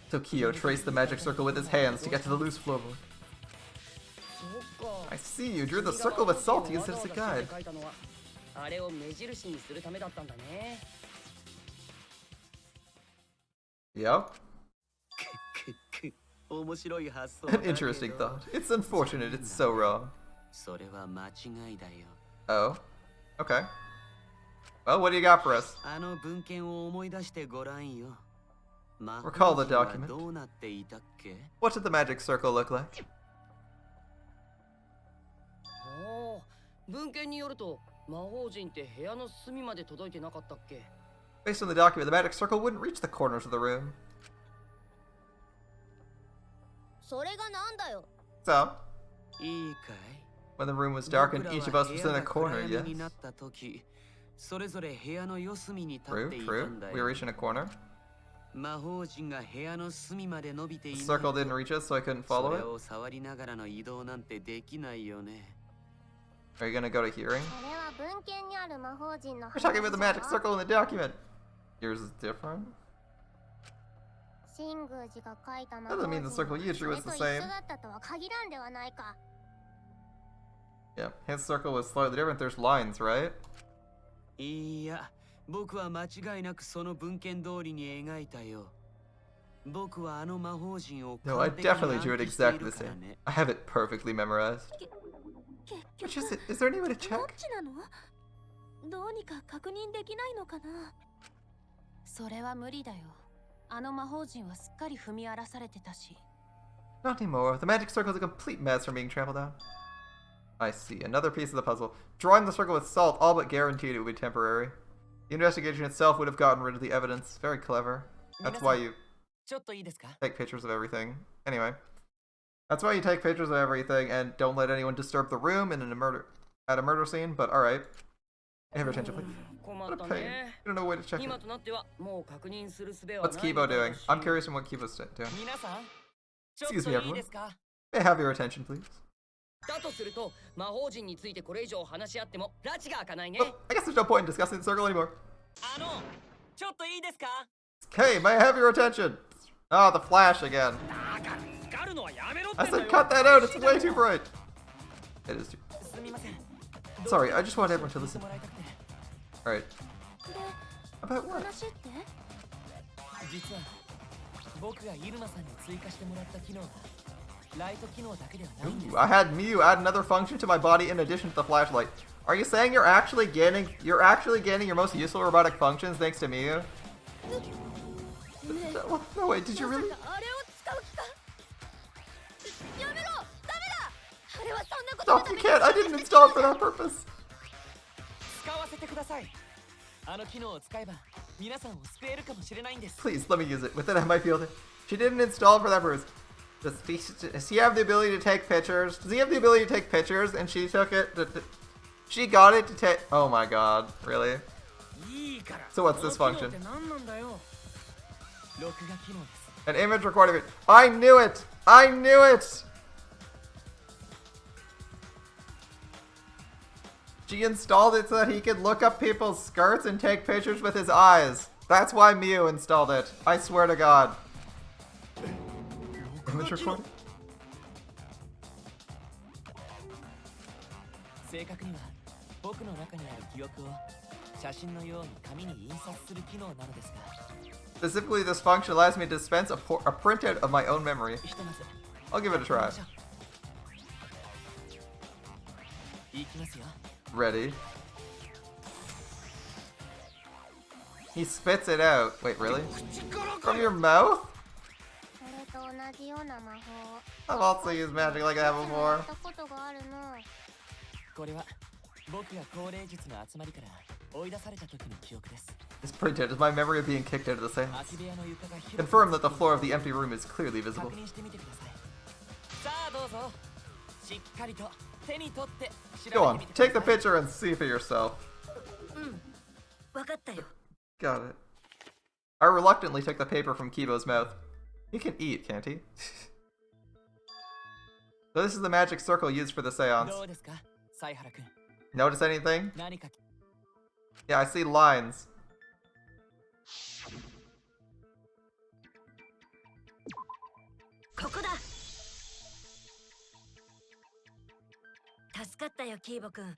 So Kyo traced the magic circle with his hands to get to the loose floorboard. I see, you drew the circle with salt to use it as a guide. Yep. An interesting thought. It's unfortunate it's so wrong. Oh. Okay. Well, what do you got for us? Recall the document. What did the magic circle look like? Based on the document, the magic circle wouldn't reach the corners of the room. So, when the room was dark and each of us was in a corner, yes? True. We reached in a corner. The circle didn't reach us, so I couldn't follow it. Are you gonna go to hearing? We're talking about the magic circle in the document. Yours is different? Doesn't mean the circle you drew is the same. Yeah, his circle was slightly different. There's lines, right? No, I definitely drew it exactly the same. I have it perfectly memorized. Which is it? Is there any way to check? Not anymore. The magic circle is a complete mess from being trampled on. I see. Another piece of the puzzle. Drawing the circle with salt all but guaranteed it would be temporary. The investigation itself would have gotten rid of the evidence. Very clever. That's why you take pictures of everything. Anyway. That's why you take pictures of everything and don't let anyone disturb the room at a murder scene, but alright. Have your attention, please. What a pain. You don't know a way to check it. What's Kibo doing? I'm curious on what Kibo's doing. Excuse me, everyone. May I have your attention, please? Well, I guess there's no point in discussing the circle anymore. Okay, may I have your attention? Oh, the flash again. I said cut that out, it's way too bright. It is too. Sorry, I just want everyone to listen. Alright. About what? Ooh, I had Miyu add another function to my body in addition to the flashlight. Are you saying you're actually gaining your most useful robotic functions thanks to Miyu? No wait, did you really? Stop, you can't! I didn't install it for that purpose! Please, let me use it. With it, I might be able to... She didn't install it for that purpose. Does he have the ability to take pictures? Does he have the ability to take pictures and she took it? She got it to take... Oh my god, really? So what's this function? An image recording it. I knew it! I knew it! She installed it so that he could look up people's skirts and take pictures with his eyes. That's why Mew installed it. I swear to God. Image recording? 正確には僕の中にある記憶を写真のように紙に印刷する機能なのですが Specifically, this function allows me to dispense a printout of my own memory. ひとまず I'll give it a try. いきますよ Ready? He spits it out. Wait, really? From your mouth? それと同じような魔法 I've also used magic like that や before. ったことがあるの。これは僕が高齢術の集まりから追い出された時の記憶です This printout is my memory of being kicked out of the seance. 空き部屋の床が広く Confirm that the floor of the empty room is clearly visible. 確認してみてくださいさあどうぞしっかりと手に取って調 Go べ on, てみてください take the picture and see for yourself. 分かったよ Got it. I reluctantly took the paper from Kibo's mouth. He can eat, can't he? So this is the magic circle used for the seance. どうですか犀原君 Notice anything? 何か Yeah, I see lines. ここだ助かったよキーボくん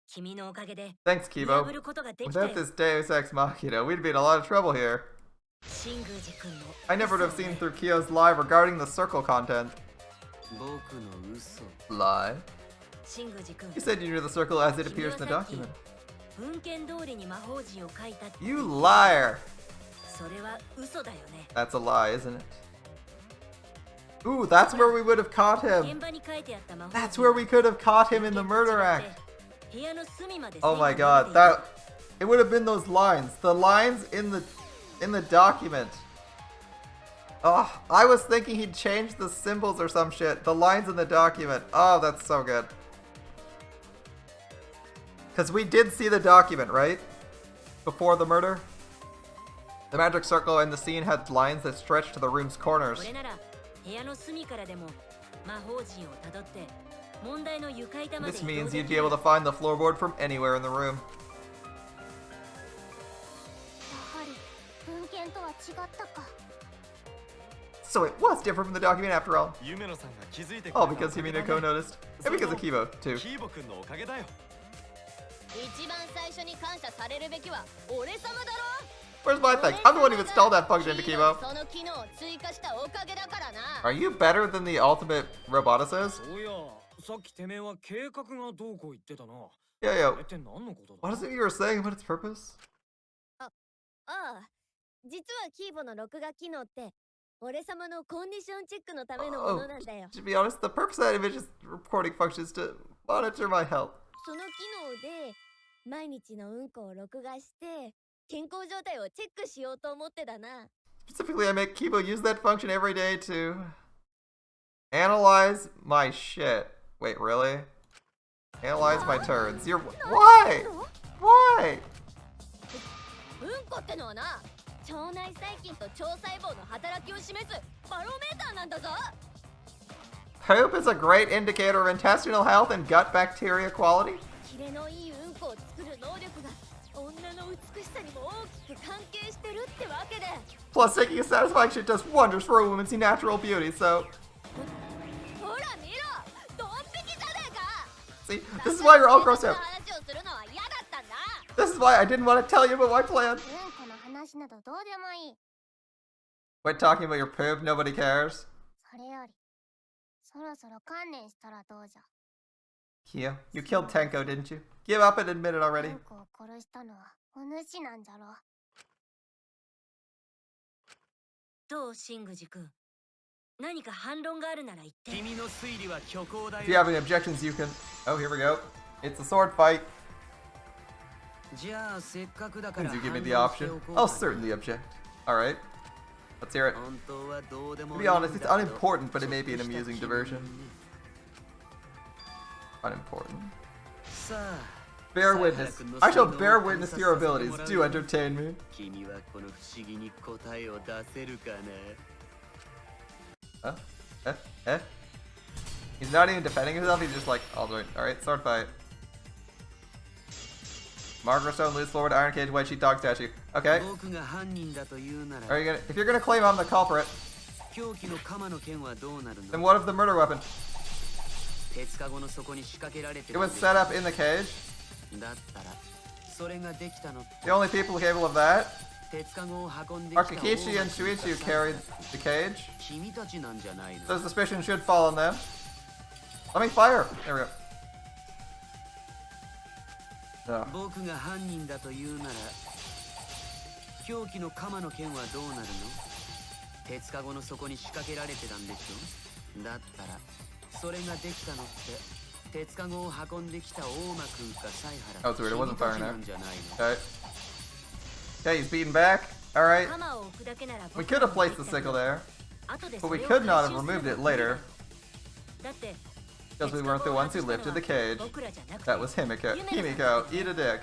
君のおかげで Thanks, 見 Kibo. 破ることができたよ Without this Deus Ex Machina, we'd be in a lot of trouble here. シングージ君の I never would have seen through Kyo's lie regarding the circle content. 僕の嘘 Lie? シングージ君 You said you knew the circle as it appears in the document. 文献通りに魔法陣を書いたって You liar! それは嘘だよね That's a lie, isn't it? Ooh, that's where we would have caught 現 him. 場に書いてあった魔法陣 That's where we could have caught him in the murder act. 部屋の隅まで Oh my 線が god, 伸びていた that it would have been those lines. The lines in the document. Oh, I was thinking he'd change the symbols or some shit. The lines in the document. Oh, that's so good. Because we did see the document, right? Before the murder? The magic circle in the scene had lines that stretched to the room's こ corners. れなら部屋の隅からでも魔法陣をたどって問題の床板まで This 移動 means で you'd き be る able to find the floorboard from anywhere in the room. やはり文献とは違ったか。 So it was different from the document after all. 夢野さんが気づいてくれた All おかげ because だね Himino-ko noticed. And because of Kibo, too. キーボくんのおかげだよ一番最初に感謝されるべきは俺様だろ。 Where's my thing? I'm the one who installed that function into Kibo. その機能を追加したおかげだからな。 Are you better than the ultimate Roboticist? そうやさっきてめえは計画がどうこう言ってたな Yeah, これ yo. って何のことだ What is it you were saying about its purpose? ああ、実はキーボの録画機能って俺様のコンディションチェックのためのも Oh, のなんだよ。 to be honest, the purpose of that image recording function is to monitor my health. その機能で毎日のうんこを録画して健康状態をチェックしようと思ってだな。 Specifically, I make Kibo use that function every day to analyze my shit. Wait, really? Analyze my turns. You're why? Why? うんこってのはな、腸内細菌と腸細胞の働きを示すバロメーターなんだぞ。 Poop is a great indicator of intestinal health and gut bacteria quality. キレのいいうんこを作る能力が女の美しさにも大きく関係してるってわけで。 Plus, taking a satisfying shit does wonders for a woman's natural beauty. So, ほら見ろ、ドン引きじゃねえか。 see, this is why you're all grossed out. 話をするのは嫌だったんだ。 This is why I didn't want to tell you about my plan. うんこの話などどうでもいい。 Quit talking about your poop. Nobody cares. それより、そろそろ観念したらどうじゃ。 Kyo, you killed Tenko, didn't you? Give up and admit it う already. んこを殺したのはお主なんじゃろ。どうシングジ君何か反論があるなら言って君の推理は虚構だ If you よ have any objections, you can. Oh, here we go. It's a sword fight. じゃあせっかくだから Please, you give me the 反論して option. おこうか I'll certainly object. Alright. Let's hear it. 本当はどうでも To い be いん honest, だ it's けど unimportant, but it may be an ちょっとした amusing 気分 diversion. ね Unimportant. さあ Bear witness. I shall bear witness to your abilities. Do entertain me. 君はこの不思議に答えを出せるかな He's not even defending himself, he's just like, alright, sword fight. Margaret Stone, loose forward, Iron Cage, White Sheet, Dog Statue. Okay. 僕が犯人だと言うなら Are you gonna, if you're gonna claim I'm the culprit, 凶器の鎌の剣はどうなる then の what of the murder weapon? 鉄カゴの底に仕掛けられて It was set up in the cage. だったらそれができたのって The only people capable of that 鉄カゴを運んできた are Kikichi and Shuichi who carried the cage. 君たちなんじゃないの So suspicion should fall on them. Let me fire! There we go. 僕が犯人だと言うなら凶器の鎌の剣はどうなるの鉄カゴの底に仕掛けられてたんでしょだったらそれができたのって鉄カゴを運んできた大間君か犀原 Oh, it's weird. It wasn't firing there. 君たちなんじゃないの Okay. Okay, he's beaten back. Alright. 鎌を置くだけなら We could have placed the sickle there, 後で but そ we れを could not 回 have 収すれ removed ば it later だって because we weren't the ones who lifted the cage. 僕らじゃなくて That was Himiko. Himiko, eat a dick.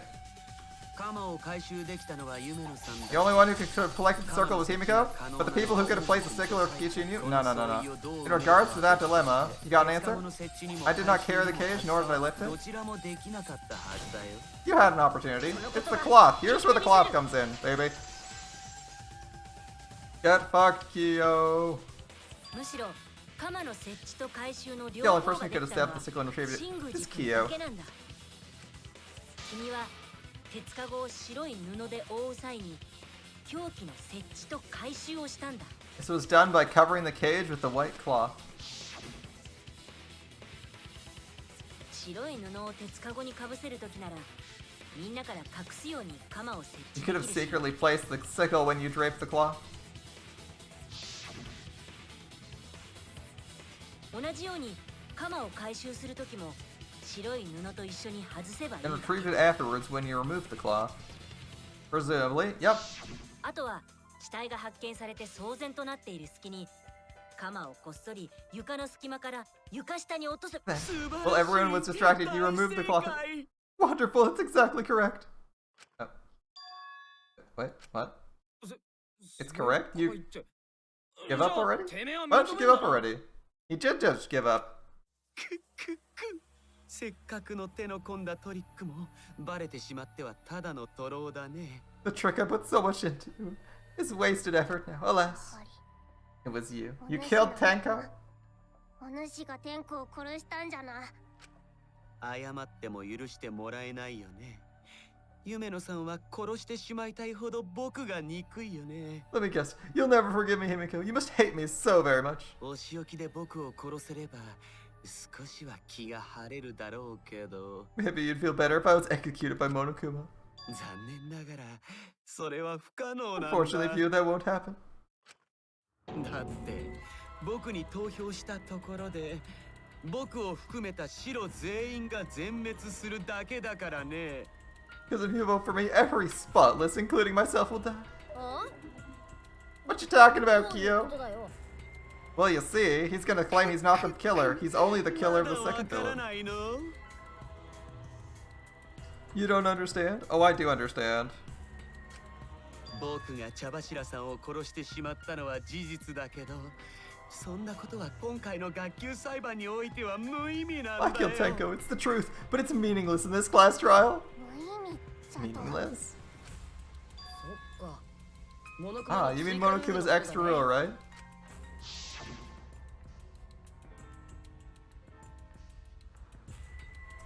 鎌を回収できたのは夢野さん The only one who could have collected the circle was Himiko, but the people who could have placed the sickle are Kikichi and you? No. In regards to that dilemma, you got an answer? I did not carry the cage, nor did I lift it. どちらもできなかったはずだよ You had an opportunity. It's the cloth. Here's where the cloth comes in, baby. Get fucked, Kyo. むしろ鎌の設置と回収の The 両 only 方 person が who で could き have たの stabbed は the sickle and retrieved シン it グ is ジ君 Kyo. だけなんだ君は鉄カゴを白い布で覆う際に凶器の設置と回収をしたんだ This was done by covering the cage with the white cloth. 白い布を鉄カゴにかぶせるときならみんなから隠すように鎌を設 You 置 could で have きるし secretly placed the sickle when you draped the cloth. 同じように鎌を回収するときも白い布と一緒に外せばいいん And だ retrieved it afterwards when you removed the cloth. Presumably. Yep. あとは死体が発見されて騒然となっている隙に鎌をこっそり床の隙間から床下に落とせ While everyone was distracted, you removed the cloth. Wonderful, it's exactly correct. Oh. Wait, what? It's correct? You give up already? Why don't you give up already? He did just give up. せっかくの手の込んだトリックもバレてしまってはただの徒労だね The trick I put so much into is wasted effort now. Alas, it was you. You killed Tenko? お主が天子を殺したんじゃな。謝っても許してもらえないよね夢野さんは殺してしまいたいほど僕が憎いよね Let me guess. You'll never forgive me, Himiko. You must hate me so very much. お仕置きで僕を殺せれば少しは気が晴れるだろうけど Maybe you'd feel better if I was executed by Monokuma. 残念ながらそれは不可能なんだ Unfortunately for you, that won't happen. だって僕に投票したところで僕を含めた白全員が全滅するだけだからね Because if you vote for me, every spotless, including myself, will die. あ What you talking about, どういうこ Kyo? とだよ。 Well, you see, he's gonna claim he's not the killer. He's only the killer of the まだ second わから villain. ないの You don't understand? Oh, I do understand. 僕が茶柱さんを殺してしまったのは事実だけどそんなことは今回の学級裁判においては無意味なんだ I よ killed Tenko. It's the truth, but it's meaningless in this class trial. 無意味じゃと。 Meaningless. そっかモノクマ Ah, の you 追 mean 加ルール Monokuma's のことだね extra rule, right?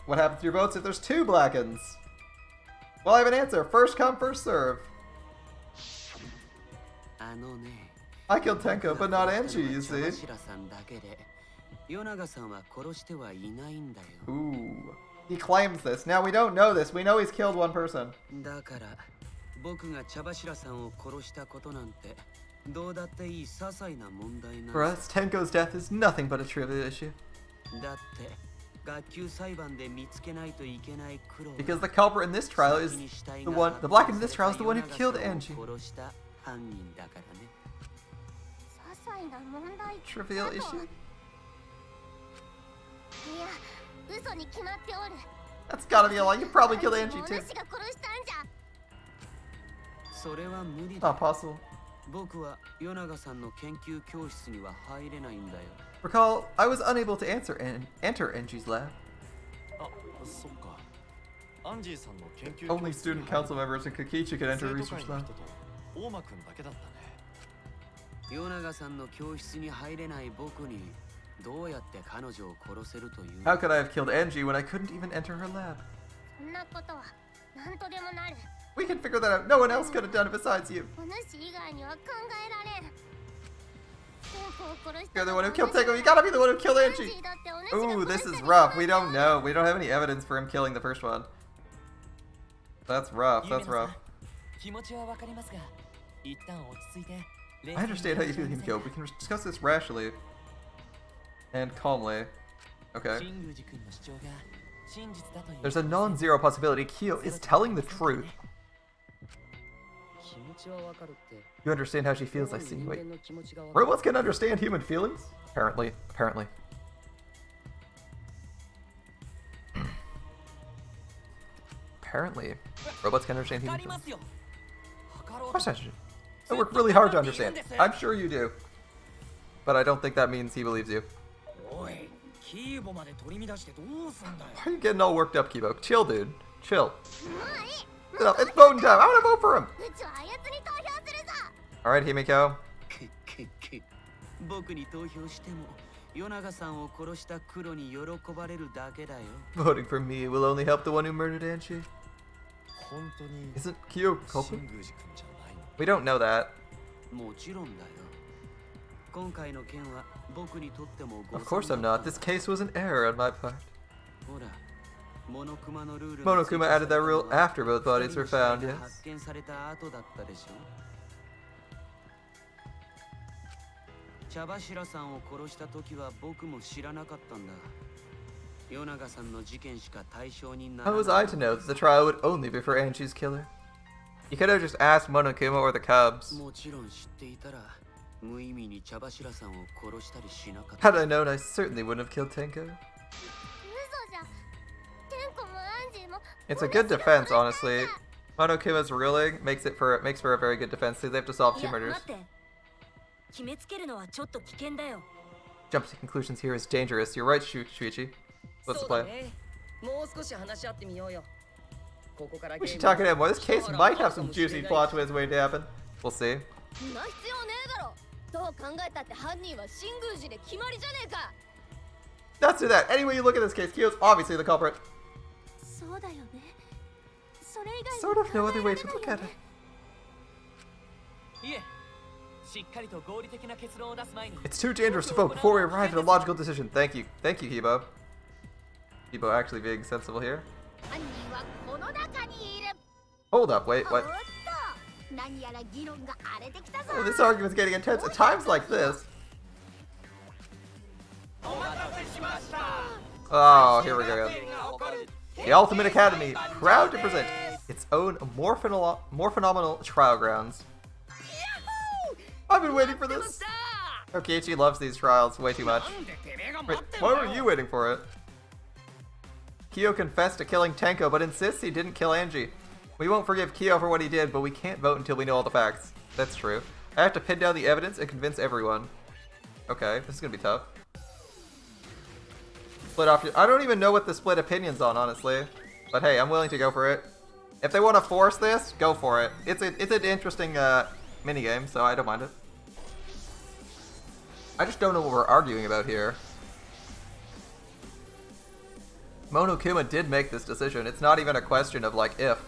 What happens to your votes if there's two Blackens? Well, I have an answer. First come, first serve. あのね I killed Tenko, but not Angie, you 茶 see. 柱さんだけで与永さんは殺してはいないんだよ Ooh. He claims this. Now, we don't know this. We know he's killed one person. だから僕が茶柱さんを殺したことなんてどうだっていい些細な問題な For ん us, Tenko's death is nothing but a trivial issue. だって学級裁判で見つけないといけない苦労 Because the culprit in this trial is the one. The Blacken in this trial is the one who killed Angie. 殺した犯人だからね些細な問題 Trivial だと。 issue. いや、嘘に決まっておる。That's gotta be a lie. You probably killed Angie お too. 主が殺したんじゃ。それは無理だ。 Not possible. 僕は与永さんの研究教室には入れないんだよ。 Recall, I was unable to enter Angie's lab. あ、そっか。アンジーさんの研究 Only student council members and Kokichi could enter 生徒 research 会の lab. 人と大間くんだけだったね。与永さんの教室に入れない僕にどうやって彼女を殺せるという How could I have killed Angie when I couldn't even enter her lab? そんなことは何とでもなる。 We can figure that out. No one else could have done it besides you. お主以外には考えられん。天子を殺した You're the の one は who killed お主 Tango. You gotta be the one who killed ア Angie. ンジーだってお主が Ooh, 殺 this した is に rough. 決 We まっ don't とる。 know. We don't have any evidence for him killing the first one. That's rough. ユー That's メノさ rough. ん気持ちはわかりますが一旦落ち着いて I understand how you feel him killed. We can discuss this rationally and calmly. Okay. 新宮寺君の主張が真実だという There's a non-zero possibility Kyo is telling the truth. 気持ちはわかるって You understand how she feels, I 人 see. 間 Wait. の気持ちがわかる Robots can understand human feelings? Apparently. Apparently. Apparently. Robots can understand わか human りま feelings. すよ測ろ Of う course と I should. I work really hard to understand. I'm sure you do. But I don't think that means he believes you. おいキーボまで取り乱してどうすんだよ Why are you getting all worked up, Kibo? Chill, dude. Chill. もういい。 Shut up. It's voting time. I want to vote for him. うちはあやつに投票するぞ。 Alright, Himiko. 僕に投票しても与永さんを殺した黒に喜ばれるだけだよ。 Voting for me will only help the one who murdered Angie. 本当に Isn't Kyo 新 culprit? 宮寺くんじゃないの？ We don't know that. もちろんだよ。今回の件は僕にとっても誤 Of course I'm not. This case was an error on my part. ほら、モノクマのルール Monokuma added that rule after both bodies were found, yes. 発見された後だったでしょ。茶柱さんを殺した時は僕も知らなかったんだ。与永さんの事件しか対象になら How ない。 was I to know that the trial would only be for Angie's killer? You could have just asked Monokuma or the Cubs. もちろん知っていたら無意味に茶柱さんを殺したりしなかった Had I known, I certainly wouldn't have killed Tenko. 嘘じゃ。天子もアンジーも。 It's a good defense, honestly. Monokuma's ruling makes for a very good defense. They have to solve い two や murders. 待って決めつけるのはちょっと危険だよ Jump to conclusions here is dangerous. You're right, Shuichi. What's the そうだ plan? ねもう少し話し合ってみようよここから We ゲー should ム talk to him more. This case might have some juicy plot twists waiting to happen. We'll see. そんな必要ねえだろどう考えたって犯人は新宮寺で決まりじゃねえか Let's do that. Anyway, you look at this case, Kyo's obviously the culprit. そうだよね。それ以外に Sort of no other way to 考 look えら at れ it. いえしっかりと合理的な結論を出す前に It's too dangerous to vote before we arrive at a logical decision. Thank you. Thank you, Kibo. Kibo actually being sensible here. 犯人はこの中にいる Hold up, wait, おっ what? と何やら議論が荒れてきたぞ Oh, this argument's getting intense at times like this. Oh, here we go. The Ultimate Academy, proud to present its own more phenomenal trial grounds. I've been waiting for this. Okiichi loves these trials way too much. Wait, why were you waiting for it? Kyo confessed to killing Tenko, but insists he didn't kill Angie. We won't forgive Kyo for what he did, but we can't vote until we know all the facts. That's true. I have to pin down the evidence and convince everyone. Okay, this is gonna be tough. Split off. I don't even know what the split opinion's on, honestly. But hey, I'm willing to go for it. If they want to force this, go for it. It's an interesting minigame, so I don't mind it. I just don't know what we're arguing about here. Monokuma did make this decision. It's not even a question of like if.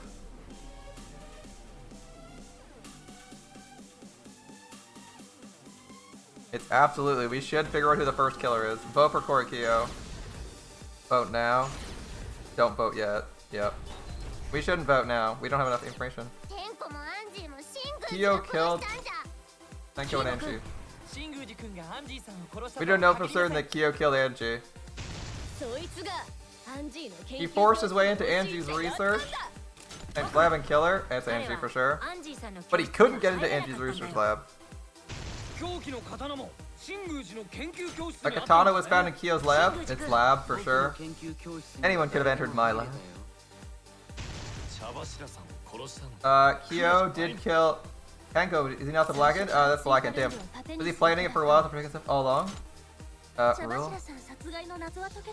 It's absolutely, we should figure out who the first killer is. Vote for Korikyo. Vote now. Don't vote yet. Yep. We shouldn't vote now. We don't have enough information. 天子もアンジーも新 Kyo 宮寺を killed 殺したんじゃ。 Tenko and Angie. 新宮寺君がアンジーさんを殺した We と don't know は for 限り certain ません that Kyo killed Angie. そいつがアンジーの研 He 究 forced his way into を教え Angie's てやったん research だ and lab and kill her. That's 彼 Angie は for sure. アンジーさんの But he 教室 couldn't get into に入れな Angie's かったんだ research よ lab. 凶器の刀も A katana was found in Kyo's lab. It's lab for sure. Anyone could have entered my lab. Kyo did kill Kenko. Is he not the Blackened? That's Blackened. Damn. Was he planning it for a while after making stuff all along? Real?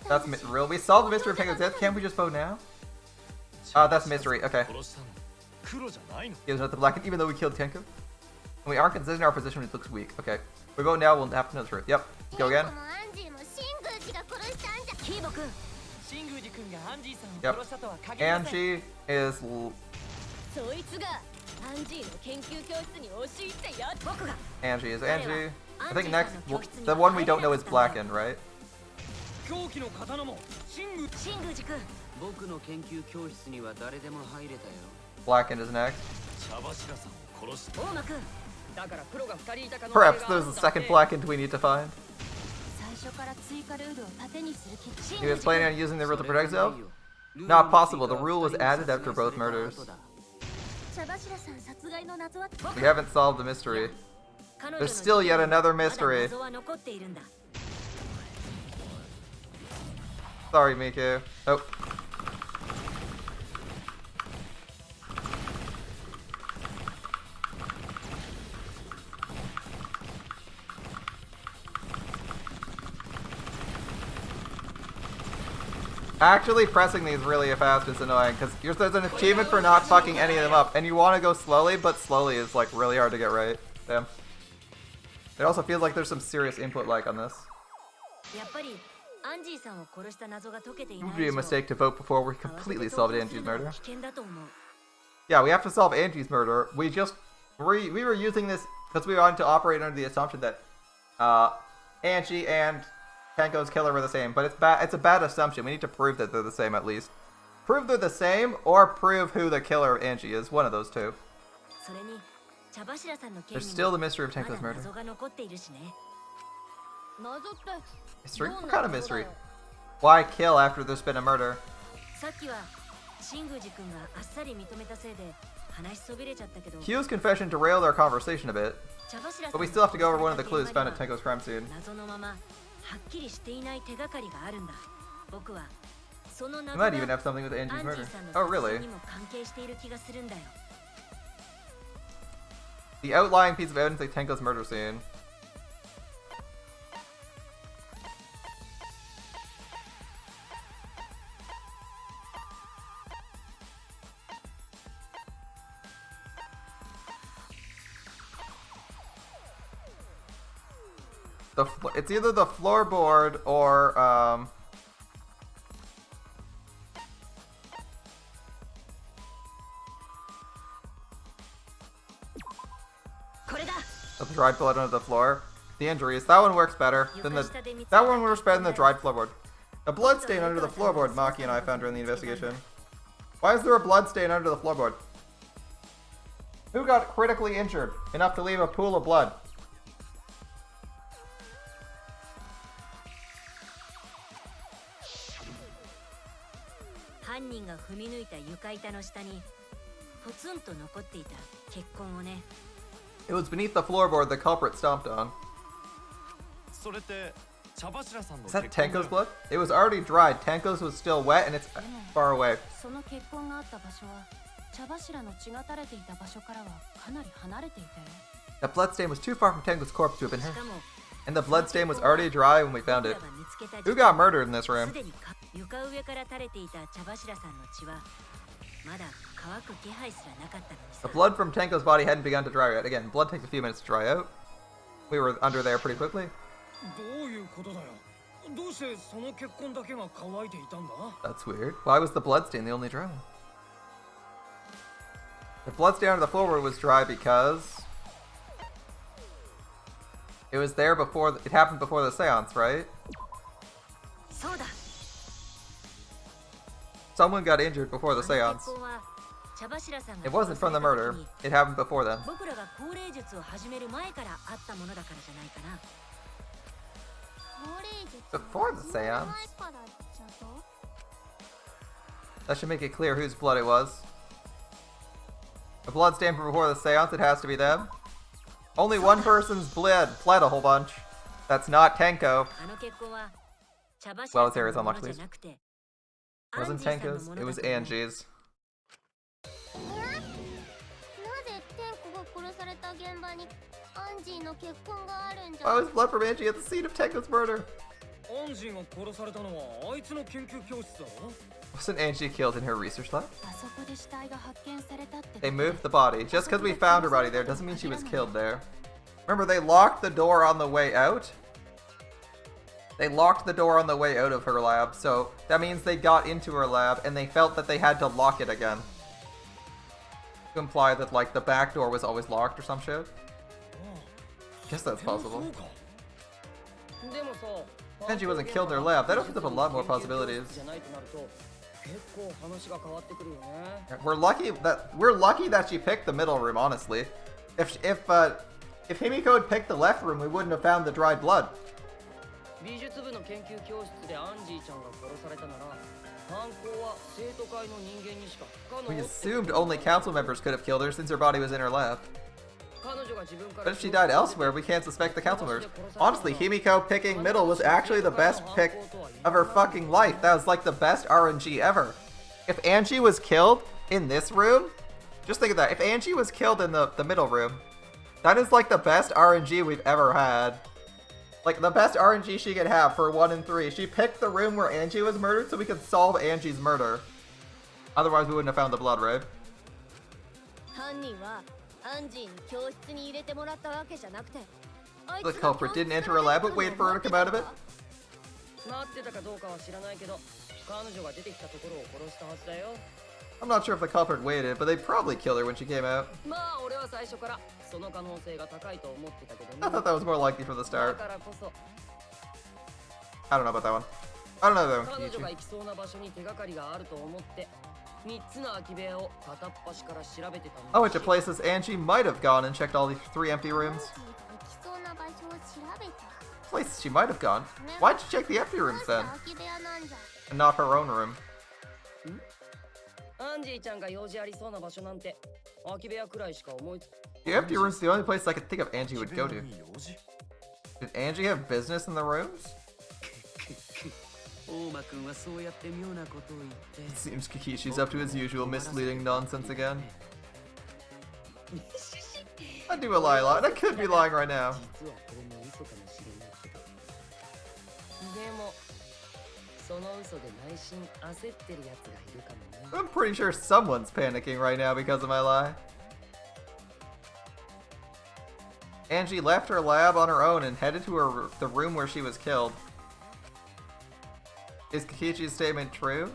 That's real. We solved the mystery of Kenko's death. Can't we just vote now? That's mystery. Okay. He was not the Blackened, even though we killed Kenko. And we aren't consistent in our position, which looks weak. Okay. We vote now. We'll have to know the truth. Yep. Go again. Yep. Angie is. Angie is Angie. I think next, the one we don't know is Blackened, right? Blackened is next. Perhaps there's a second Blackened we need to find. He was planning on using the rule to protect himself? Not possible. The rule was added after both murders. We haven't solved the mystery. There's still yet another mystery. Sorry, Miku. Oh. Actually, pressing these really fast is annoying, because there's an achievement for not fucking any of them up, and you want to go slowly, but slowly is like really hard to get right. Damn. It also feels like there's some serious input lag on this. It would be a mistake to vote before we completely solved Angie's murder. Yeah, we have to solve Angie's murder. We were using this because we wanted to operate under the assumption that Angie and Kenko's killer were the same, but it's a bad assumption. We need to prove that they're the same at least. Prove they're the same, or prove who the killer of Angie is. One of those two. There's still the mystery of Kenko's murder. Mystery? What kind of mystery? Why kill after there's been a murder? Kyo's confession derailed our conversation a bit, but we still have to go over one of the clues found at Tenko's crime scene. You might even have something with Angie's murder. Oh, really? The outlying piece of evidence at Tenko's murder scene. It's either the floorboard or the dried blood under the floor. The injuries. That one works better than that one works better than the dried floorboard. A blood stain under the floorboard, Maki and I found during the investigation. Why is there a blood stain under the floorboard? Who got critically injured enough to leave a pool of blood? It was beneath the floorboard the culprit stomped on. Is that Tenko's blood? It was already dried. Tenko's was still wet and it's far away. The bloodstain was too far from Tenko's corpse to have been hurt. And the bloodstain was already dry when we found it. Who got murdered in this room? The blood from Tenko's body hadn't begun to dry yet. Again, blood takes a few minutes to dry out. We were under there pretty quickly. That's weird. Why was the bloodstain the only dry one? The bloodstain on the floor was dry because it was there before. It happened before the seance, right? Someone got injured before the seance. It wasn't from the murder. It happened before then. Before the seance? That should make it clear whose blood it was. A blood stain from before the seance, it has to be them. Only one person's bled a whole bunch. That's not Tenko. あの血痕は茶柱 Well, さん there is のも unlocked, のじゃ please. なくて It アン wasn't ジーさんの Tenko's, も it の was だと思う。 Angie's. なぜ天子が殺された現場にアンジーの血痕があるんじゃ。 Why was blood from Angie at the scene of Tenko's murder? アンジーが殺されたのはあいつの研究教室だろ。 Wasn't Angie killed in her research lab? あそこで死体が発見されたって They moved the body. Just because we found her body there doesn't mean she was killed there. Remember, they locked the door on the way out? They locked the door on the way out of her lab, so that means they got into her lab and they felt that they had to lock it again. To imply that, like, the back door was always locked or some shit. Guess that's possible. でもさ Angie wasn't killed in her lab. That opens up a lot more possibilities. じゃないとなると結構話が変わってくるよね。 We're lucky that she picked the middle room, honestly. If Himiko had picked the left room, we wouldn't have found the dried blood. 美術部の研究教室でアンジーちゃんが殺されたなら犯行は生徒会の人間にしか不可能 We って assumed only council members could have killed her since her body was in her lab. 彼女が自分から But if she died elsewhere, we can't suspect the council members. Honestly, Himiko picking middle was actually the best pick of her fucking life. That was like the best RNG ever. If Angie was killed in this room, just think of that. If Angie was killed in the middle room, that is like the best RNG we've ever had. Like the best RNG she could have for 1 and 3. She picked the room where Angie was murdered so we could solve Angie's murder. Otherwise, we wouldn't have found the blood, right? 犯人はアンジーに教室に入れてもらったわけじゃなくて、あい The つが culprit didn't enter her lab but waited for her to come out of it. なってたかどうかは知らないけど彼女が出てきたところを殺したはずだよ。 I'm not sure if the culprit waited, but they probably killed her when she came out. まあ俺は最初からその可能性が高いと思ってたけどね。 I thought that was more likely from the だ start. からこそ I don't know about that one. I don't know that one, 彼女が Kiichi. 行きそうな場所に手がかりがあると思って3つの空き部屋を片っ端から調べてたん I だ went to places Angie might have gone and checked all the 3 empty アン rooms. ジーが行きそうな場所を調べた。 Places she might have gone. Why'd you check the empty どう rooms して then? 空き部屋なんじゃ。 And not her own room? アンジーちゃんが用事ありそうな場所なんて空き部屋くらいしか思いつ The empty room's the only place I could think of Angie would go to. に用事 Did Angie have business in the rooms? 大間くんはそうやって妙なことを言って It seems Kikishi's up to his usual misleading nonsense again. I do a lie a lot, and I could be lying right now. 実はこれも嘘かもしれないけどでもその嘘で内心焦ってるやつがいるかもね I'm pretty sure someone's panicking right now because of my lie. Angie left her lab on her own and headed to the room where she was killed. Is Kikichi's statement true?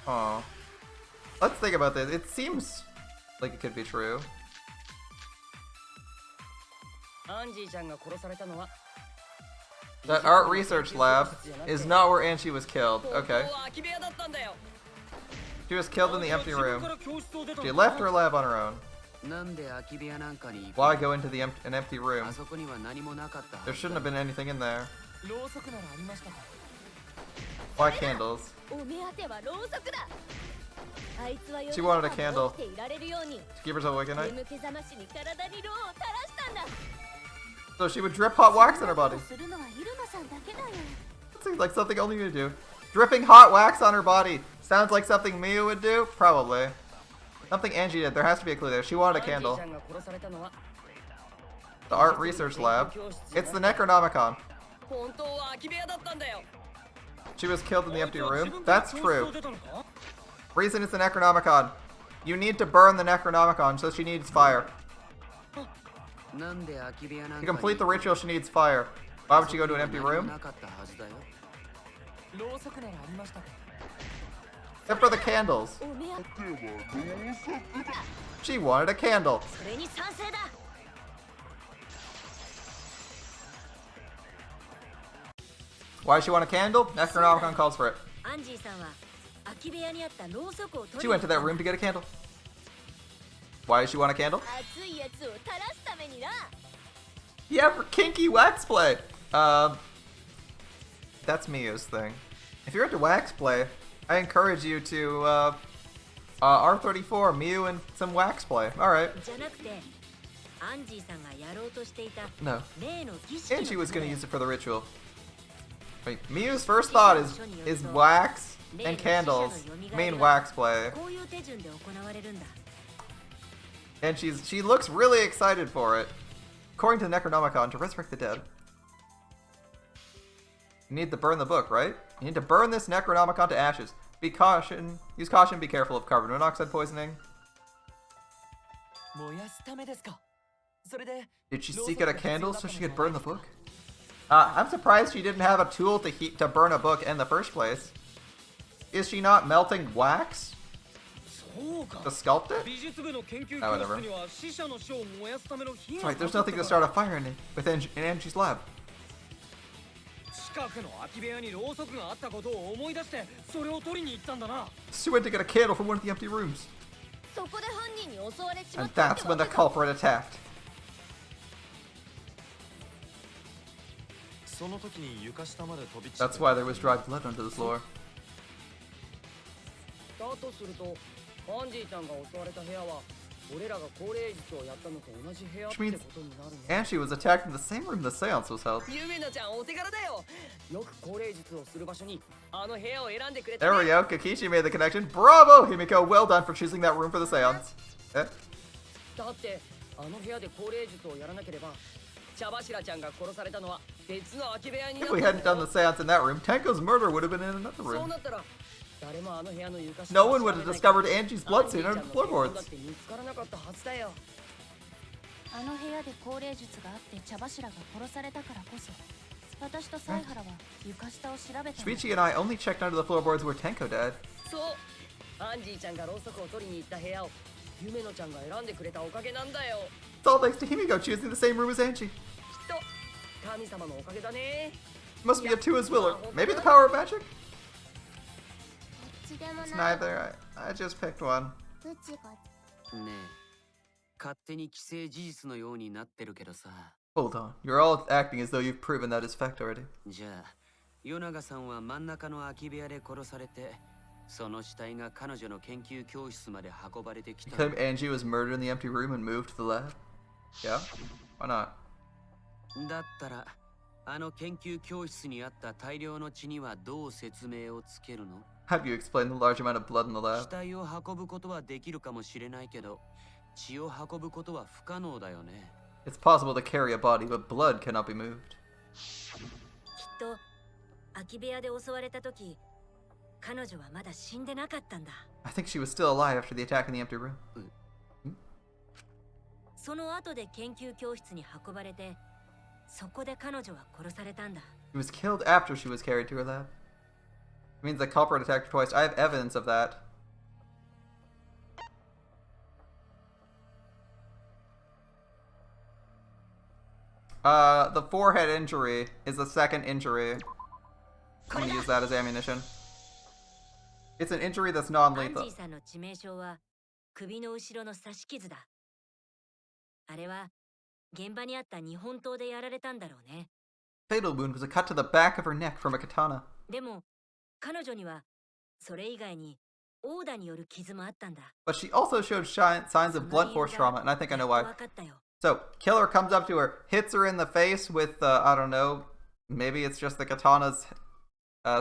Aw. Let's think about this. It seems like it could be true. アンジーちゃんが殺されたのは That art research lab is not where Angie was killed. こ Okay. こは空き部屋だったんだよ She was killed in the あ empty んたは自分 room. から教室を出たん She だ left her lab on her own. なんで空き部屋なんかに行く Why go into an empty room? あそこには何もなかったは There ず shouldn't だ have been anything in there. ろうそくならありましたか Why candles? お目当てはろうそくだ。あいつは She wanted a candle. 起きていられるように To keep herself awake at night? 眠気覚ましに体にろうを垂らしたんだ。 So she would drip hot wax on her body. するのはイルマさんだけだよ。 That seems like something only you do. Dripping hot wax on her body. Sounds like something Miu would do? Probably. Something Angie did. There has to be a clue there. She wanted a アンジー candle. ちゃんが殺されたのは The art research lab. It's the Necronomicon. 本当は空き部屋だったんだよ She was killed in the あい empty つは自 room. 分から That's 教室 true. を出たのか Reason it's the Necronomicon. You need to burn the Necronomicon, so she needs fire. なんで空き部屋なん To かに complete the ritual, she needs fire. Why would she go to an empty 何も room? なかったはずだよろうそくならありましたか Except for the candles. お目当て She wanted a candle. それに賛成だ。 Why does she want a candle? Necronomicon calls for it. アンジーさんは空き部屋にあったろうそくを取 She りに went to that room to get a candle. Why does she want a candle? 熱いやつを垂らすためにな。 Yeah, for kinky wax play. That's Miu's thing. If you're into wax play, I encourage you to R34, Miu, and some wax play. All right. じゃなくてアンジーさんがやろうとしていた No. 例の儀式の And she was た gonna め use it for the ritual. Wait, Miyu's first thought is wax and candles mean wax play. こういう手順で行われるんだ And she looks really excited for it. According to the Necronomicon, to resurrect the dead, you need to burn the book, right? You need to burn this Necronomicon to ashes. Use caution, be careful of carbon monoxide poisoning. 燃やすためですか。それで Did she seek out a candle so she could burn the book? I'm surprised she didn't have a tool to burn a book in the first place. Is she not melting wax そうか to sculpt it? 美術部の研究 Oh, 教 whatever. 室には死者の書を燃やすための火 That's が right, there's nothing to start a fire in Angie's lab. 近くの空き部屋にろうそくがあったことを思い出してそれを取りに行ったんだな She went to get a candle from one of the empty rooms. そこで犯人に襲われちま And ったっ that's て when わ the けか culprit attacked. その時に床下まで飛び散って That's why there was dried blood under the floor. だとするとアンジーちゃんが襲われた部屋は俺らが高齢術をやったのと同じ部屋って Which means ことになるね Angie was attacked in the same room the seance was held. ゆめなちゃんお手柄だよよく高齢術をする場所にあの部屋を選んでくれた There ね we go, Kakishi made the connection. Bravo, Himiko, well done for choosing that room for the seance. Eh? だってあの部屋で高齢術をやらなければ茶柱ちゃんが殺されたのは別の空き部屋にな If った we んだ hadn't done the seance in that room, Tenko's murder would have been in another そう room. なったら誰もあの部屋の床下 No one would have discovered Angie's blood stain under the だ floorboards. って見つからなかったはずだよあの部屋で高齢術があって茶柱が殺されたからこそ私とサイハラは床下を調べたの Shuichi and I only checked under the floorboards where Tenko died. そうアンジーちゃんがろうそくを取りに行った部屋をゆめのちゃんが選んでくれたおかげなんだよ It's all thanks to Himiko choosing the same room as Angie. きっと神様のおかげだね Must be a two as will, or maybe the power of magic? どっちでも It's ない neither. I just picked one. うちがねえ勝手に既成事実のようになってるけどさ Hold on. You're all acting as though you've proven that is fact already. じゃあ与永さんは真ん中の空き部屋で殺されてその死体が彼女の研究教室まで運ばれてき You た claim Angie was murdered in the empty room and moved to the lab? Yeah? Why not? だったらあの研究教室にあった大量の血にはどう説明をつけるの Have you explained the large amount of blood in the 死 lab? 体を運ぶことはできるかもしれないけど血を運ぶことは不可能だよね It's possible to carry a body, but blood cannot be moved. きっと空き部屋で襲われた時彼女はまだ死んでなかったんだ I think she was still alive after the attack in the empty room. その後で研究教室に運ばれてそこで彼女は殺されたんだ She was killed after she was carried to her lab. It means the culprit attacked her twice. I have evidence of that. The forehead injury is the second injury. I'm gonna use that as ammunition. It's an injury that's アンジ non-lethal. ーさんの致命傷は首の後ろの刺し傷だあれは現場にあった日本刀でやられたんだろうね Fatal wound was a cut to the back of her neck from a katana. でも彼女にはそれ以外に殴打による傷もあったんだ But she also showed signs of blunt force trauma, and I think I know why. 分かったよ So, killer comes up to her, hits her in the face with, I don't know, maybe it's just the katana's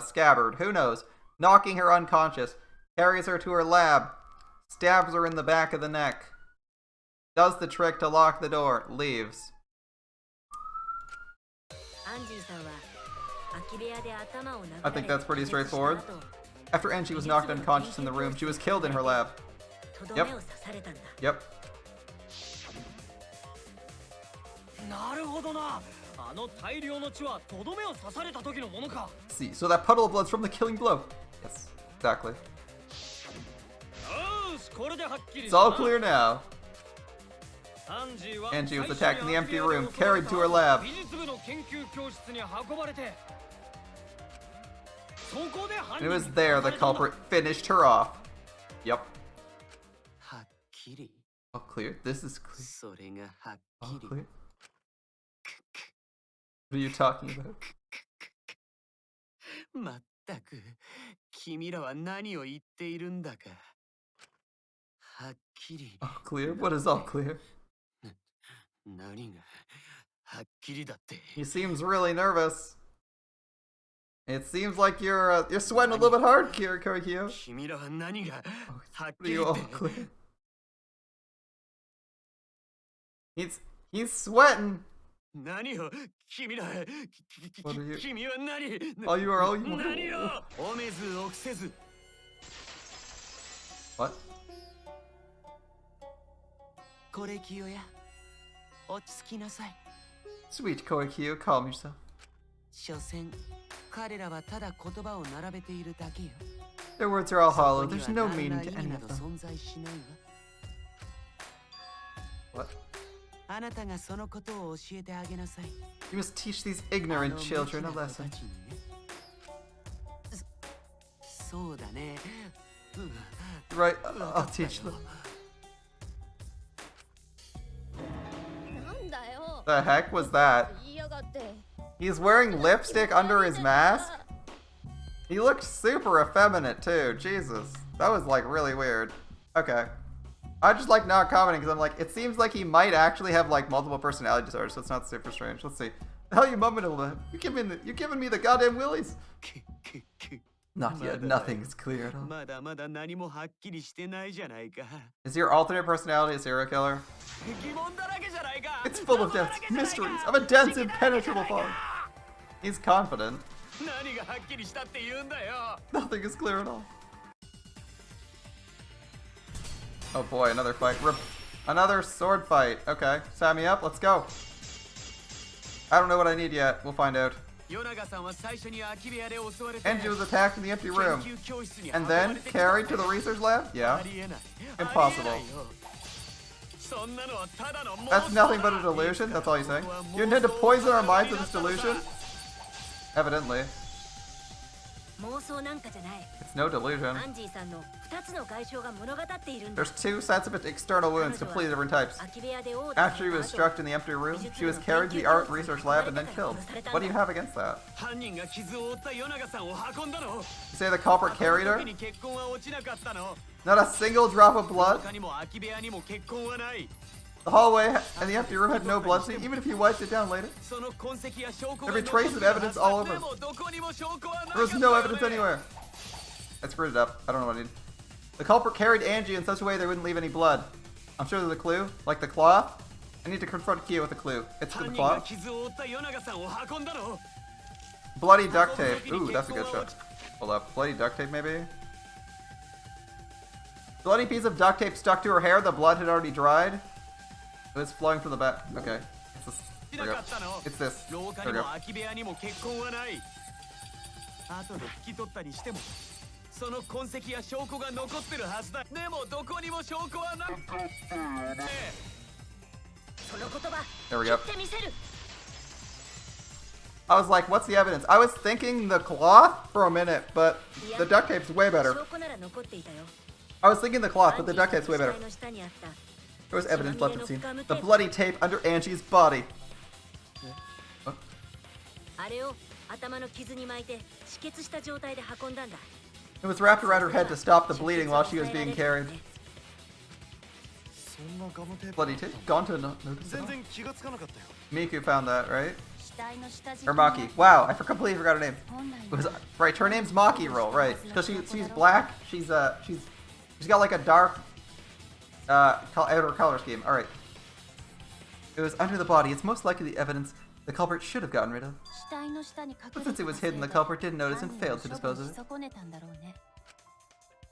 scabbard, who knows, knocking her unconscious, carries her to her lab, stabs her in the back of the neck, does the trick to lock the door, leaves. アンジーさんは空き部屋で頭を殴 I られ think that's pretty 気絶した straightforward. 後 After Angie was knocked unconscious in the room, she was killed in her lab. とどめを刺されたんだ Yep. なるほどなあの大量の血はとどめを刺された時のものか See, so that puddle of blood's from the killing blow. Yes, exactly. よしこれではっきり It's all clear now. アンジーは Angie was attacked in the empty room, carried to her lab. 美術部の研究教室に運ばれてそこで犯 And it 人 was に there 殺 the されたんだ culprit finished her off. Yep. はっきり All clear. This is clear. それがはっ All きり clear. What are you talking about? まったく君らは何を言っているんだかはっきり All clear? What is all clear? 何がはっきりだって。 He seems really nervous. It seems like you're sweating a little bit hard, Koikyo. 君らは何がはっ Are きり you っ all て。 clear? He's sweating. 何を君ら What are you? 君は何 Oh, you are all you. 何をおめず臆せず What? これ清や落ち着きなさい Sweet Koikyo, calm yourself. 所詮彼らはただ言葉を並べているだけよ Their words are all そ hollow. こに There's は no 何ら meaning 意 to 味 any な of ど them. 存在しないわ What? あなたがそのことを教えてあげなさい You must teach these ignorant あの children 無 a 知な子 lesson. たちにねそうだね Right, I'll teach them. なんだよ The heck was that? 言いやがって He's wearing lipstick under his mask? He looked super effeminate too. Jesus. That was like really weird. Okay. I just like not commenting because I'm like, it seems like he might actually have like multiple personality disorders, so it's not super strange. Let's see. The hell you mumbling a little bit? You giving me the goddamn willies? Not yet. Nothing is clear at all. まだまだ何もはっきりしてないじゃないか Is your alternate personality a serial killer? 疑問だらけじゃないか It's full of doubts, mysteries, of a dense, impenetrable fog. He's confident. 何がはっきりしたって言うんだよ Nothing is clear at all. Oh boy, another fight. Another sword fight. Okay, sign me up. Let's go. I don't know what I need yet. We'll find out. ヨナガさんは最初に空き部屋で襲われて Angie was attacked in the empty room. 研究教室に And 運ば then れてきた carried to the research lab? Yeah. ありえない Impossible. ありえないよそんなのはただの妄想 That's nothing but a delusion. That's all you're saying. You intend to poison our minds with this delusion? Evidently. 妄想なんかじゃない It's no delusion. アンジーさんの2つの外傷が物語っているんだ There's two sets of external wounds, completely different types. 空き部屋で殴打 After she was struck in the empty room, she was carried to the art research lab and then killed. What do you have against that? 犯人が傷を負ったヨナガさんを運んだの You say the culprit carried その her? 時に血痕は落ちなかったの Not a single drop of blood? 他にも空き部屋にも血痕はない The hallway and the empty room had no blood stain, even if you wiped it down later. その痕跡や証拠が Every trace of evidence all over. でもどこにも証拠はな There was かった no よ evidence ね anywhere. I screwed it up. I don't know what I need. The culprit carried Angie in such a way they wouldn't leave any blood. I'm sure there's a clue, like the cloth. I need to confront Kyo with a clue. It's the 犯人が cloth. 傷を負ったヨナガさんを運んだの Bloody duct tape. Ooh, that's a good shot. Hold up. Bloody duct tape, maybe? Bloody piece of duct tape stuck to her hair. The blood had already dried. It was flowing from the back. Okay. It's this. し There な we か go. ったの It's this. 廊下 There に we も go. 空き部屋にも血痕はない後で拭き取ったにしてもその痕跡や証拠が残ってるはずだでもどこにも証拠はないその言葉 There we 言 go. ってみせる I was like, what's the evidence? I was thinking the cloth for a minute, but the duct tape's way better. 証拠なら残っていたよ I was thinking the cloth, but the アンジー duct さん tape's の way 死 better. 体の下にあった There was evidence left at the scene. The bloody tape under Angie's body. あれを頭の傷に巻いて止血した状態で運んだんだ It was wrapped around her head to stop the bleeding while she was being carried. そんなガムテープ Bloody tape? Gone to no notice at 全 all? 然気がつかなかったよ Miku found that, right? 死体の下敷き Or になって Maki. Wow, I completely forgot her name. 本来 It was right. Her name's Maki Roll, right? Because she's black. She's got like a dark outer color scheme. All right. It was under the body. It's most likely the evidence the culprit should have gotten rid of. 死体の下に隠 But れ since it was て hidden, the culprit didn't notice and failed to dispose of it. 損ねたんだろうね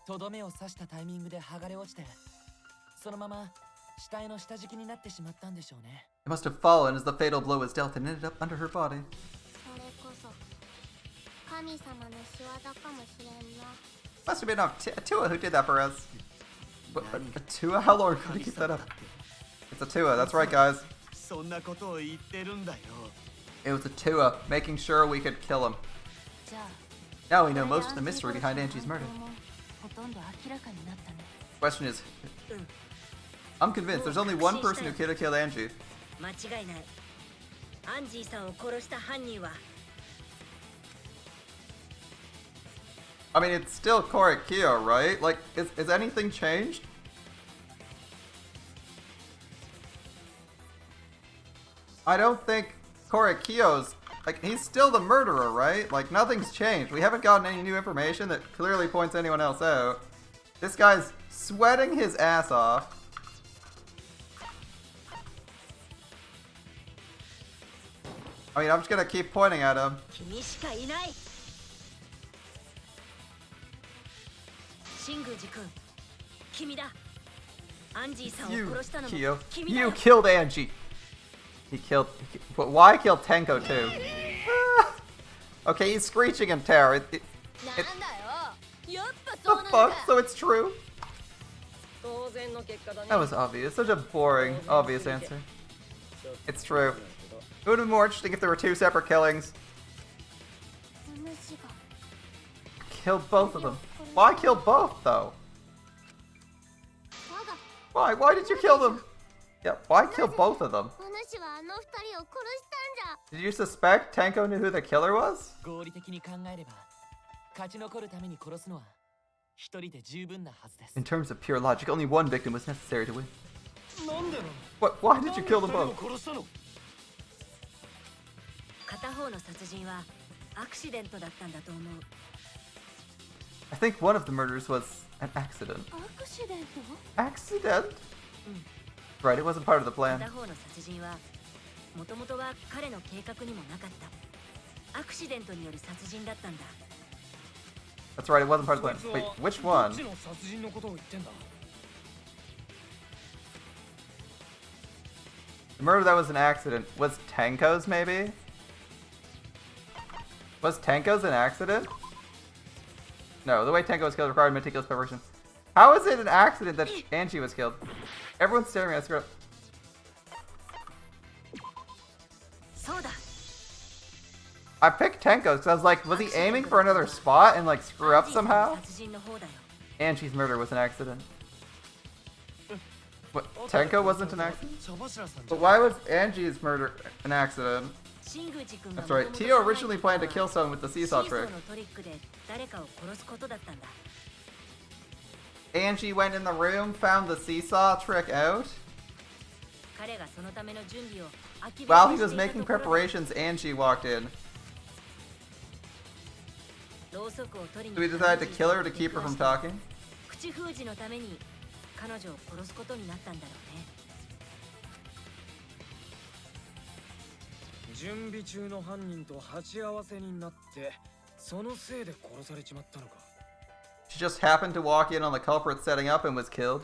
とどめを刺したタイミングで剥がれ落ちてそのまま死体の下敷きになってしまったんでしょうね It must have fallen as the fatal blow was dealt and ended up under her body. それこそ神様の仕業かもしれんな Must have been Tua who did that for us. What, a Tua? How long could he keep that up? It's a Tua. That's right, guys. そんなことを言ってるんだよ It was a Tua, making sure we could kill him. じゃあ Now we know most of the mystery behind Angie's murder. ほとんど明らかになったね Question is, I'm convinced there's only one person who could have killed Angie. 間違いないアンジーさんを殺した犯人は I mean, it's still Korekiyo, right? Like, is anything changed? I don't think Korekiyo's, like, he's still the murderer, right? Like, nothing's changed. We haven't gotten any new information that clearly points anyone else out. This guy's sweating his ass off. I mean, I'm just gonna keep pointing at him. 君しかいない。新宮寺君、君だ。アンジーさんを You, 殺したのも Kyo. 君だ You よ。 killed Angie. He killed... But why kill Tenko too? Okay, he's screeching in terror. なんだよ。やっぱ The そうなんだ。 fuck? So it's true? 当然の結果だね。 That was obvious. Such a boring, obvious answer. It's true. It would have been more interesting if there were two separate killings. お主が Killed both of them. Why kill both, though? 我が Why? Why did you kill them? Yeah, why kill both of them? お主はあの二人を殺したんじゃ。 Did you suspect Tenko knew who the killer was? 合理的に考えれば勝ち残るために殺すのは一人で十分なはずです In terms of pure logic, only one victim was necessary to win. なんでなの？ What? Why did you kill them なんで both? 二人を殺したの？片方の殺人はアクシデントだったんだと思う。 I think one of the murders was an accident. アクシデント？ Accident? Right, it wasn't part of the plan. 片方の殺人はもともとは彼の計画にもなかった。アクシデントによる殺人だったんだ。 That's right, it wasn't part of the plan. Wait, which one? どっちの殺人のことを言ってんだ。 The murder that was an accident was Tenko's, maybe? Was Tenko's an accident? No, the way Tenko was killed required meticulous preparation. How is it an accident that Angie was killed? Everyone's staring at us. そうだ。 I picked Tenko because I was like, was he aiming for another spot and like screw up アンジーさんの somehow? 殺人の方だよ。 Angie's murder was an accident. What? Tenko wasn't an accident? 茶柱さんじゃ But why was Angie's murder an accident? 新宮寺君が That's right. 元々 Tio 考え originally ていたの planned は to kill someone with the シ seesaw ーソ trick. ーのトリックで誰かを殺すことだったんだ。 Angie went in the room, found the seesaw trick out. 彼がそのための準備を空き部 While 屋 he に was していた making ところで preparations, Angie walked in. ろうそくを取りに So we 来た decided to kill her to keep her from talking. 口封じのために彼女を殺すことになったんだろうね。準備中の犯人と鉢合わせになって、そのせいで殺されちまったのか。 She just happened to walk in on the culprit setting up and was killed.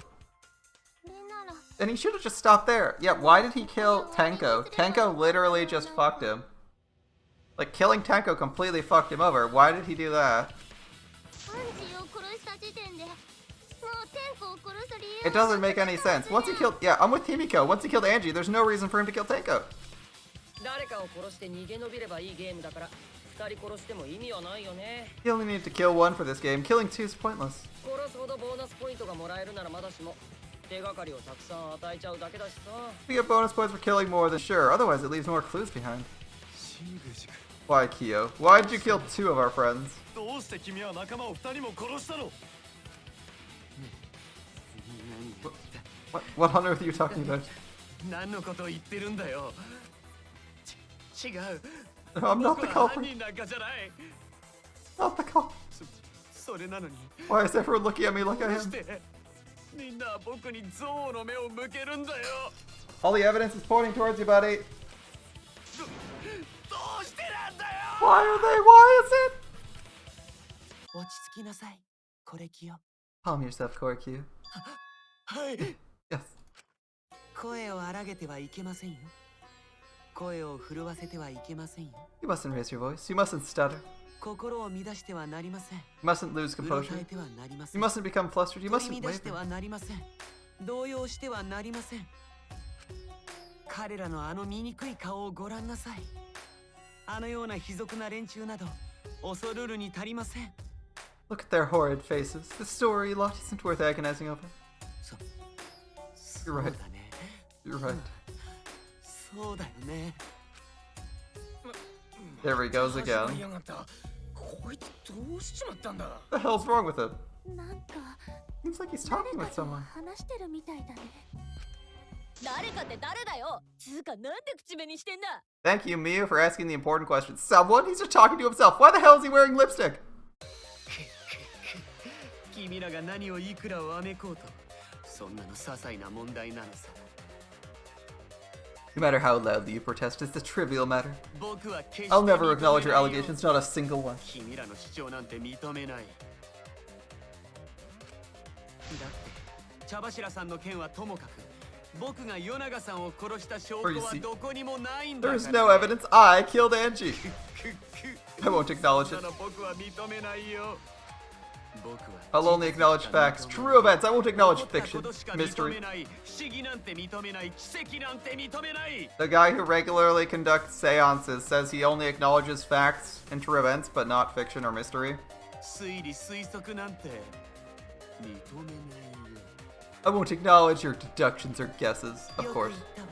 これなら And he should have just stopped there. Yeah, why did he kill Tenko? Tenko literally just fucked him. Like, killing Tenko completely fucked him over. Why did he do that? アンジーを殺した時点でもう天子を殺す理由 It doesn't make any sense. Once he killed... Yeah, I'm with Himiko. Once he killed Angie, there's no reason for him to kill Tenko. 誰かを殺して逃げ延びればいいゲームだから、二人殺しても意味はないよね。 You only need to kill one for this game. Killing two is pointless. 殺すほどボーナスポイントがもらえるならまだしも、手がかりをたくさん与えちゃうだけだしさ。 We get bonus points for killing more than sure. Otherwise, it leaves more clues behind. 新宮寺 Why, Kyo? Why did you kill two of our friends? 君どうして君は仲間を二人も殺したの？ What on earth are you talking about? 何のことを言ってるんだよ。違う。 No, I'm not the 僕は犯 culprit. 人なんかじゃない。 Not the culprit. それなのに Why is everyone looking at me like I どうし am? てみんな僕に憎悪の目を向けるんだよ。 All the evidence is pointing towards you, buddy. どうしてなんだよ。 Why are they? Why is it? 落ち着きなさい。これきよ。 Calm yourself, Koryu. はい。 Yes. 声を荒げてはいけませんよ。声を震わせてはいけませんよ。 You mustn't raise your voice. You mustn't stutter. 心を乱してはなりません。 You mustn't lose うろ composure. たえてはなりませ You ん。 mustn't become flustered. You 取り mustn't 乱して waver. はなりません。動揺してはなりません。彼らのあの醜い顔をご覧なさい。あのような卑俗な連中など恐るるに足りません。 Look at their horrid faces. The story lot isn't worth agonizing over. そ You're う right. だね。 You're right. そうだよね。 There he goes 始まり again. やがった。こいつどうしちまったんだ。 What the hell's wrong with him? なんか Seems like he's 誰 talking か with と someone. 話してるみたいだね。誰かって誰だよ。つうかなんで口紅してんだ。 Thank you, Miu, for asking the important question. Someone? He's just talking to himself. Why the hell is he wearing lipstick? 君らが何をいくらわめこうと、そんなの些細な問題なのさ。 No matter how loudly you protest, it's a trivial matter. 僕は決して I'll never 認めない acknowledge your よ allegations, not a single one. 君らの主張なんて認めない。だって茶柱さんの件はともかく、僕が与永さんを殺した証拠はどこにもないんだから。 There's no evidence I killed Angie. I won't acknowledge そ it. んなの僕は認めないよ。僕は I'll only acknowledge facts. True events. I won't acknowledge 起こった fiction. ことしか認め Mystery. ない。不思議なんて認めない。奇跡なんて認めない。 The guy who regularly conducts seances says he only acknowledges facts and true events, but not fiction or mystery. 推理推測なんて認めないよ。 I won't acknowledge your deductions or guesses, of よく course. 言っ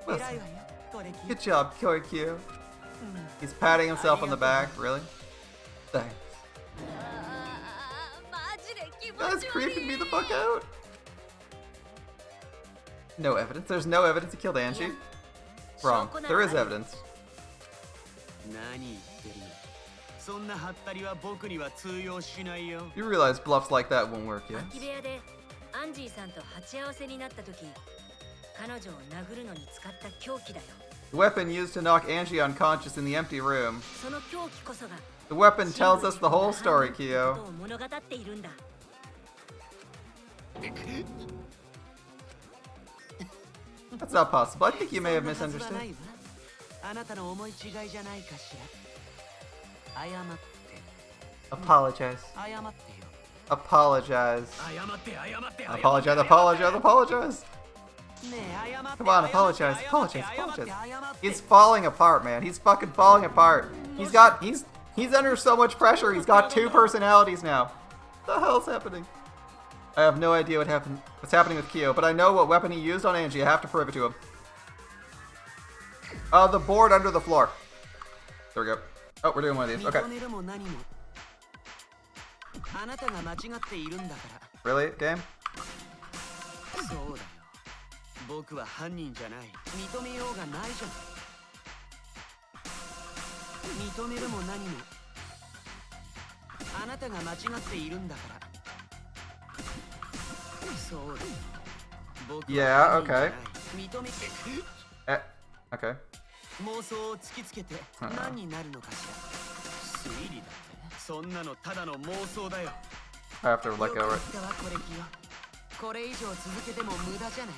たわ。偉いわよ、これ聞い Good job, Kyorikyu. He's patting himself on the back. Really? Thanks. マジで気持 That's ち悪い。 creeping me the fuck out. No evidence. There's no evidence he killed Angie. Wrong. There is evidence. 何言ってるの。そんなハッタリは僕には通用しないよ。 You realize bluffs like that won't work, 空 yeah? き部屋でアンジーさんと鉢合わせになった時、彼女を殴るのに使った凶器だよ。 The weapon used to knock Angie unconscious in the empty room. その凶器こそが The weapon tells us the whole story, こと Kyo. を物語っているんだ。 That's not possible. I think you may have そんなはずはない misunderstood. わ。あなたの思い違いじゃないかしら。謝って。 Apologize. 謝ってよ。 Apologize. 謝って謝って。 Apologize, apologize, apologize. ねえ謝って。 Come on, apologize, 謝って apologize, 謝って apologize. 謝って。 He's falling apart, man. He's fucking falling apart. He's under so much pressure. He's got two personalities now. What the hell's happening? I have no idea what's happening with Kyo, but I know what weapon he used on Angie. I have to prove it to him. The board under the floor. There we go. Oh, we're doing one of these. Okay. 認めるも何も。あなたが間違っているんだから。 Really, game? そうだよ。僕は犯人じゃない。認めようがないじゃない。認めるも何も。あなたが間違っているんだから。そうだよ。僕 Yeah, は犯人じゃない。 okay. 認め Okay. 妄想を突きつけて何になるのかしら。推理だって。そんなのただの妄想だよ。 I have to let go of it. これキヨ。これ以上続けても無駄じゃない。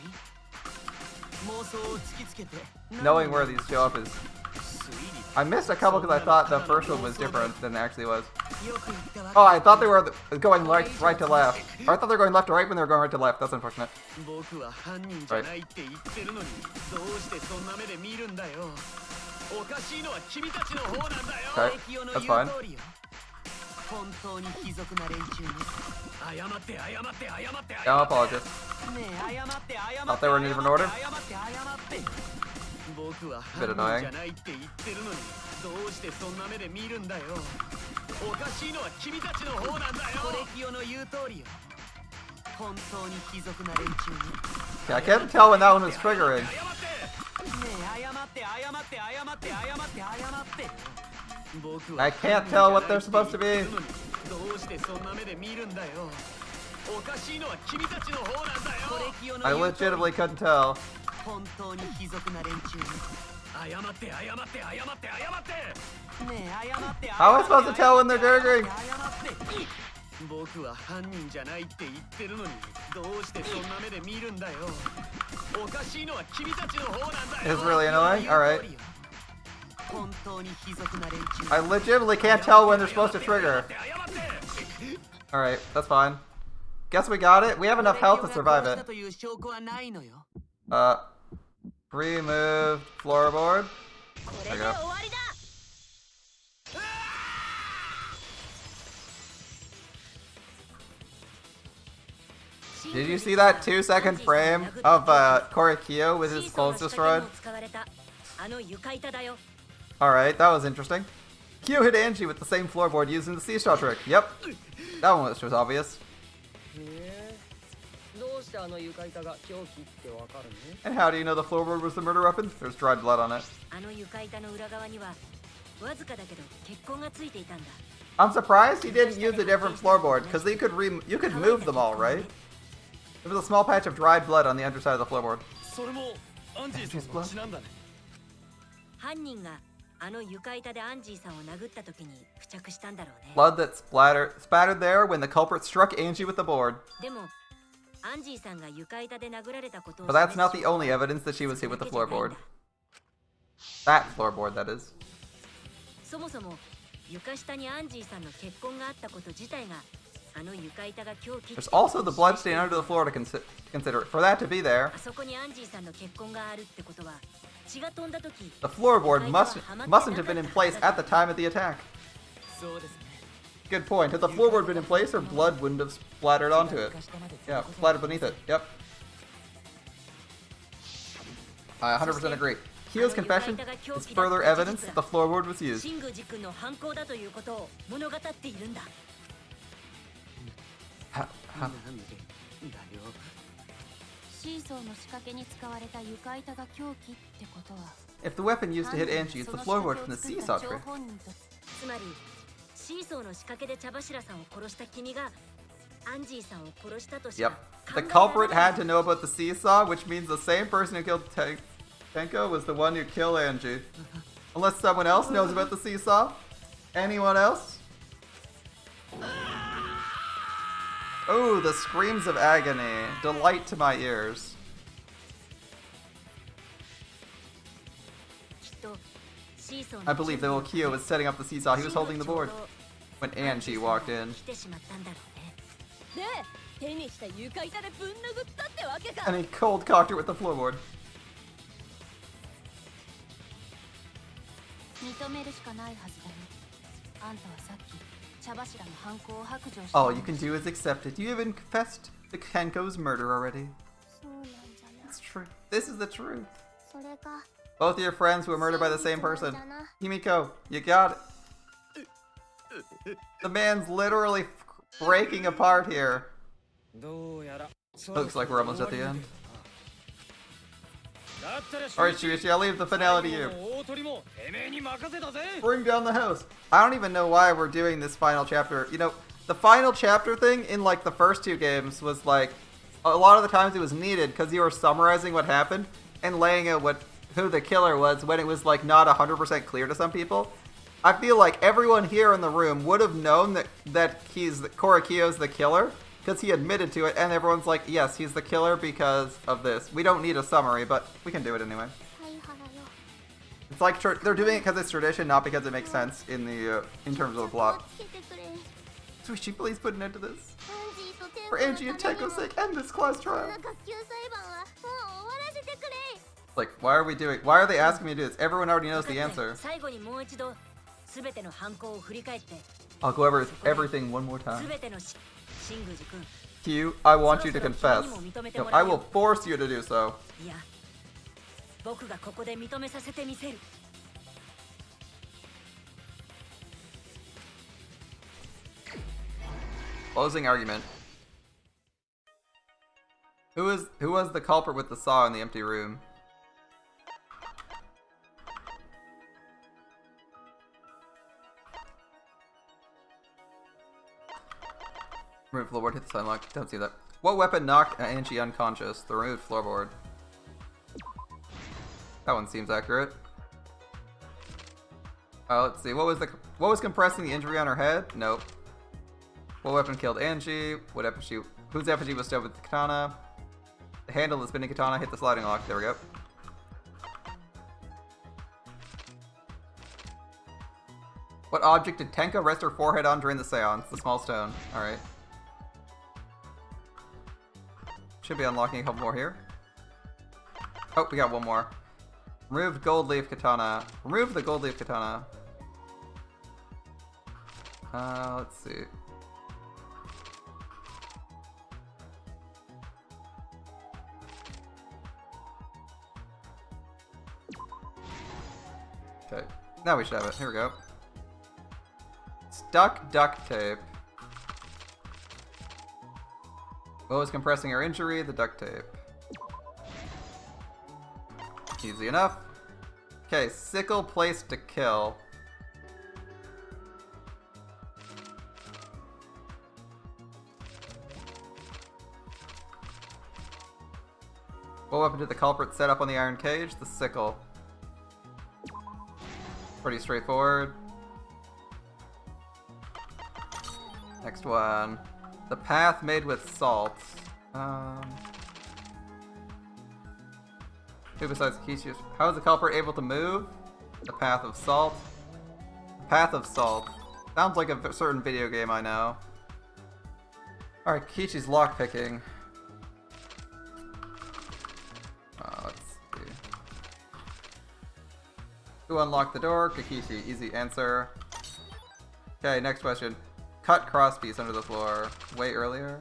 妄想を突きつけて Knowing where these show up is... I missed a couple because I thought the first one was different than it actually was. Oh, I thought they were going right to left. Or I thought they were going left to right when they were going right to left. That's unfortunate. 僕は犯人じゃないって言ってるのに、どうしてそんな目で見るんだよ。おかしいのは君たちの方なんだよ。 Okay, that's fine. 本当に卑俗な連中ね。謝って謝って謝って。 Yeah, I'll apologize. ねえ謝って謝って。 Thought they were in a different order. 謝って謝って。僕は犯人じゃないって言ってるのに、どうしてそんな目で見るんだよ。おかしいのは君たちの方なんだよ。これキヨの言う通りよ。本当に卑俗な連中ね。 Yeah, I can't tell when that one was triggering. ねえ謝って謝って謝って謝って謝って。 I can't tell what they're supposed to be. どうしてそんな目で見るんだよ。おかしいのは君たちの方なんだよ。 I legitimately couldn't tell. 本当に卑俗な連中ね。謝って謝って謝って謝って。ねえ謝って。 How am I supposed to tell when they're gurgling? 僕は犯人じゃないって言ってるのに、どうしてそんな目で見るんだよ。おかしいのは君たちの方なんだよ。 It's really annoying. Alright. 本当に卑俗な連中。 I legitimately can't tell when they're supposed to trigger. Alright, that's fine. Guess we got it. We have enough health to survive it. Remove floorboard. There you go. Did you see that 2-second frame of Korikyo with his clothes destroyed? Alright, that was interesting. Kyo hit Angie with the same floorboard using the seesaw trick. Yep. That one was obvious. どうしてあの床板が凶器ってわかるね。 And how do you know the floorboard was the murder weapon? There's dried blood on it. あの床板の裏側にはわずかだけど血痕がついていたんだ。 I'm surprised he didn't use a different floorboard, because you could move them all, right? There was a small patch of dried blood on the underside of the floorboard. それもアンジーさんの血なんだね。犯人があの床板でアンジーさんを殴った時に付着したんだろうね。 Blood that spattered there when the culprit struck Angie with the board. でもアンジーさんが床板で殴られたことを But that's not the only evidence that she was hit with the floorboard. That floorboard, that is. そもそも床下にアンジーさんの血痕があったこと自体があの床板が凶器。 There's also the blood stain under the floor to consider. For that to be there, あそこにアンジーさんの血痕があるってことは血が飛んだ時 the floorboard mustn't have been in place at the time of the attack. そうですね。 Good point. Had the floorboard been in place, her blood wouldn't have splattered onto it. Yeah, splattered beneath it. Yep. I 100% agree. Kyo's confession is further evidence that the floorboard was used. シングジ君の犯行だということを物語っているんだ。How- なんでだよ。シーソーの仕掛けに使われた床板が凶器ってことは If the weapon used to hit Angie is the floorboard from the seesaw 張 trick. 本人とつまりシーソーの仕掛けで茶柱さんを殺した君がアンジーさんを殺したとし Yep. か The culprit had to know about the seesaw, which means the same person who killed Tenko was the one who killed Angie. Unless someone else knows about the seesaw? Anyone else? Oh, the screams of agony. Delight to my ears. きっとシーソー I の believe that while Kyo was setting up the seesaw, he was holding the board when Angie walked in. 来てしまったんだろうね。で手にした床板でぶん殴ったってわけか。 And he cold cocked it with the floorboard. 認めるしかないはずだよ。あんたはさっき茶柱の犯行を白状した All you can do is accept it. You even confessed to Kenko's murder already. そうなんじゃな。 It's true. This is the truth. それか Both of your friends were murdered by the same person. Himiko, you got it. The man's literally breaking apart here. どうやら Looks like we're almost at the end. だったら Alright, Shuichi, I'll leave the finale to you. 大鳥もてめえに任せたぜ。 Bring down the house. I don't even know why we're doing this final chapter. You know, the final chapter thing in like the first two games was like a lot of the times it was needed because you were summarizing what happened and laying out who the killer was when it was like not 100% clear to some people. I feel like everyone here in the room would have known that Korakio's the killer because he admitted to it, and everyone's like, yes, he's the killer because of this. We don't need a summary, but we can do it anyway. サイハラよ。 It's like they're doing it because it's tradition, not because it makes sense in terms of the plot. つけてくれ。 Swishi, please put an end to this. アンジーとテン For コの Angie and ためにも Tenko's sake, end this class こん trial. な学級裁判はもう終わらせてくれ。 Like, why are they asking me to do this? Everyone already knows the answer. 最後にもう一度すべての犯行を振り返って I'll go over everything one more す time. べてのシングジ君 Q, I want you to confess. No, I will force you to do so. いや僕がここで認めさせてみせる。 Closing argument. Who was the culprit with the saw in the empty room? Remove floorboard, hit the sign lock. Don't see that. What weapon knocked Angie unconscious? The removed floorboard. That one seems accurate. Let's see. What was compressing the injury on her head? Nope. What weapon killed Angie? Whose effigy was stabbed with the katana? The handle of the spinning katana hit the sliding lock. There we go. What object did Tenko rest her forehead on during the seance? The small stone. Alright. Should be unlocking a couple more here. Oh, we got one more. Remove gold leaf katana. Remove the gold leaf katana. Let's see. Okay, now we should have it. Here we go. Stuck duct tape. What was compressing her injury? The duct tape. Easy enough. Okay, sickle placed to kill. What weapon did the culprit set up on the iron cage? The sickle. Pretty straightforward. Next one. The path made with salt. Who besides Kishi? How is the culprit able to move? The path of salt. Path of salt. Sounds like a certain video game I know. Alright, Kishi's lockpicking. Let's see. Who unlocked the door? Kikishi. Easy answer. Okay, next question. Cut crosspiece under the floor. Way earlier.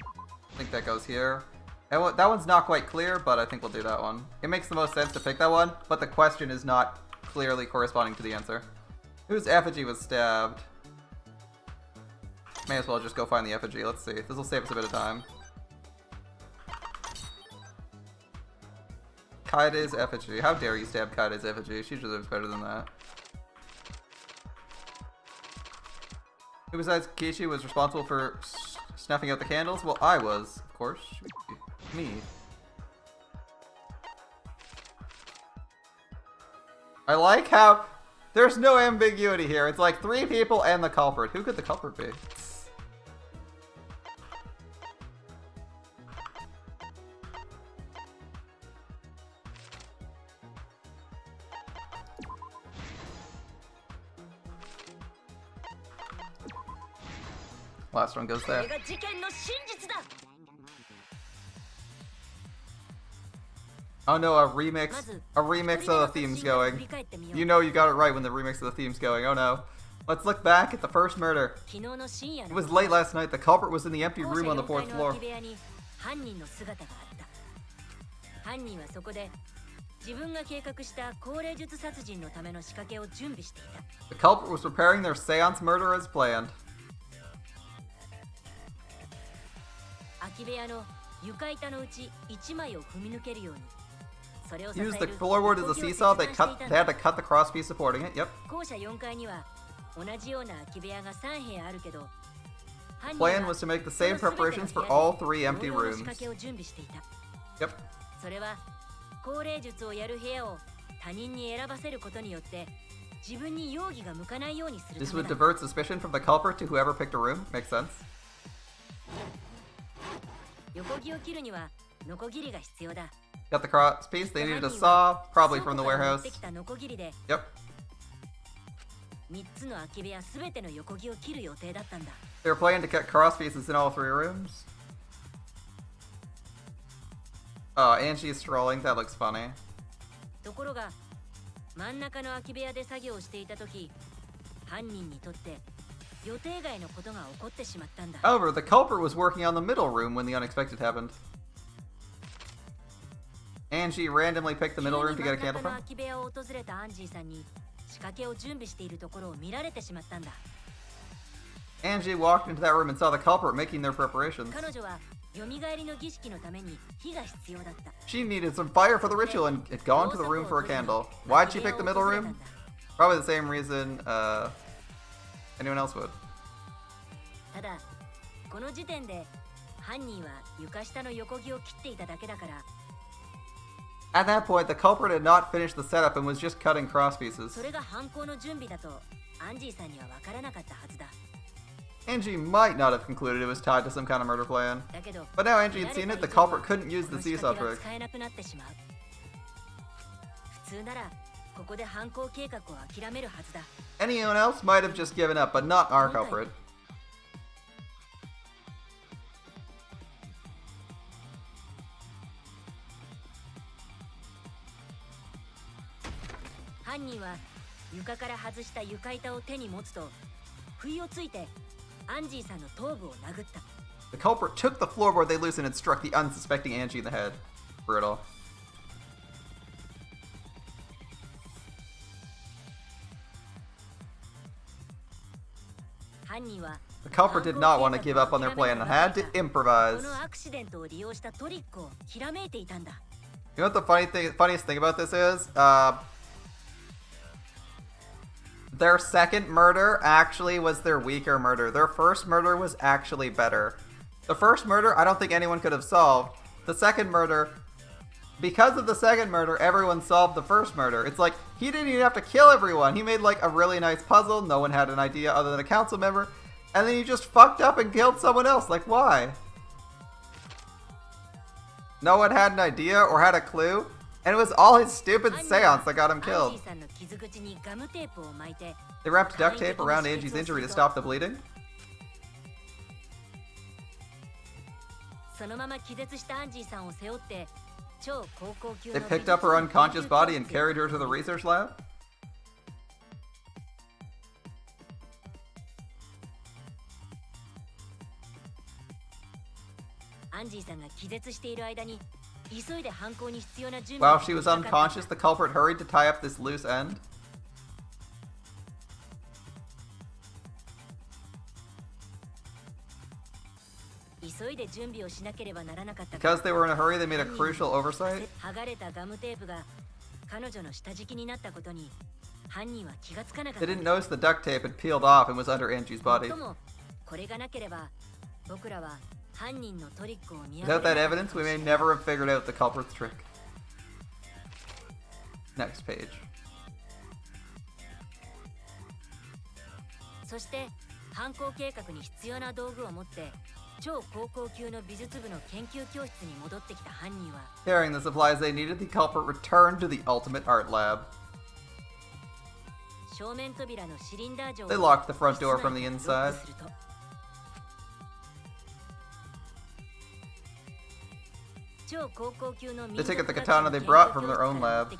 I think that goes here. And that one's not quite clear, but I think we'll do that one. It makes the most sense to pick that one, but the question is not clearly corresponding to the answer. Whose effigy was stabbed? May as well just go find the effigy. Let's see. This will save us a bit of time. Kaide's effigy. How dare you stab Kaide's effigy? She deserves better than that. Who besides Kishi was responsible for snuffing out the candles? Well, I was, of course. Me. I like how there's no ambiguity here. It's like 3 people and the culprit. Who could the culprit be? Last one goes there. Oh no, a remix of the theme's going. You know you got it right when the remix of the theme's going. Oh no. Let's look back at the first murder. It was late last night. The culprit was in the empty room on the 4th floor. The culprit was preparing their seance murder as planned. Use the floorboard as a seesaw. They had to cut the crosspiece supporting it. Yep. The plan was to make the same preparations for all 3 empty rooms. Yep. This would divert suspicion from the culprit to whoever picked a room. Makes sense. Got the crosspiece. They needed a saw, probably from the warehouse. Yep. They were planning to cut crosspieces in all 3 rooms. Oh, Angie is strolling. That looks funny. However, the culprit was working on the middle room when the unexpected happened. Angie randomly picked the middle room to get a candle from. Angie walked into that room and saw the culprit making their preparations. She needed some fire for the ritual and had gone to the room for a candle. Why'd she pick the middle room? Probably the same reason anyone else would. At that point, the culprit had not finished the setup and was just cutting crosspieces. Angie might not have concluded it was tied to some kind of murder plan. But now Angie had seen it, the culprit couldn't use the seesaw trick. Anyone else might have just given up, but not our culprit. The culprit took the floorboard they loosened and struck the unsuspecting Angie in the head. Brutal. The culprit did not want to give up on their plan and had to improvise. このアクシデントを利用したトリックをひらめいていたんだ。 You know what the funniest thing about this is? Their second murder actually was their weaker murder. Their first murder was actually better. The first murder, I don't think anyone could have solved. The second murder, because of the second murder, everyone solved the first murder. It's like, he didn't even have to kill everyone. He made like a really nice puzzle. No one had an idea other than a council member. And then he just fucked up and killed someone else. Like, why? No one had an idea or had a clue. And it was all his stupid seance that got him killed. They wrapped duct tape around Angie's injury to stop the bleeding. They picked up her unconscious body and carried her to the research lab. While she was unconscious, the culprit hurried to tie up this loose end. Because they were in a hurry, they made a crucial oversight. They didn't notice the duct tape had peeled off and was under Angie's body. Without that evidence, we may never have figured out the culprit's trick. Next page. Carrying the supplies they needed, the culprit returned to the ultimate art lab. They locked the front door from the inside. They took out the katana they brought from their own lab.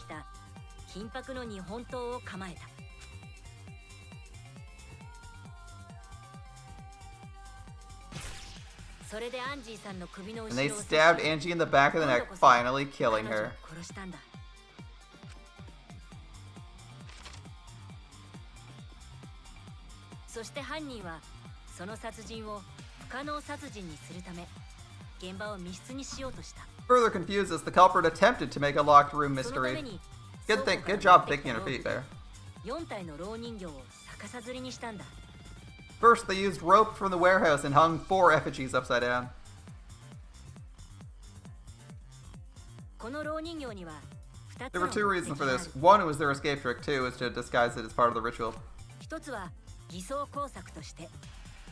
And they stabbed Angie in the back of the neck, finally killing her. Further confused as the culprit attempted to make a locked room mystery. Good job thinking on your feet there. First, they used rope from the warehouse and hung 4 effigies upside down. There were 2 reasons for this. One, it was their escape trick. 2, was to disguise it as part of the ritual.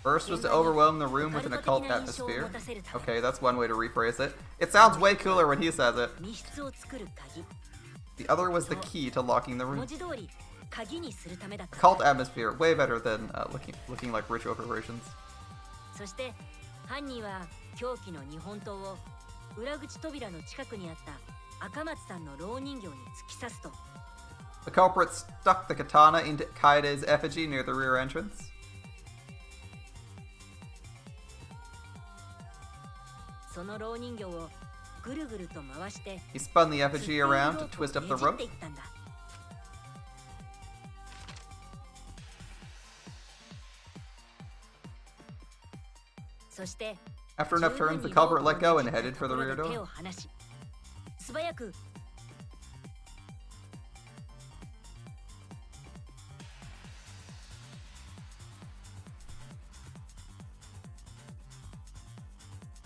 First was to overwhelm the room with an occult atmosphere. Okay, that's one way to rephrase it. It sounds way cooler when he says it. The other was the key to locking the room. Occult atmosphere, way better than looking like ritual preparations. The culprit stuck the katana into Kaide's effigy near the rear entrance. He spun the effigy around to twist up the rope. After enough turns, the culprit let go and headed for the rear door.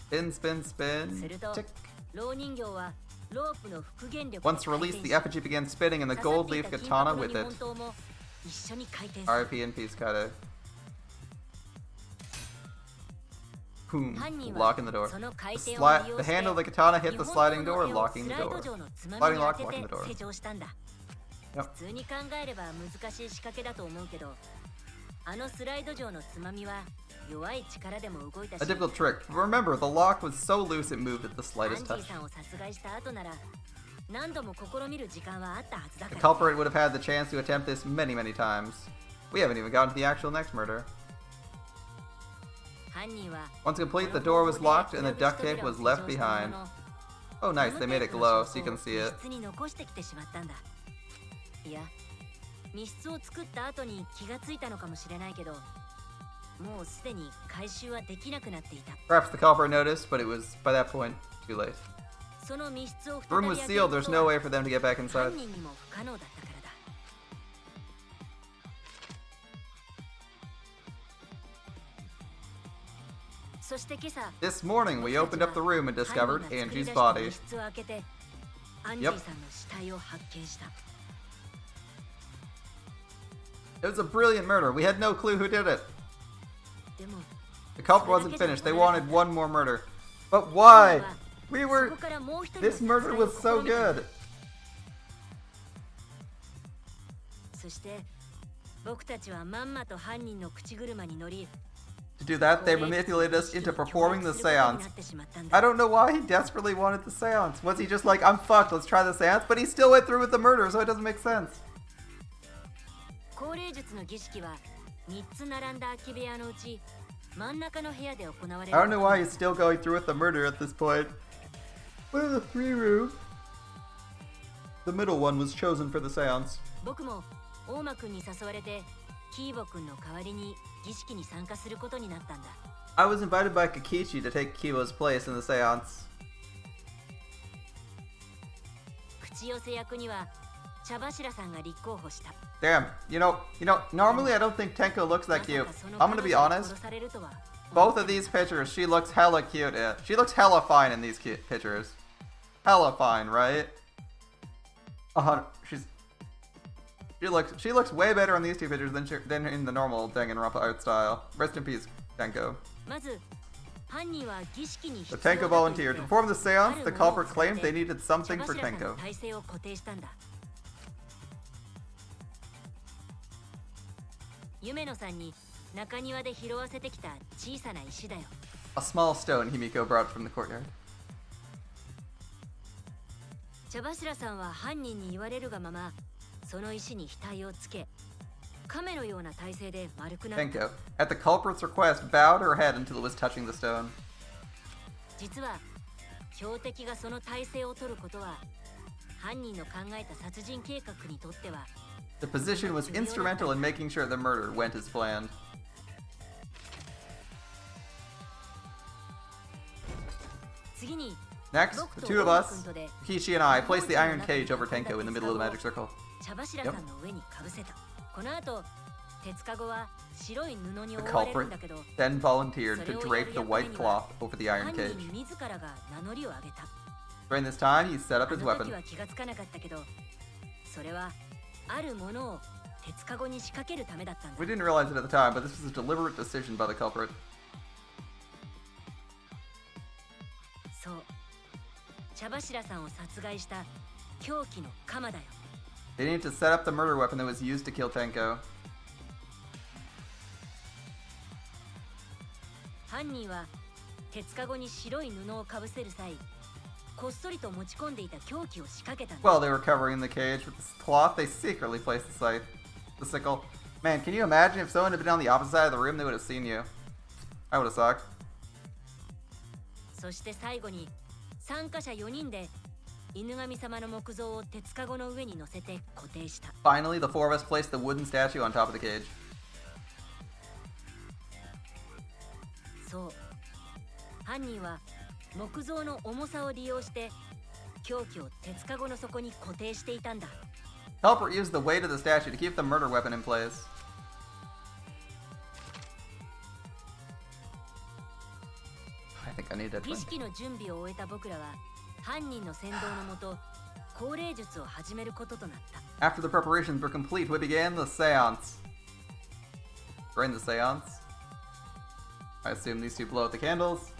Spin, spin, spin. Tick. Once released, the effigy began spinning and the gold leaf katana with it. R.I.P. in peace, Kaide. Boom. Locking the door. The handle of the katana hit the sliding door, locking the door. Sliding lock, locking the door. Yep. A difficult trick. But remember, the lock was so loose it moved at the slightest touch. The culprit would have had the chance to attempt this many, many times. We haven't even gotten to the actual next murder. Once complete, the door was locked and the duct tape was left behind. Oh nice, they made it glow so you can see it. もうすでに回収はできなくなっていた。 Perhaps the culprit noticed, but it was, by that point, too late. その密室を The 再 room び was 開ける sealed, こ there's と no は way for them to get back 犯 inside. 人にも不可能だったからだ。そして今朝、 This morning, we opened up the room and discovered 犯人が作り Angie's 出した body. 密室を開けて、アンジーさんの死体を発見した。 It was a brilliant murder. We had no clue who did it. でも、 The culprit wasn't finished. They wanted one more murder. But why? We そ were... こからもう一人の This murder was so 殺害を試みたんだ。 good. そして僕たちはまんまと犯人の口車に乗り、 To do that, they manipulated us into performing the seance. I don't know why he desperately wanted the seance. Was he just like, I'm fucked, let's try the seance? But he still went through with the murder, so it doesn't make sense. 降霊術の儀式は3つ並んだ空き部屋のうち真ん中の部屋で行われる。 I don't know why he's still going through with the murder at this point. What are the 3 rooms? The middle one was chosen for the seance. 僕も大間くんに誘われてキーボくんの代わりに儀式に参加することになったんだ。 I was invited by Kikichi to take Kibo's place in the seance. 口寄せ役には茶柱さんが立候補した。 Damn, you know, normally I don't think Tenko looks that cute. I'm gonna be honest. Both of these pictures, she looks hella cute. She looks hella fine in these pictures. Hella fine, right? She looks way better on these 2 pictures than in the normal Danganronpa art style. Rest in peace, Tenko. まず犯人は儀式に The 必要だ Tenko と volunteered. 言 To って perform the seance, the あるものを culprit 使って claimed they needed 茶 something 柱 for さんの Tenko. 体勢を固定したんだ。夢野さんに中庭で拾わせてきた小さな石だよ。 A small stone Himiko brought from the courtyard. 茶柱さんは犯人に言われるがままその石に額をつけ亀のような体勢で丸くなった。 Tenko, at the culprit's request, bowed her head until it was touching the stone. 実は標的がその体勢を取ることは犯人の考えた殺人計画にとっては The position was instrumental in making sure the murder went as planned. 次に Next, the 2 of us, Kichi and I, placed the iron cage over Tenko in the middle of the magic circle. 茶柱さんの上にかぶせた。この後鉄かごは白い布に The 覆われる culprit んだけど then volunteered to drape the white cloth over the iron 犯 cage. 人自らが名乗りを上げた。 During this time, he set あ up his の weapon. 時は気がつかなかったけどそれはあるものを鉄かごに仕掛けるためだったんだ。 We didn't realize it at the time, but this was a deliberate decision by the culprit. そう茶柱さんを殺害した凶器の鎌だよ。 They needed to set up the murder weapon that was used to kill Tenko. 犯人は鉄かごに白い布をかぶせる際こっそりと持ち込んでいた凶器を仕掛けたんだ。 While they were covering the cage with this cloth, they secretly placed the sickle. Man, can you imagine if someone had been on the opposite side of the room, they would have seen you. That would have sucked. そして最後に参加者4人で犬神様の木像を鉄かごの上に乗せて固定した。 Finally, the 4 of us placed the wooden statue on top of the cage. そう犯人は木像の重さを利用して凶器を鉄かごの底に固定していたんだ。 Culprit used the weight of the statue to keep the murder weapon in place. I think I need that 儀 one. 式の準備を終えた僕らは犯人の先導のもと降霊術を始めることとなった。 After the preparations were complete, we began the seance. During the seance, I assume these 2 blow out the candles,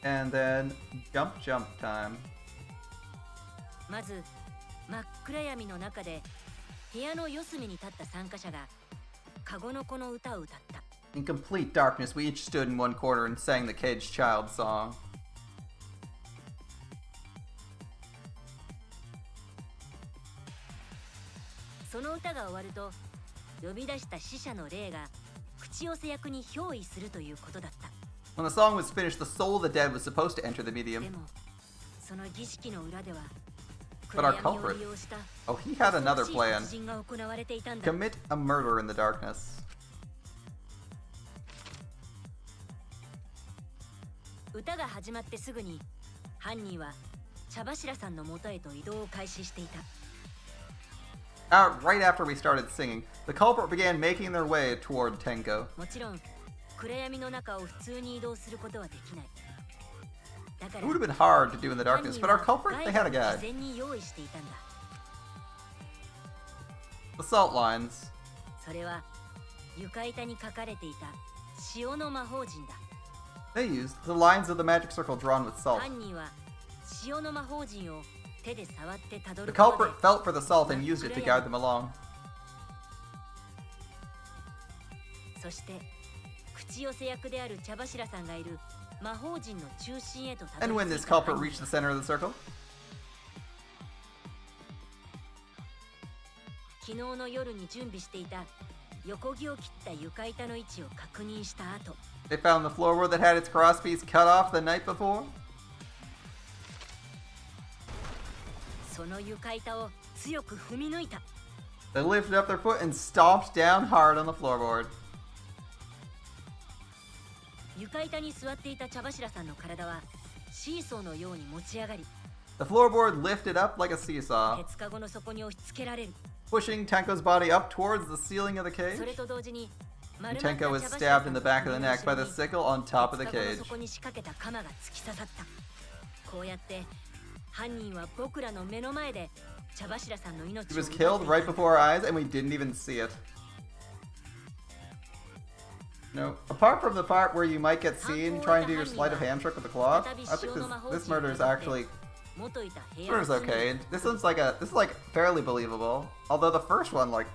and then jump time. まず真っ暗闇の中で部屋の四隅に立った参加者がカゴの子の歌を歌った。 In complete darkness, we each stood in one corner and sang the caged child song. その歌が終わると呼び出した死者の霊が口寄せ役に憑依するということだった。 When the song was finished, the soul of the dead was supposed to enter the で medium. もその儀式の裏では But our 暗闇を culprit- 利用した Oh, he had another 恐ろしい plan. 殺人が行われていたんだ。 Commit a murder in the darkness. 歌が始まってすぐに犯人は茶柱さんの元へと移動を開始していた。 Right after we started singing, the culprit began making their way toward Tenko. もちろん暗闇の中を普通に移動することはできない。だか It ら would have been hard to do in the 犯 darkness, 人 but our は culprit, ガ they イド had a を事 guide. 前に用意していたんだ。 The salt lines. それは床板に書かれていた塩の魔法陣だ。 They used the lines of the magic circle drawn with salt. 犯人は塩の魔法陣を手で触ってたど The ることで culprit felt for the salt and used it to guide them along. そして口寄せ役である茶柱さんがいる魔法陣の中心へとたど And り when 着 this いた culprit 犯 reached 人 the center of the circle, 昨日の夜に準備していた横木を切った床板の位置を確認した後 they found the floorboard that had its crosspiece cut off the night before. その床板を強く踏み抜いた。 They lifted up their foot and stomped down hard on the floorboard. 床板に座っていた茶柱さんの体はシーソーのように持ち上がり The floorboard lifted up like a seesaw, 鉄かごの底に押し付けられる。 pushing Tenko's body up towards the ceiling of the そ cage. れと同時に And Tenko was stabbed in the back of the neck by the sickle on top of the 鉄かごの cage. 底に仕掛けた鎌が突き刺さった。こうやって犯人は僕らの目の前で茶柱さんの命 He を was 奪ってい killed た right before our eyes, and we didn't even see it. No, apart from the part where you might get seen trying to do your sleight of hand trick with the cloth, I think this murder is actually 元いた部 this 屋 murder's okay. This one's like fairly believable. Although the first one, like,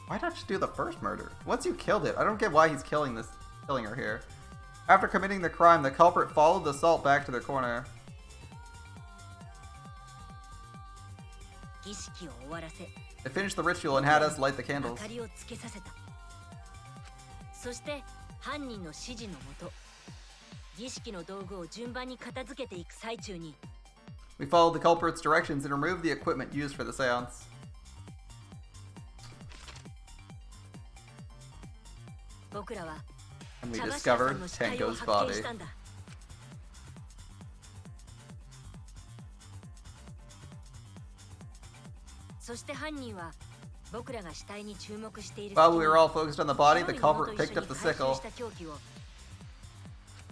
why not just do the first murder? Once you killed it, I don't get why he's killing her here. After committing the crime, the culprit followed the salt back to their corner. 儀式を終わらせ They finished the ritual and had us light the 明 candles. かりをつけさせた。そして犯人の指示のもと儀式の道具を順番に片付けていく最中に We followed the culprit's directions and removed the equipment used for the seance. 僕らは And we 茶柱さ discovered んの死体を Tenko's 発見 body. したんだ。そして犯人は僕らが死体に注目している While we were all focused on the body, the 白い布 culprit と picked 一緒 up に the 回収 sickle した凶器を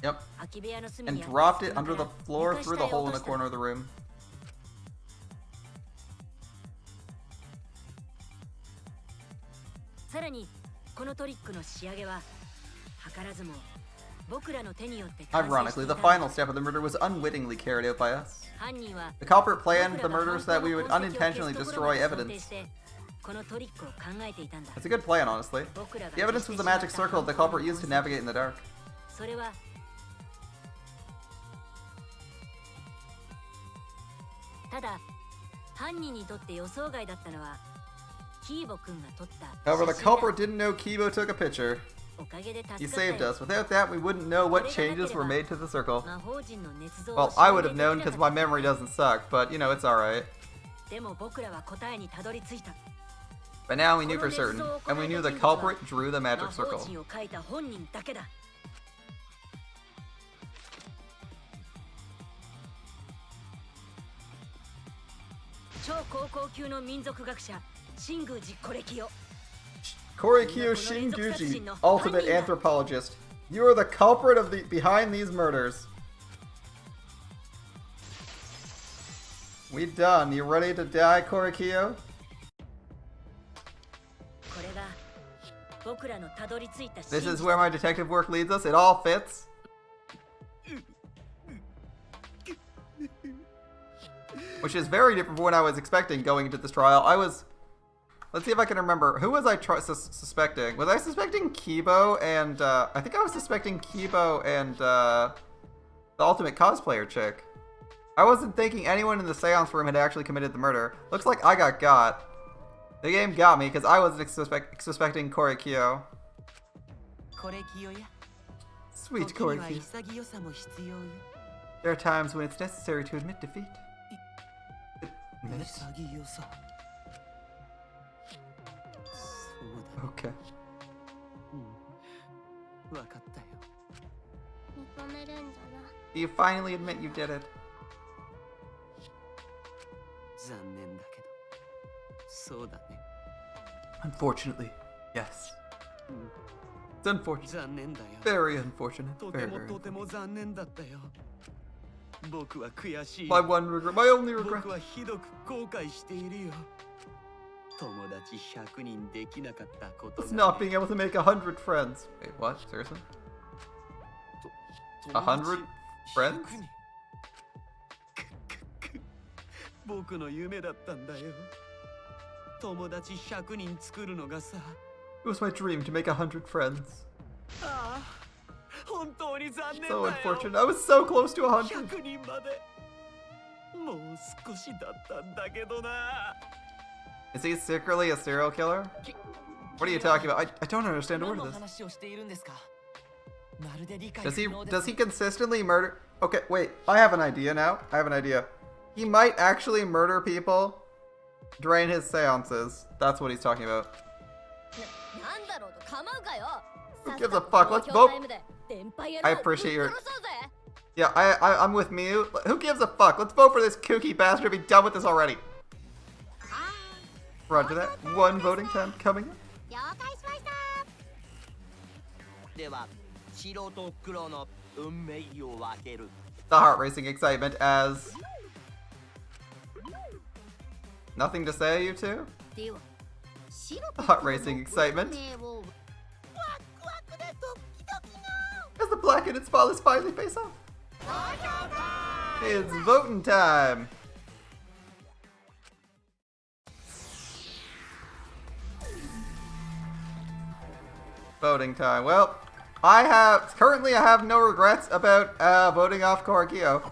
Yep. 空き部屋の隅 and にあった dropped 隙 it 間 under か the ら floor 床 through 下 the へ hole 落 in と the した。 corner of the room. さらにこのトリックの仕上げは図らずも僕らの手によって完成して Ironically, い the た。 final step of the murder was unwittingly carried out by us. 犯人は The culprit planned 僕 the らが murder so that we would 犯行の痕跡を unintentionally 消すところま destroy で想定 evidence. してこのトリックを考えていたんだ。 It's a good plan, honestly. 僕らが The evidence 消 was して the しまった magic circle the 犯行 culprit の used to 痕跡 navigate in the dark. それはただ犯人にとって予想外だったのはキーボ君が撮った However, the 写真だ。 culprit didn't know Kibo took a picture. おかげで助か He った saved よ。 us. Without that, we wouldn't know what changes were made to the circle. 魔法陣の捏造を Well, I 証 would 明 have でき known な because か my った。 memory doesn't suck, but you know, it's alright. でも僕らは答えにたどり着いた。 But now we knew for certain, and we knew the culprit drew the 魔 magic 法 circle. 陣を書いた本人だけだ。超高校級の民族学者新宮寺コレキヨ。 Korikyo Shinguji, ultimate anthropologist. You are the culprit of behind these murders. We done. You ready to die, Korikyo? これが僕らのたどり着いた This 真 is 実。 where my detective work leads us. It all fits. Which is very different from what I was expecting going into this trial. Let's see if I can remember. Who was I suspecting? Was I suspecting Kibo and, I think I was suspecting Kibo and, the ultimate cosplayer chick. I wasn't thinking anyone in the seance room had actually committed the murder. Looks like I got. The game got me because I wasn't suspecting Korikyo. これ清や Sweet 時には Korikyo. 潔さも必要よ There are times when it's necessary to admit defeat. Admit? 潔さそうだ Okay. 分かったよ認めるんじゃな。You finally admit you did it. 残念だけどそうだね Unfortunately, yes. It's unfortunate. 残念だよ Very unfortunate. とて Very, も very とても残念だったよ僕は悔しい My one regret, my only regret. 僕はひどく後悔しているよ友達100人できなかったことが It's not being able to make 100 friends. Wait, what? Seriously? 100 friends? 僕の夢だったんだよ友達100人作るのがさ It was my dream to make 100 friends. ああ本当に残念だ So よ unfortunate. I was so close to 100. 100人までもう少しだったんだけどな Is he secretly a serial killer? What are you talking about? I don't understand a 何 word の of this. 話をしているんですかまるで理解 Does 不 he 能です does he consistently murder? Okay, wait. I have an idea now. I have an idea. He might actually murder people during his seances. That's what he's talking about. なんだろうと構うかよ Who gives a fuck? Let's vote. I appreciate your- 殺そうぜ Yeah, I'm with Miu. Who gives a fuck? Let's vote for this kooky bastard to be done with this already. Roger that. One voting time coming in. 了解しました。では素人苦労の運命を分ける The heart racing excitement as nothing to say, you two? では、白 The heart racing excitement を as the black and its spotless finally face off. It's voting time. Voting time. Well, I have no regrets about voting off Korikio.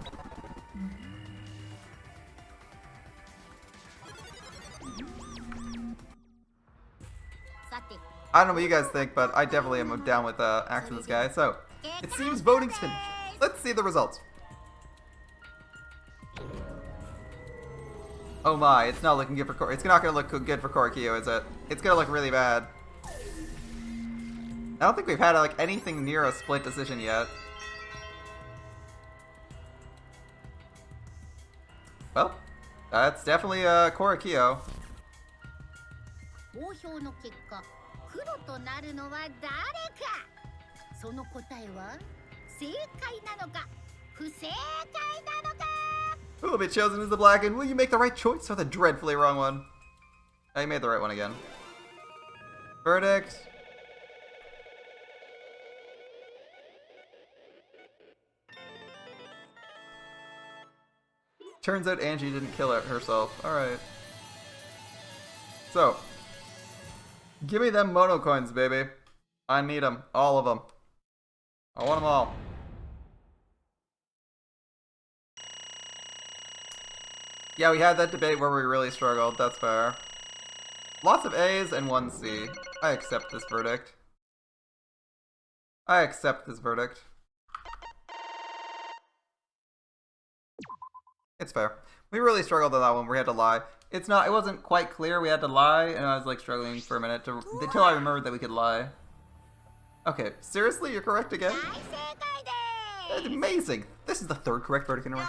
I don't know what you guys think, but I definitely am down with axing this guy. So, it seems voting's finished. Let's see the results. Oh my, it's not looking good for it's not gonna look good for Korikio, is it? It's gonna look really bad. I don't think we've had like anything near a split decision yet. Well, that's definitely Korikio. 投票の結果、黒となるのは誰か。その答えは正解なのか、不正解なのか。Who will be chosen as the black, and will you make the right choice or the dreadfully wrong one? Oh, you made the right one again. Verdict. Turns out Angie didn't kill it herself. Alright. So. Give me them mono coins, baby. I need them. All of them. I want them all. Yeah, we had that debate where we really struggled. That's fair. Lots of A's and one C. I accept this verdict. I accept this verdict. It's fair. We really struggled on that one. We had to lie. It wasn't quite clear we had to lie, and I was like struggling for a minute until I remembered that we could lie. Okay, seriously, you're correct again? That's amazing. This is the third correct verdict in a row.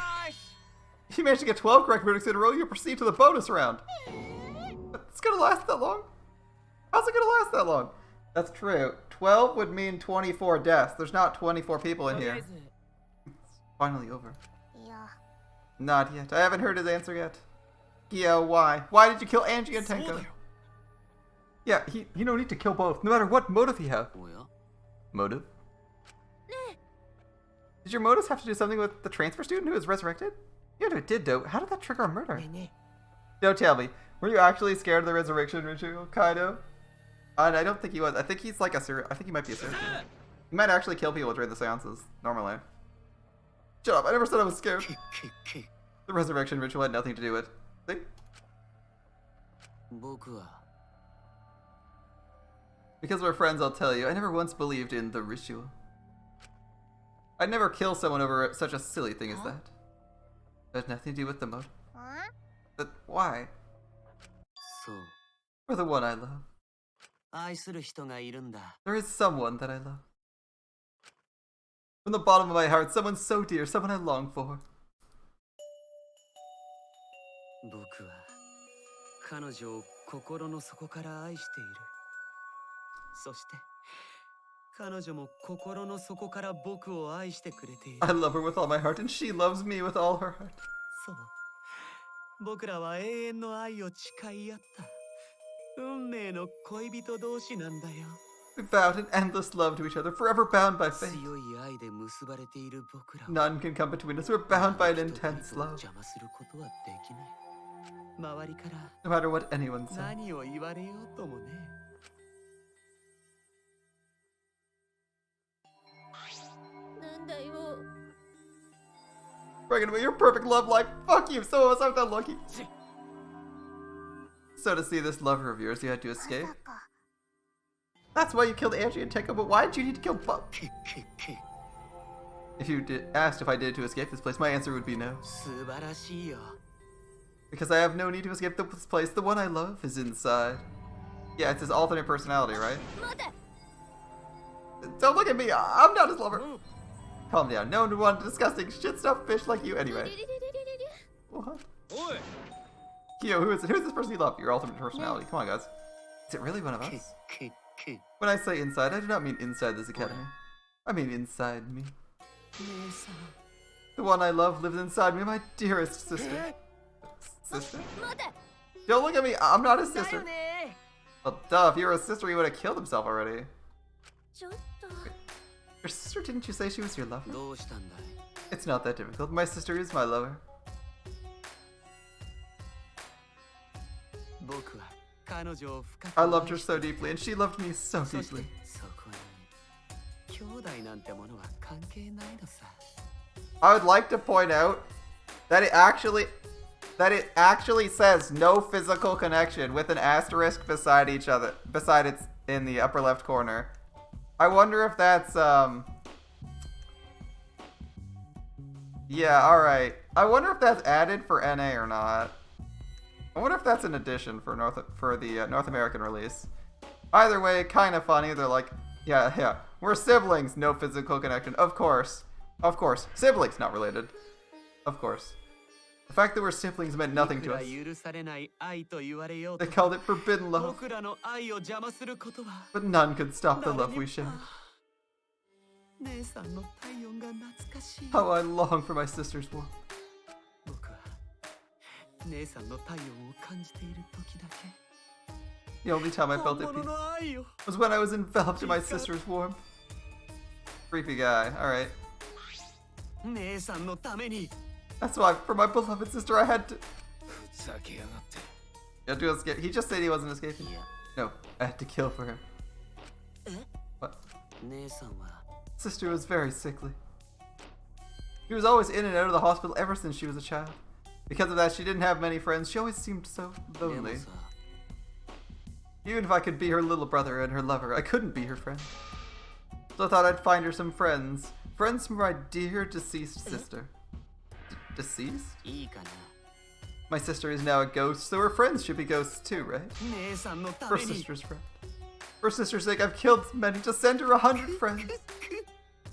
If you manage to get 12 correct verdicts in a row, you'll proceed to the bonus round. It's gonna last that long? How's it gonna last that long? That's true. 12 would mean 24 deaths. There's not 24 people in here. It's finally over. いや、 Not yet. I haven't heard his answer yet. Yeah, why? Why did you kill Angie and Tenko? Yeah, you don't need to kill both, no matter what motive you have. Motive? Did your motives have to do something with the transfer student who was resurrected? You know it did, though. How did that trigger a murder? Don't tell me. Were you actually scared of the resurrection ritual, Kaido? I don't think he was. I think he's like I think he might be a serial killer. He might actually kill people during the seances, normally. Shut up, I never said I was scared. The resurrection ritual had nothing to do with it. See? Because we're friends, I'll tell you, I never once believed in the ritual. I'd never kill someone over such a silly thing as that. It had nothing to do with the motive. But why? For the one I love. There is someone that I love. From the bottom of my heart, someone so dear, someone I long for. 僕は彼女を心の底から愛している。そして彼女も心の底から僕を愛してくれている。 I love her with all my heart, and she loves me with all her heart. そう。僕らは永遠の愛を誓い合った。運命の恋人同士なんだよ。 We vowed an endless love to each other, forever bound by fate. 強い愛で結ばれている僕らは None can come between us. We're bound by an intense love. 邪魔することはできない。周りから No matter what anyone says. 何を言われようともね。なんだよ。 Bringing away your perfect love life. Fuck you. Some of us aren't that lucky. So to see this lover of yours, you had to ま escape. さか That's why you killed Angie and Tenko, but why did you need to kill Buck? If you asked if I did to escape this place, my answer would be no. 素晴らしいよ。 Because I have no need to escape this place. The one I love is inside. Yeah, it's his alternate personality, right? 待て。 Don't look at me. I'm not his lover. Calm down. No one would want disgusting shit stuff fish like you anyway. What? おい Kyo, who is it? Who is this person you love? Your ultimate personality. Come on, guys. Is it really one of us? When I say inside, I do not mean inside this academy. I mean inside me. 姉さん。 The one I love lives inside me, my dearest sister. Sister? 待て。 Don't look at me. I'm not his だ sister. よね Well, duh. If you were a sister, he would have killed himself already. ちょっと。 Your sister, didn't you say she was your lover? どうしたんだい？ It's not that difficult. My sister is my lover. 僕は彼女を深く I loved her so deeply, and she loved me so そして deeply. そこに兄弟なんてものは関係ないのさ。 I would like to point out that it actually says no physical connection with an asterisk beside each other, beside it in the upper left corner. I wonder if that's yeah, all right. I wonder if that's added for NA or not. I wonder if that's an addition for the North American release. Either way, kind of funny. They're like, yeah, we're siblings, no physical connection. Of course, siblings, not related. Of course. The fact that we're siblings meant nothing to us. いくら許されない愛と言われようと They called it forbidden love, 僕らの愛を邪魔することは but none could stop the love we shared. 姉さんの体温が懐かしい。 How I long for my sister's warmth. 僕は姉さんの体温を感じている時だけ The only time I felt 本 at 物 peace の愛を was when I was enveloped in my sister's warmth. Creepy guy. Alright. 姉さんのために That's why, for my beloved sister, I had to... ふざけやがって You had to escape. He just said he wasn't escaping. いや No, I had to kill for him. 姉さんは Sister was very sickly. She was always in and out of the hospital ever since she was a child. Because of that, she didn't have many friends. She always seemed so でも lonely. さ Even if I could be her little brother and her lover, I couldn't be her friend. So I thought I'd find her some friends. Friends from my dear deceased sister. Deceased? いいかな My sister is now a ghost, so her friends should be ghosts too, right? 姉さんのた Her めに sister's friend. For sister's sake, I've killed many to send her 100 friends.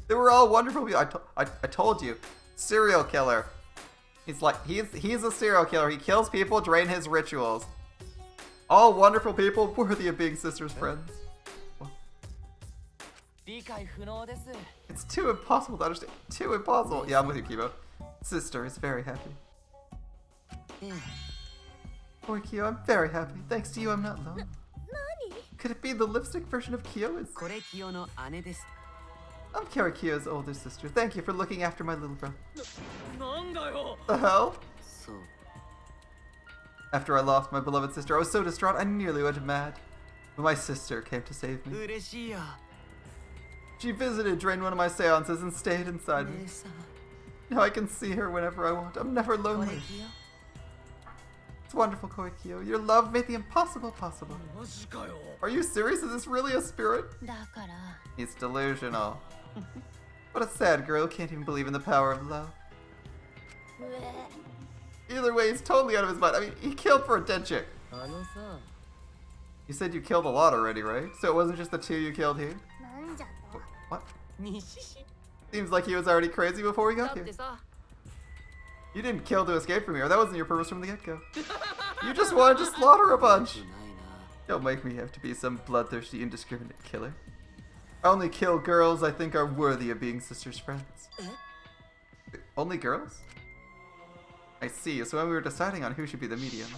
They were all wonderful people. I told you. Serial killer. He's a serial killer. He kills people, drain his rituals. All wonderful people worthy of being sister's friends. 理解不能です。 It's too impossible to understand. Too impossible. Yeah, I'm with you, Kibo. Sister is very happy. ええ Boy, Kyo, I'm very happy. Thanks to you, I'm not alone. 何？ Could it be the lipstick version of Kyo?これ清の姉です I'm Kara Kyo's older sister. Thank you for looking after my little brother. なんだよ The hell? そう After I lost my beloved sister, I was so distraught I nearly went mad. But my sister came to save me. 嬉しいよ She visited during one of my seances and stayed inside me. 姉さん Now I can see her whenever I want. I'm never これ lonely. 清 It's wonderful, Koikyo. Your love made the impossible possible. マジかよ Are you serious? Is this really a spirit? だから He's delusional. What a sad girl who can't even believe in the power of love. うえ。 Either way, he's totally out of his mind. I mean, he killed for a dead chick. あのさ You said you killed a lot already, right? So it wasn't just the two you killed here? なんじゃと What? 西市 Seems like he was already crazy before we だ got っ here. てさ You didn't kill to escape from here. That wasn't your purpose from the get-go. You just wanted to slaughter a bunch. ないな Don't make me have to be some bloodthirsty, indiscriminate killer. I only kill girls I think are worthy of being sisters' friends. Only girls? I see. So when we were deciding on who should be the medium.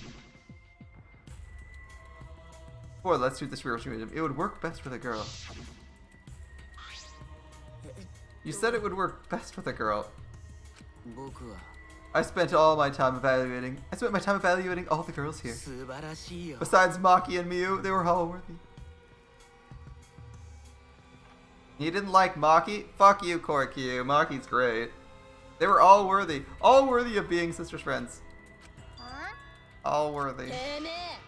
Boy, let's do this real medium. It would work best with a girl. You said it would work best with a girl. 僕は I spent my time evaluating all the girls here. 素晴らしいよ Besides Maki and Miu, they were all worthy. You didn't like Maki? Fuck you, Korikyu. Maki's great. They were all worthy. All worthy of being sisters' friends. あ All worthy. てめえ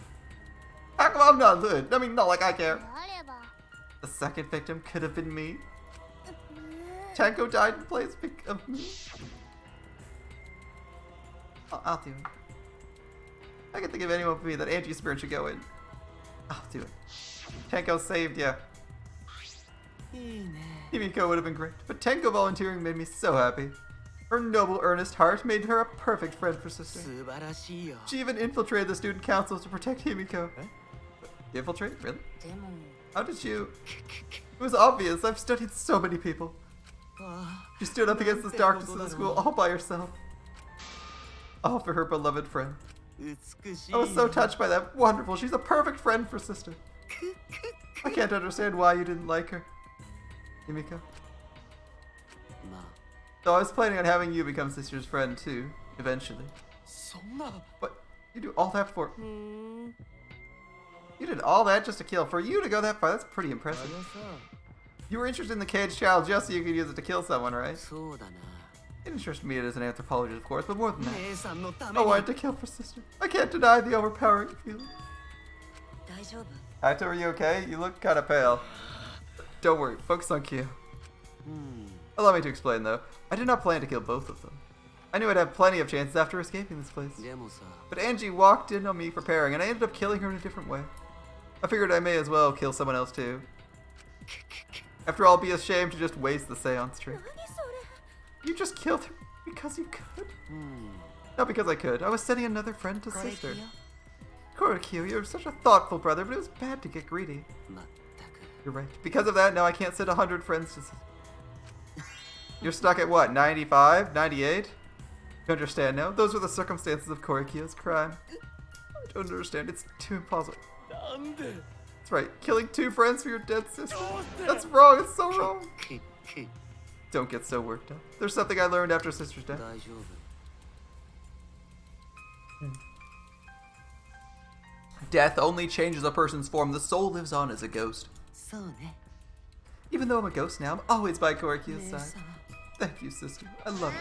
How come I'm not good? I mean, not like I care. あれば The second victim could have been me. Tenko died in place of me. I'll do it. I can think of anyone for me that anti-spirit should go in. I'll do it. Tenko saved you. いいね Himiko would have been great, but Tenko volunteering made me so happy. Her noble, earnest heart made her a perfect friend for sister. 素晴らしいよ She even infiltrated the student councils to protect Himiko. Infiltrate? Really? でも How did you? It was obvious. I've studied so many people. あ She stood up against this darkness in the school all by herself. All for her beloved friend. 美しい I was so touched by that. Wonderful. She's a perfect friend for sister. I can't understand why you didn't like her. Himiko. まあ So I was planning on having you become sister's friend too, eventually. そんな But you do all that for... ふーん You did all that just to kill. For you to go that far, that's pretty あ impressive. のさ You were interested in the caged child just so you could use it to kill someone, right? そうだな It interested me as an anthropologist, of course, but more than that. 姉さんのため I に wanted to kill for sister. I can't deny the overpowering feeling. 大丈夫 Hato, are you okay? You look kind of pale. Don't worry, focus on Kyo. うん Allow me to explain, though. I did not plan to kill both of them. I knew I'd have plenty of chances after escaping this place. でもさ But Angie walked in on me preparing, and I ended up killing her in a different way. I figured I may as well kill someone else, too. After all, it'd be a shame to just waste the seance trick. 何それ You just killed her because you could. うん Not because I could. I was sending another friend to これ sister. よ Korikyu, you're such a thoughtful brother, but it was bad to get greedy. まったく You're right. Because of that, now I can't send 100 friends to sister. You're stuck at what, 95? 98? You understand now? Those were the circumstances of Korikyu's crime. I don't understand. It's too impossible. なんで That's right. Killing 2 friends for your dead sister. That's wrong. It's so wrong. くく Don't get so worked up. There's something I learned after sister's death. 大丈夫 Death only changes a person's form. The soul lives on as a ghost. そうね Even though I'm a ghost now, I'm always by Korikyu's 姉 side. さん Thank you, sister. I love you.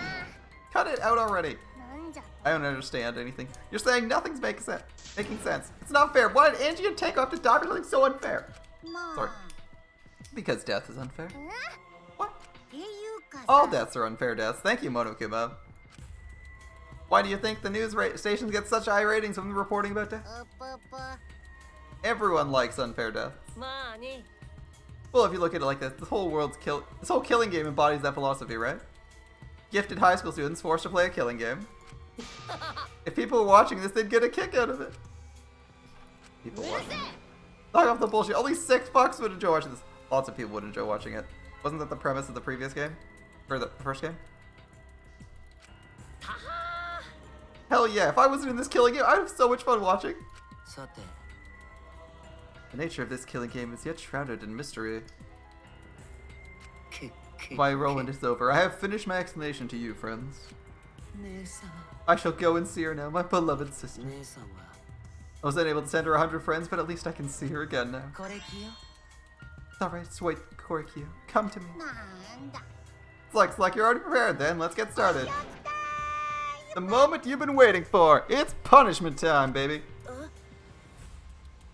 Cut it out already. なんじゃ I don't understand anything. You're saying nothing's making sense. It's not fair. Why did Angie and Tanko have to die for something so unfair? まあ Sorry. Because death is unfair. うん What? っていうかさ All deaths are unfair deaths. Thank you, Monokuma. Why do you think the news stations get such high ratings when reporting about death? うぷぷ Everyone likes unfair death. まあね Well, if you look at it like this, this whole killing game embodies that philosophy, right? Gifted high school students forced to play a killing game. If people were watching this, they'd get a kick out of it. People watching. Knock off the bullshit. Only 6 fucks would enjoy watching this. Lots of people would enjoy watching it. Wasn't that the premise of the previous game? Or the first game? Hell yeah, if I wasn't in this killing game, I'd have so much fun watching. さて The nature of this killing game is yet shrouded in mystery. くく My Roland is over. I have finished my explanation to you, friends. 姉さん I shall go and see her now, my beloved sister. 姉さんは I was unable to send her 100 friends, but at least I can see her again now. これきよ It's alright, sweet Korikyu. Come to me. なんだ Looks like you're already prepared then. Let's get started. The moment you've been waiting for. It's punishment time, baby.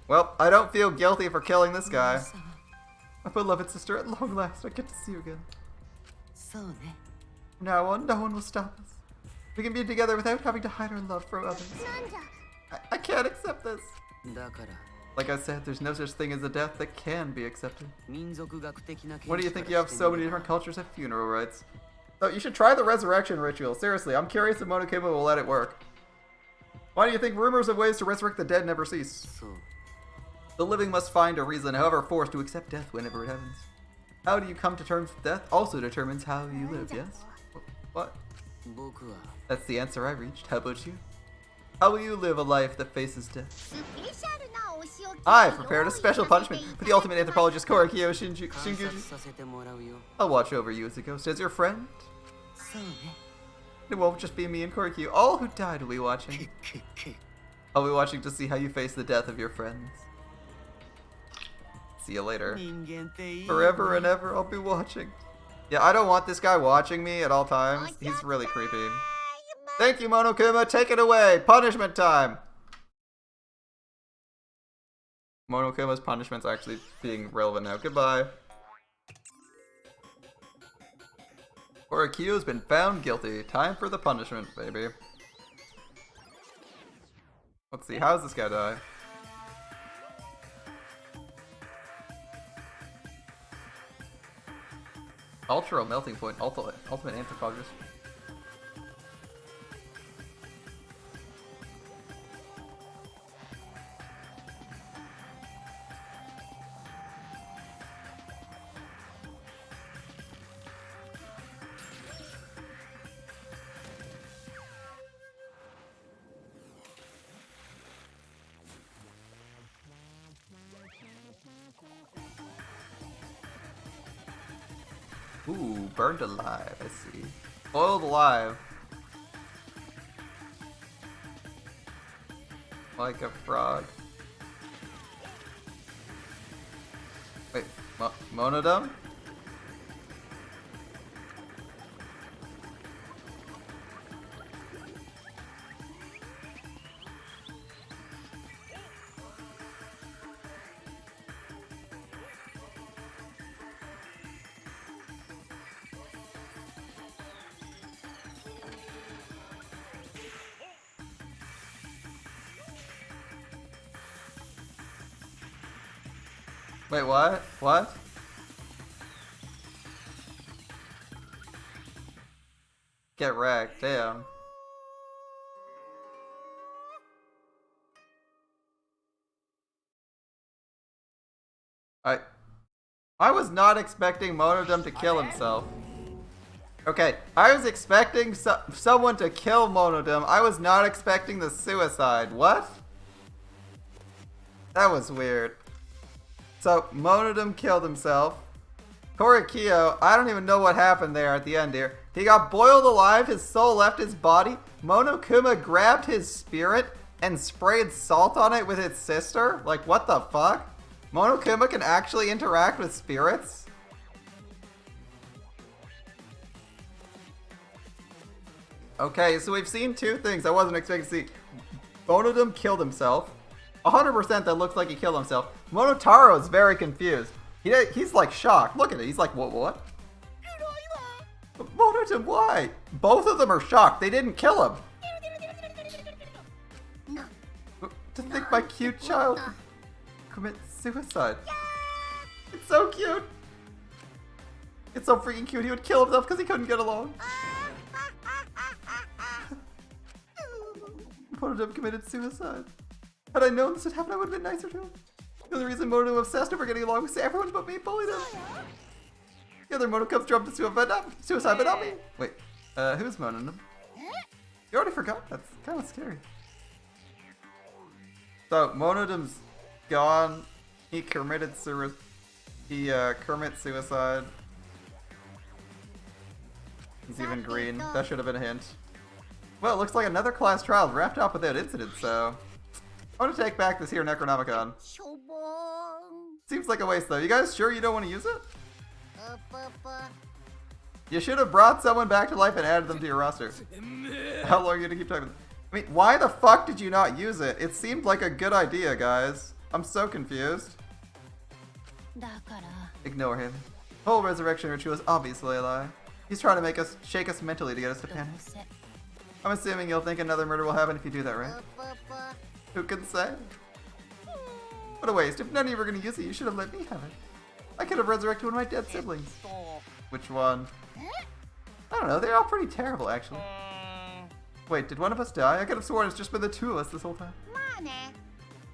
Well, I don't feel guilty for killing this 姉 guy. さん My beloved sister, at long last, I get to see you again. そうね From now on, no one will stop us. We can be together without having to hide our love from others. なんじゃ I can't accept this. だから Like I said, there's no such thing as a death that can be accepted. 民族学的な What do you 見地 think か you ら have して so み many れば different cultures have funeral rites? Oh, you should try the resurrection ritual. Seriously, I'm curious if Monokuma will let it work. Why do you think rumors of ways to resurrect the dead never cease? そう The living must find a reason, however forced, to accept death whenever it happens. How do you come to terms with death also determines how you live, yes? What? 僕は That's the answer I reached. How about you? How will you live a life that faces death? スペシャルなお仕置き I've prepared a special punishment for the ultimate anthropologist Korekiyo 観察 Shinguji. させてもらうよ I'll watch over you as a ghost, as your friend. そうね It won't just be me and Korekiyo. All who died will be watching. けけ I'll be watching to see how you face the death of your friends. See you later. 人間っていい Forever and ever, I'll be watching. Yeah, I don't want this guy watching me at all times. He's really creepy. Thank you, Monokuma. Take it away. Punishment time. Monokuma's punishment's actually being relevant now. Goodbye. Korekiyo's been found guilty. Time for the punishment, baby. Let's see. How's this guy die? Ultra melting point. Ultimate anthropologist. Ooh, burned alive, I see. Boiled alive. Like a frog. Wait, Monodon? Wait, what? What? Get wrecked, damn. I was not expecting Monodum to kill himself. Okay, I was expecting someone to kill Monodum. I was not expecting the suicide. What? That was weird. So, Monodum killed himself. Korekiyo, I don't even know what happened there at the end here. He got boiled alive, his soul left his body. Monokuma grabbed his spirit and sprayed salt on it with its sister? Like, what the fuck? Monokuma can actually interact with spirits? Okay, so we've seen two things I wasn't expecting to see. Monodum killed himself. 100% that looks like he killed himself. Monotaro is very confused. He's like shocked. Look at it. He's like, what? Monodum, why? Both of them are shocked. They didn't kill him. To think my cute child commit suicide. It's so cute. It's so freaking cute. He would kill himself because he couldn't get along. Monodum committed suicide. Had I known this would happen, I would have been nicer to him. The only reason Monodum obsessed over getting along was everyone but me bullied him. The other Monokums jumped to suicide, but not me. Wait, who's Monodum? You already forgot? That's kind of scary. So, Monodum's gone. He committed suicide. Suicide. He's even green. That should have been a hint. Well, it looks like another class trial wrapped up without incident, so... I want to take back this here Necronomicon. Seems like a waste though. You guys sure you don't want to use it? You should have brought someone back to life and added them to your roster. How long are you gonna keep talking? I mean, why the fuck did you not use it? It seemed like a good idea, guys. I'm so confused. Ignore him. The whole resurrection ritual is obviously a lie. He's trying to shake us mentally to get us to panic. I'm assuming you'll think another murder will happen if you do that, right? Who can say? What a waste. If none of you were going to use it, you should have let me have it. I could have resurrected one of my dead siblings. Which one? I don't know. They're all pretty terrible, actually. Wait, did one of us die? I could have sworn it's just been the two of us this whole time.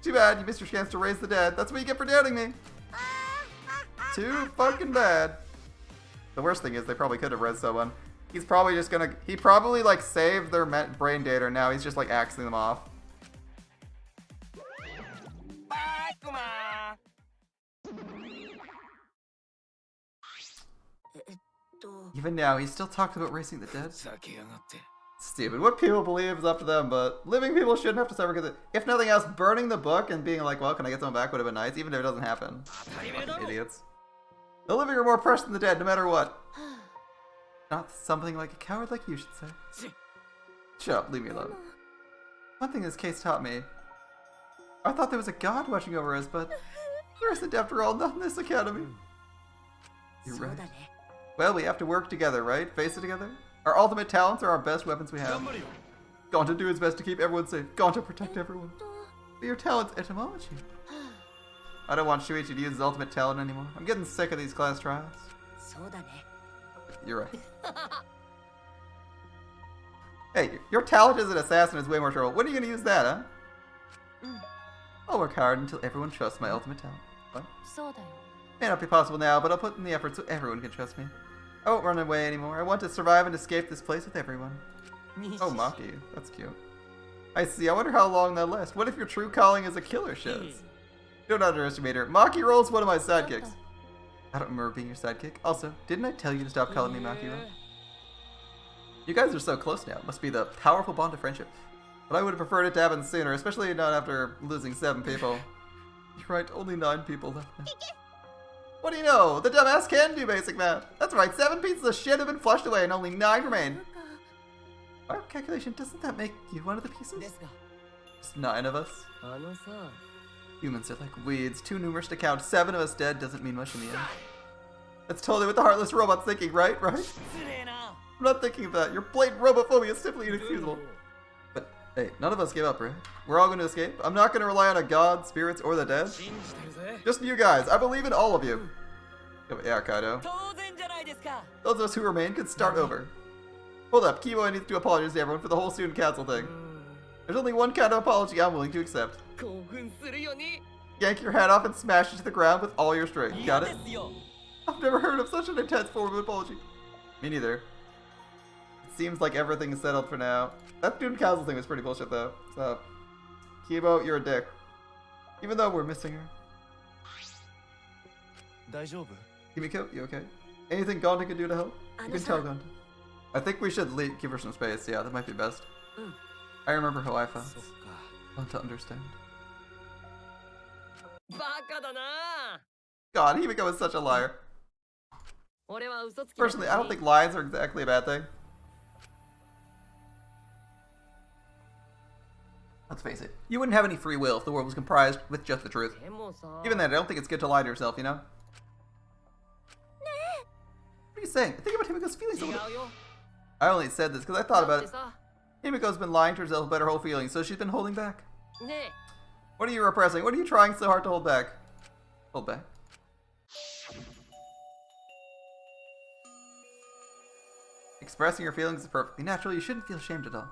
Too bad. You missed your chance to raise the dead. That's what you get for doubting me. Too fucking bad. The worst thing is they probably could have raised someone. He's probably just gonna... He probably, like, saved their brain data, and now he's just, like, axing them off. Even now, he still talks about racing the dead. Stupid. What people believe is up to them, but living people shouldn't have to suffer because, if nothing else, burning the book and being like, well, can I get someone back would have been nice, even if it doesn't happen. Fucking idiots. The living are more precious than the dead, no matter what. Not something like a coward like you should say. Shut up, leave me alone. One thing this case taught me. I thought there was a god watching over us, but there isn't after all, not in this academy. You're right. Well, we have to work together, right? Face it together? Our ultimate talents are our best weapons we have. Gonta do his best to keep everyone safe. Gonta protect everyone. But your talent's etymology. I don't want Shuichi to use his ultimate talent anymore. I'm getting sick of these class trials. You're right. Hey, your talent as an assassin is way more trouble. When are you going to use that, huh? I'll work hard until everyone trusts my ultimate talent. What? May not be possible now, but I'll put in the effort so everyone can trust me. I won't run away anymore. I want to survive and escape this place with everyone. Oh, Maki. That's cute. I see. I wonder how long they'll last. What if your true calling is a killer, Shiz? Don't underestimate her. Maki Roll's one of my sidekicks. I don't remember being your sidekick. Also, didn't I tell you to stop calling me Maki Roll? You guys are so close now. It must be the powerful bond of friendship. But I would have preferred it to happen sooner, especially not after losing 7 people. You're right, only 9 people left now. What do you know? The dumbass can do basic math. That's right, 7 pieces of shit have been flushed away and only 9 remain. By our calculation, doesn't that make you one of the pieces? Just 9 of us. Humans are like weeds, too numerous to count. 7 of us dead doesn't mean much in the end. That's totally what the heartless robot's thinking, right? Right? I'm not thinking of that. Your blatant robophobia is simply inexcusable. But hey, none of us gave up, right? We're all going to escape. I'm not going to rely on a god, spirits, or the dead. Just you guys. I believe in all of you. Yeah, Kaido. Those of us who remain can start over. Hold up, Kibo needs to apologize to everyone for the whole student council thing. There's only one kind of apology I'm willing to accept. Yank your hat off and smash it to the ground with all your strength. Got it? I've never heard of such an intense form of apology. Me neither. It seems like everything is settled for now. That student council thing was pretty bullshit though. So, Kibo, you're a dick. Even though we're missing her. Kimiko, you okay? Anything Gonta can do to help? You can tell Gonta. I think we should give her some space. Yeah, that might be best. I remember how I felt. Gonta understand. God, Himiko is such a liar. Personally, I don't think lies are exactly a bad thing. Let's face it, you wouldn't have any free will if the world was comprised with just the truth. Even then, I don't think it's good to lie to yourself, you know? What are you saying? Think about Himiko's feelings a little bit. I only said this because I thought about it. Himiko's been lying to herself about her whole feelings, so she's been holding back. What are you repressing? What are you trying so hard to hold back? Hold back. Expressing your feelings is perfectly natural. You shouldn't feel ashamed at all.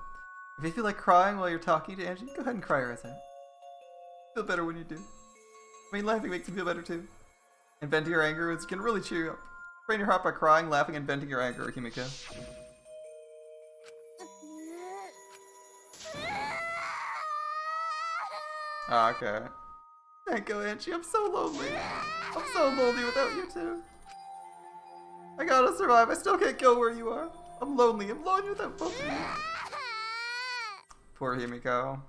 If you feel like crying while you're talking to Angie, go ahead and cry your eyes out. Feel better when you do. I mean, laughing makes you feel better too. And venting your anger can really cheer you up. Train your heart by crying, laughing, and venting your anger, Himiko. Ah, okay. Thank you, Angie. I'm so lonely. I'm so lonely without you too. I gotta survive. I still can't go where you are. I'm lonely. I'm lonely without both of you. Poor Himiko.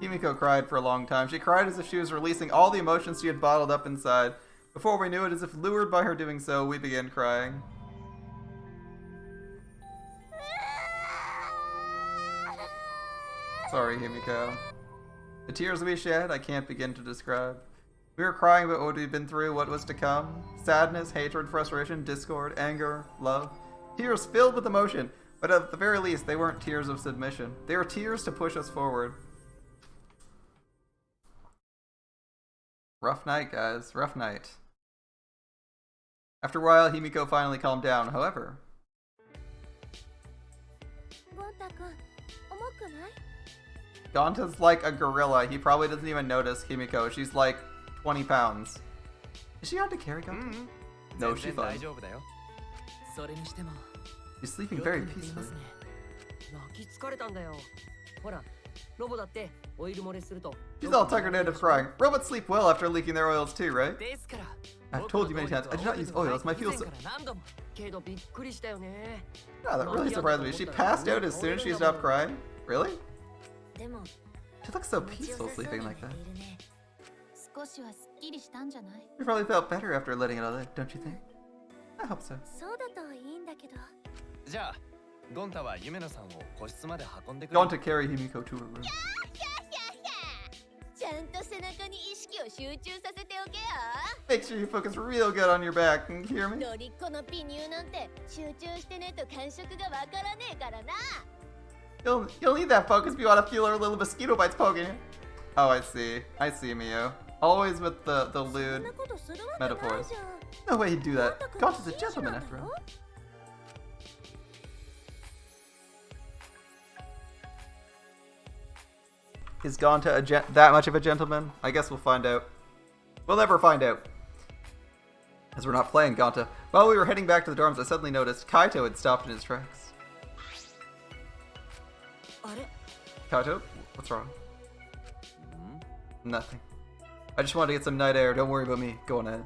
Himiko cried for a long time. She cried as if she was releasing all the emotions she had bottled up inside. Before we knew it, as if lured by her doing so, we began crying. Sorry, Himiko. The tears we shed, I can't begin to describe. We were crying about what we'd been through, what was to come. Sadness, hatred, frustration, discord, anger, love. Tears filled with emotion. But at the very least, they weren't tears of submission. They were tears to push us forward. Rough night, guys. Rough night. After a while, Himiko finally calmed down. However, ゴンタ君重くない？ Gonta's like a gorilla. He probably doesn't even notice Himiko. She's like 20 pounds. Is she on to carry Gonta? No, she's fine. それにしても She's sleeping よく very 寝てい peacefully. ますね。泣き疲れたんだよ。ほら、ロボだってオイル漏れすると。 She's all tuckered out of crying. Robots sleep well after leaking their oils too, right? ですから I've told you many times, I do not use oils. My fuel... 何度も けどびっくりしたよね。 Yeah, that really surprised me. She passed out as soon as she stopped crying? Really? でも She looks so peaceful sleeping like that. 少しはすっきりしたんじゃない？ You probably felt better after letting it all out, don't you think? I hope so. そうだといいんだけど。じゃあゴンタはユメノさんを個室まで運んでくれ。 Gone to carry Himiko to her room. ちゃんと背中に意識を集中させておけよ。 Make sure you focus real good on your back. Can you hear me? ドリっ子のピニューなんて集中してねと感触がわからねえからな。 You'll need that focus if you want to feel her little mosquito bites poking you. Oh, I see. I see, Mio. Always with the そん lewd なことするわけない metaphors. じゃん。 No way he'd do that. ゴンタ Gonta's 君 a 紳士な gentleman んだ after ろ all. Is Gonta that much of a gentleman? I guess we'll find out. We'll never find out. As we're not playing Gonta. While we were heading back to the dorms, I suddenly noticed Kaito had stopped in his tracks. あれ？ Kaito? What's wrong? Nothing. I just wanted to get some night air. Don't worry about me. Go on ahead.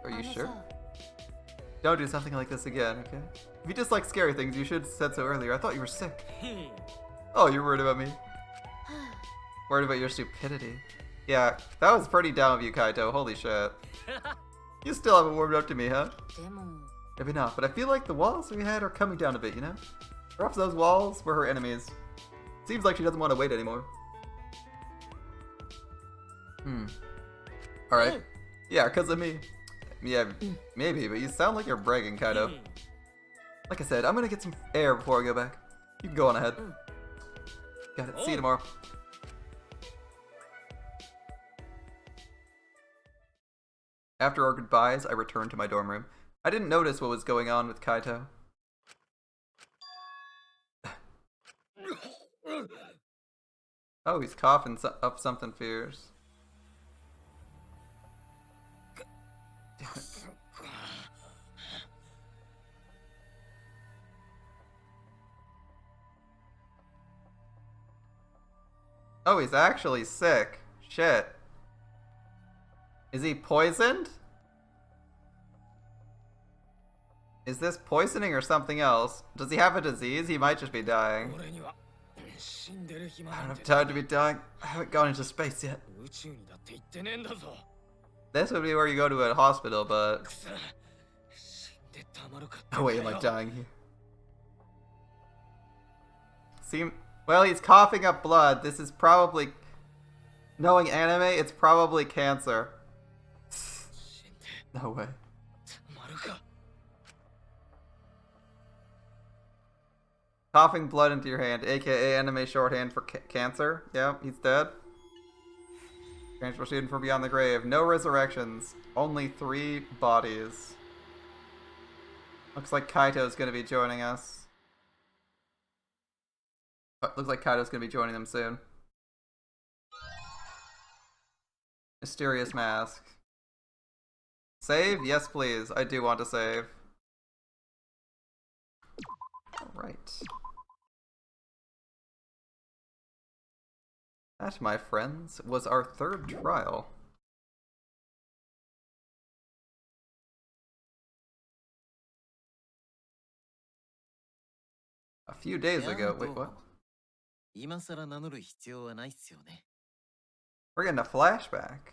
Are you sure? Don't do something like this again, okay? If you dislike scary things, you should have said so earlier. I thought you were sick. Oh, you're worried about me? Worried about your stupidity. Yeah, that was pretty dumb of you, Kaito. Holy shit. You still haven't warmed up to me, huh? でも Maybe not, but I feel like the walls we had are coming down a bit, you know? Perhaps those walls were her enemies. Seems like she doesn't want to wait anymore. Alright. Yeah, because of me. Yeah, maybe, but you sound like you're bragging, Kaito. Like I said, I'm gonna get some air before I go back. You can go on ahead. Got it. See you tomorrow. After our goodbyes, I returned to my dorm room. I didn't notice what was going on with Kaito. Oh, he's coughing up something fierce. Damn it. Oh, he's actually sick. Shit. Is he poisoned? Is this poisoning or something else? Does he have a disease? He might just be dying. 俺には死んでる暇 I な don't ん have て time to be dying. I haven't gone into space yet. 宇宙にだって行ってねえんだぞ。 This would be where you go to a hospital, but... くそ死んでたまるかって Oh wait, am I dying here? Well, he's coughing up blood. This is probably... Knowing anime, it's probably cancer. No way. たまるか。 Coughing blood into your hand, aka anime shorthand for cancer. Yeah, he's dead. Transfer student from beyond the grave. No resurrections. Only 3 bodies. Looks like Kaito's gonna be joining us. Looks like Kaito's gonna be joining them soon. Mysterious mask. Save? Yes, please. I do want to save. Alright. That, my friends, was our 3rd trial. A few days ago. Wait, what? 今更名乗る必要はないっすよね。 We're getting a flashback.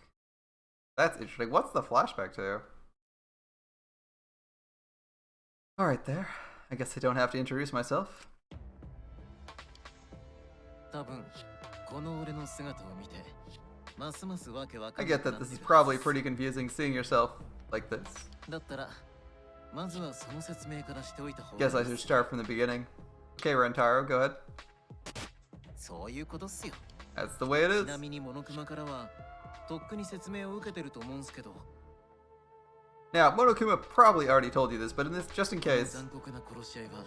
That's interesting. What's the flashback to? Alright there. I guess I don't have to introduce myself. 多分この俺の姿を見てますますわけわか I んな get くな that って this る is probably pretty confusing seeing yourself like this. だったらまずはその説明からしておいた方が Guess I should start from the beginning. Okay, Rentaro, go ahead. そういうことっすよ。 That's the way it ち is. なみにモノクマからはとっくに説明を受けてると思うんすけど。 Now, Monokuma probably already told you this, but in this, just in case, 残酷な殺し合いは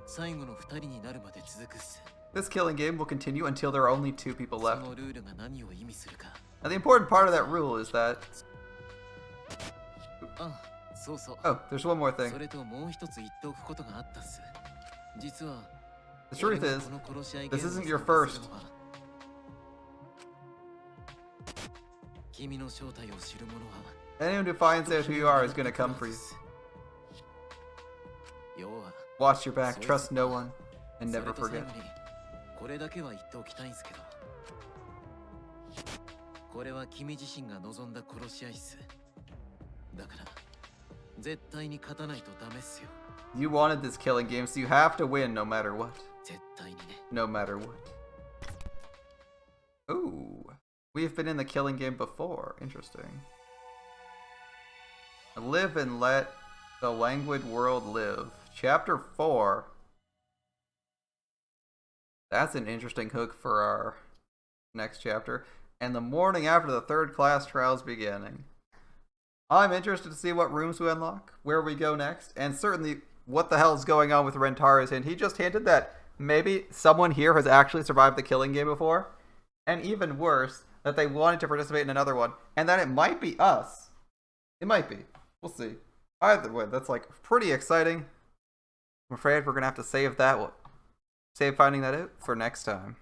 最後の2人になるまで続くっす。 this killing game will continue until there are only 2 people そ left. のルールが何を意味するか。 Now, the important part of that rule is that... あ、そうそう。 Oh, there's one more thing. それともう一つ言っておくことがあったっす。実は The truth is, this isn't your first. 君の正体を知る者は Anyone who finds out who you are is gonna come for you. 要は Watch your back, trust no one, and そ never れと最 forget. 後にこれだけは言っておきたいんすけど、これは君自身が望んだ殺し合いっす。だから絶対に勝たないとダメっすよ。 You wanted this killing game, so you have to win no matter what. 絶対にね。 No matter what. Ooh. We've been in the killing game before. Interesting. Live and let the languid world live. Chapter 4. That's an interesting hook for our next chapter. And the morning after the third class trials beginning. I'm interested to see what rooms we unlock, where we go next, and certainly what the hell is going on with Rentaro's hint. He just hinted that maybe someone here has actually survived the killing game before. And even worse, that they wanted to participate in another one, and that it might be us. It might be. We'll see. Either way, that's like pretty exciting. I'm afraid we're gonna have to save that one. Save finding that out for next time.